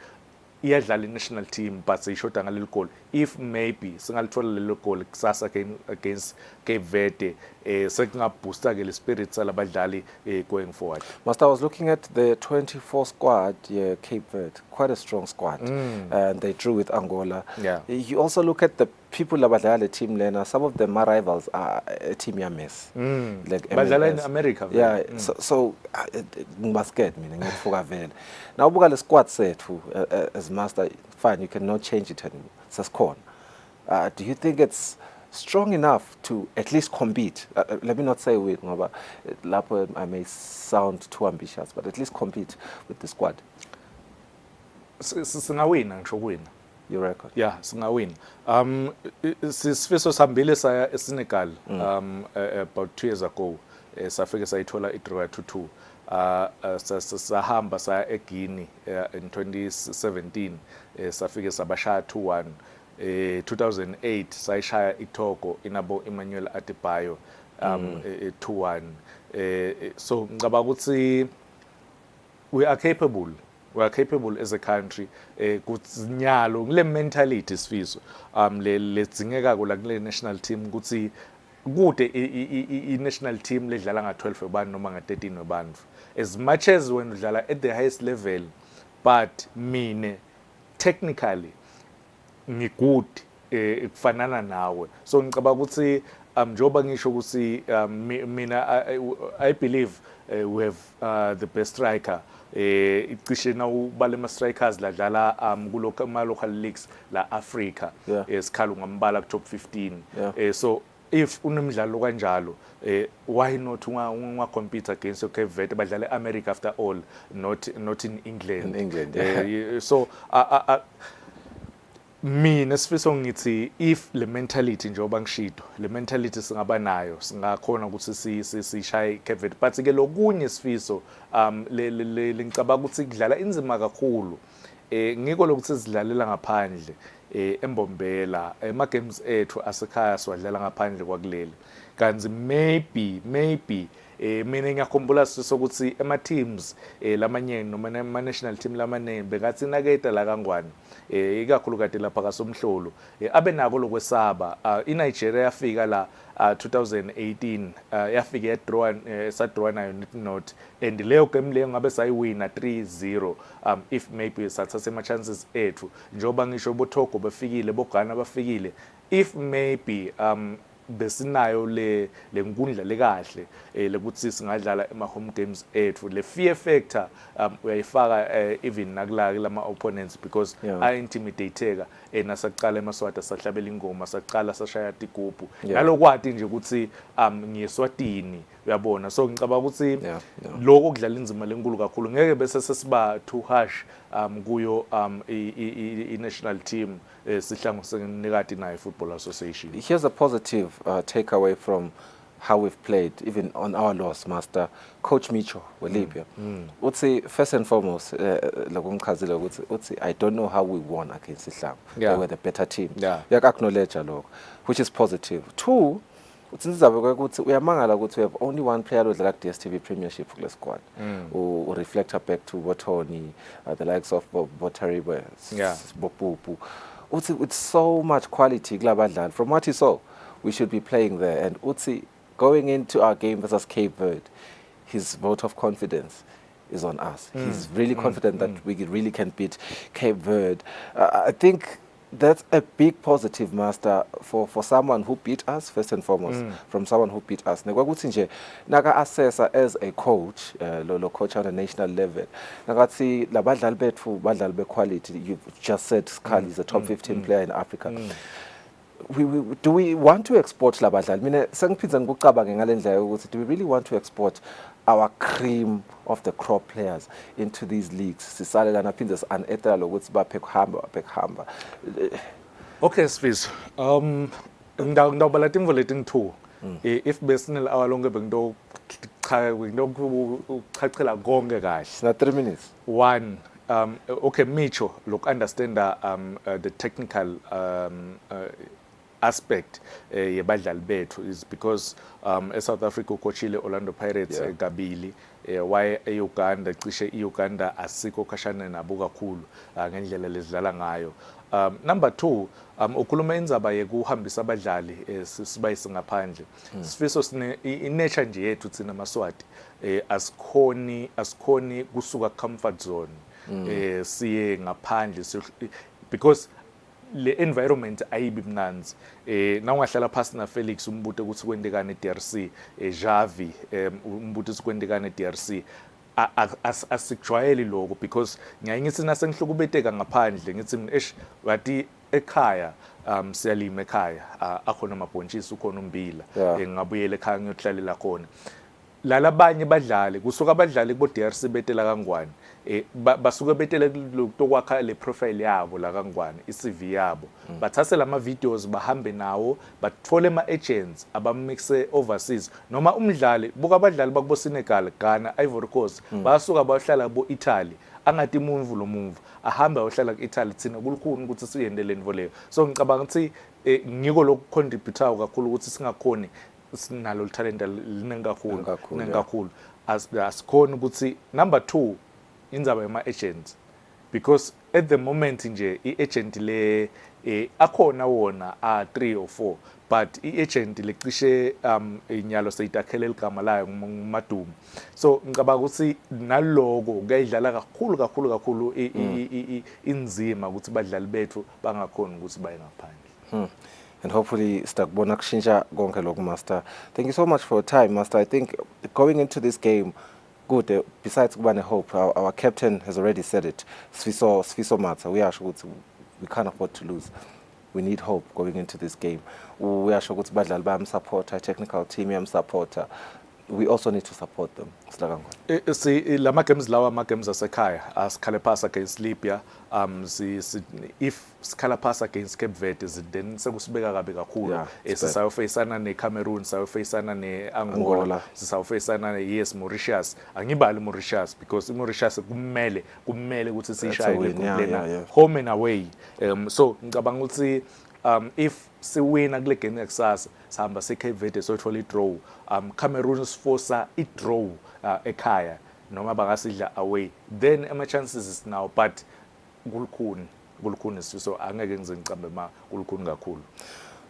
iyadlala i-national team but seyishoda ngaleli goal if maybe singalithola lelo goal kusasa against Cape Verde sekungaboosta ke le spirit salabadlali going forward. Master, I was looking at the 24 squad, Cape Verde, quite a strong squad, and they drew with Angola. You also look at the people abadlala team lena, some of them are rivals are a team yames. Like badlala in America. So must get me ngiyafuka vele. Now buka le squad sethu as Master, fine, you cannot change it anymore. Saskhona. Do you think it's strong enough to at least compete? Let me not say win, ngoba lapho I may sound too ambitious, but at least compete with the squad. Singawina ngisho kuwina. Your record? Yeah, singawina. Sifiso sambile saya eSenegal about 2 years ago. Safike sayithola idraw 2-2. Sahamba saya eGuinea in 2017. Safike sabashaya 2-1. 2008 sayishaya iTogo inabo Emmanuel Adebayo 2-1. So ngicabanga ukuthi we are capable as a country kuzinyalo ngile mentality Sifiso ledzingeka kula kule national team ukuthi kude i-national team ledlala nga-12 webantfu noma nga-13 webantfu as much as when udlala at the highest level but mine technically ngigood kufanana nawe so ngicabanga ukuthi njoba ngisho ukuthi mina I believe we have the best striker icishe na ubale ama strikers la dlala kulokho local leagues la Africa esikhala ngambala ku top 15 so if unemidlalo kanjalo why not unga compete against Cape Verde badlala America after all not in England so mina sifiso ngithi if le mentality njengoba ngishido le mentality singaba nayo singakhona ukuthi sishaye Cape Verde but ke lokunye sifiso ngicabanga ukuthi kudlala inzima kakhulu ngiko lokuthi sidlalela ngaphandle embombela ama games ethu asekhaya siwadlala ngaphandle kwakuleli kanzi maybe mina ngiyakhumbula sokuthi ama teams lamanye noma ama national team lamane bengathi naketa la kangwane ikakhulu kade lapha kaSomhlolo abe nako lokwesaba iNigeria yafika la 2018 yafika yadraw sadraw nayo not and leyo game leyo ngabe sayiwina 3-0 if maybe sathatha ama chances ethu njoba ngisho boTogo bafikile boGhana bafikile if maybe besinayo le nkundla lekahle lekuthi singadlala ema home games ethu le fear factor uyayifaka even nakulaka lama opponents because I intimidateka nasaqala emaswati sahlabela ingoma saqala sashaya tigubu nalokwati nje ukuthi ngiyeSwatini uyabona so ngicabanga ukuthi lokho kudlala inzima lenkulu kakhulu ngeke bese sesiba too harsh kuyo I national team sihlangu senikati nayo Football Association. Here's a positive takeaway from how we've played, even on our loss, Master. Coach Micho, Libya. First and foremost, I don't know how we won against Islam. They were the better team. Acknowledge which is positive. Two, we have only one player who's like DSTV Premiership for the squad. Who reflect back to Botoni, the likes of Botari, Bopupu. With so much quality, from what he saw, we should be playing there. And Utsi, going into our game versus Cape Verde, his vote of confidence is on us. He's really confident that we really can beat Cape Verde. I think that's a big positive, Master, for someone who beat us, first and foremost, from someone who beat us. Naga assessor as a coach, coach on a national level. Naga see la badlal betfu badlal be quality. You just said Scully is a top 15 player in Africa. Do we want to export la badlal? Do we really want to export our cream of the crop players into these leagues? Okay, Sfiz. Ngidawubala timvo letingu if besinel hour lonke bengdo uchachela konke kahle. Na 3 minutes. One, okay, Micho, look, understand the technical aspect yebadlali bethu is because South Africa ucoachile Orlando Pirates Gabili why Uganda cishe iUganda asikho khashana nabo kakhulu ngendlela ledlala ngayo. Number 2, ukhuluma indzaba yekuhambisa abadlali sibayise ngaphandle. Sifiso sine inature nje yethu thina Maswati asikhoni kusuka comfort zone siye ngaphandle because le environment ayibi mnanzi nawungahlala phansi na Felix umbute ukuthi kwendekane eDRC Javi umbute ukuthi kwendekane eDRC asikujwayeli lokho because ngiyayithi nasengihlukubeteka ngaphandle ngithi wathi ekhaya siyalima ekhaya akhona amabhontshisi ukhona umbila ngingabuyela ekhaya ngiyohlalela khona lalabanye badlali kusuka abadlali kubo DRC betela kangwane basuke betele lokwakha le profile yabo la kangwane iCV yabo bathathe lama videos bahambe nawo bathole ama agents abamixe overseas noma umdlali buka abadlali bakubo Senegal Ghana Ivory Coast basuka bahlala bo Italy angathi mumvu lo mumvu ahamba ayohlala ku-Italy thina kulukhuni ukuthi siyendele nivo leyo so ngicabanga ukuthi ngiko lokucontribute kakhulu ukuthi singakhoni sinalo talent linengakhulu asikhona ukuthi number 2 indzaba yama agents because at the moment nje iagent le akhona wona 3 or 4 but iagent lecishe inyalo seyitakhele ligama layo nguMadumo so ngicabanga ukuthi naloko kuyidlala kakhulu inzima ukuthi badlali bethu bangakhona ukuthi baye ngaphandle. and hopefully stakubona kushintsha konke lokhu, Master. Thank you so much for your time, Master. I think going into this game, good, besides kubane hope, our captain has already said it. Sfiso Matha, we can't afford to lose. We need hope going into this game. We are sure badlali bayamsupporta, technical team yamsupporta. We also need to support them. See, lama games lawa games asekhaya asikhale pass against Libya. If sikhala pass against Cape Verde, then sekusibeka kabi kakhulu. Sisawufacana neCameroon, sisawufacana neAngola, sisawufacana yes Mauritius. Angibali Mauritius because Mauritius kumele ukuthi sishaye kulena home and away. So ngicabanga ukuthi if siwina kule game yakusasa sihamba seCape Verde sothola idraw. Cameroon sforsa idraw ekhaya noma bangasidla away, then ama-chances is now, but kulukhuni so angeke ngize ngicambe ma kulukhuni kakhulu.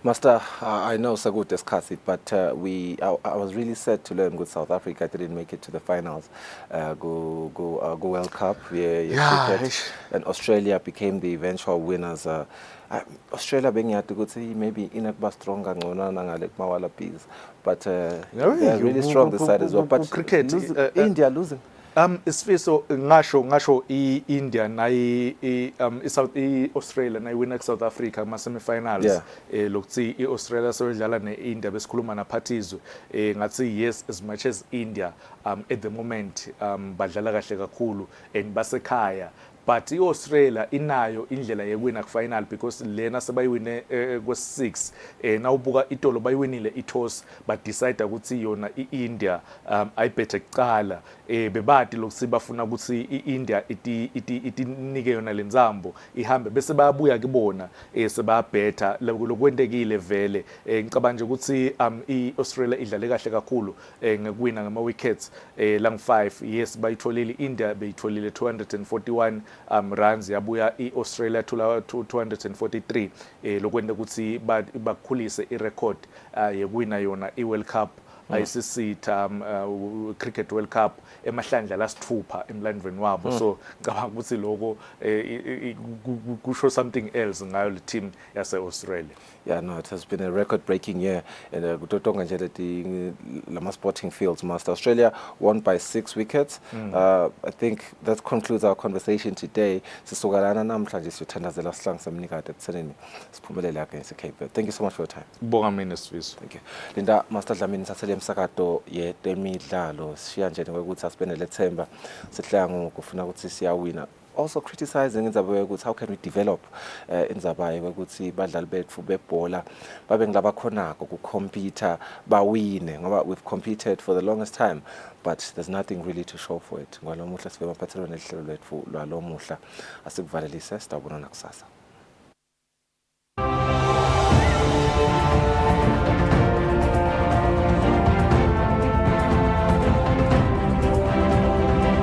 Master, I know Sagut discussed it, but I was really sad to learn that South Africa didn't make it to the finals. Go World Cup, cricket, and Australia became the eventual winners. Australia being had to go see maybe inakba stronger mawala piece, but they're really strong this side as well. But cricket, India losing. Isifiso ngasho India Australia nayiwina South Africa kuma semifinals lokuthi Australia soyidlala neIndia besikhuluma naphathizwe ngathi yes, as much as India at the moment badlala kahle kakhulu and basekhaya, but Australia inayo indlela yekuwina ku-final because lena sebayiwine kwesi-6 nawubuka itolo bayiwinile i-toss but decide ukuthi yona i-India ayibhethe kuqala bebadi lokuthi bafuna ukuthi i-India itinike yona lenzambo ihambe bese bayabuya kubona sebabhetha lokwentekile vele. Ngicabanga nje ukuthi i-Australia idlale kahle kakhulu ngekuwina ngama wickets lang5. Yes, bayitholile India beyitholile 241 runs, yabuya i-Australia 243 lokwenda ukuthi bakhulise irecord yekuwina yona i-World Cup ICC Cricket World Cup emahlandla lasithupha emlandweni wabo. So ngicabanga ukuthi lokho kusho something else ngayo le team yase-Australia. Yeah, no, it has been a record-breaking year in the Lama Sporting Fields, Master. Australia won by 6 wickets. I think that concludes our conversation today. Thank you so much for your time. Thank you. Linda, Master Dlamini sathele msakato yetemidlalo siya nje ukuthi asibene lethemba sihlanga ukufuna ukuthi siyawina. Also criticizing indaba ukuthi how can we develop indaba ukuthi badlali bethu bebhola babe ngilaba khonako ukucompete bawine ngoba we've competed for the longest time, but there's nothing really to show for it. Ngalo muhla sibe baphathelwa nehlelo lethu lwalo muhla asikuvalelise sitabona nakusasa.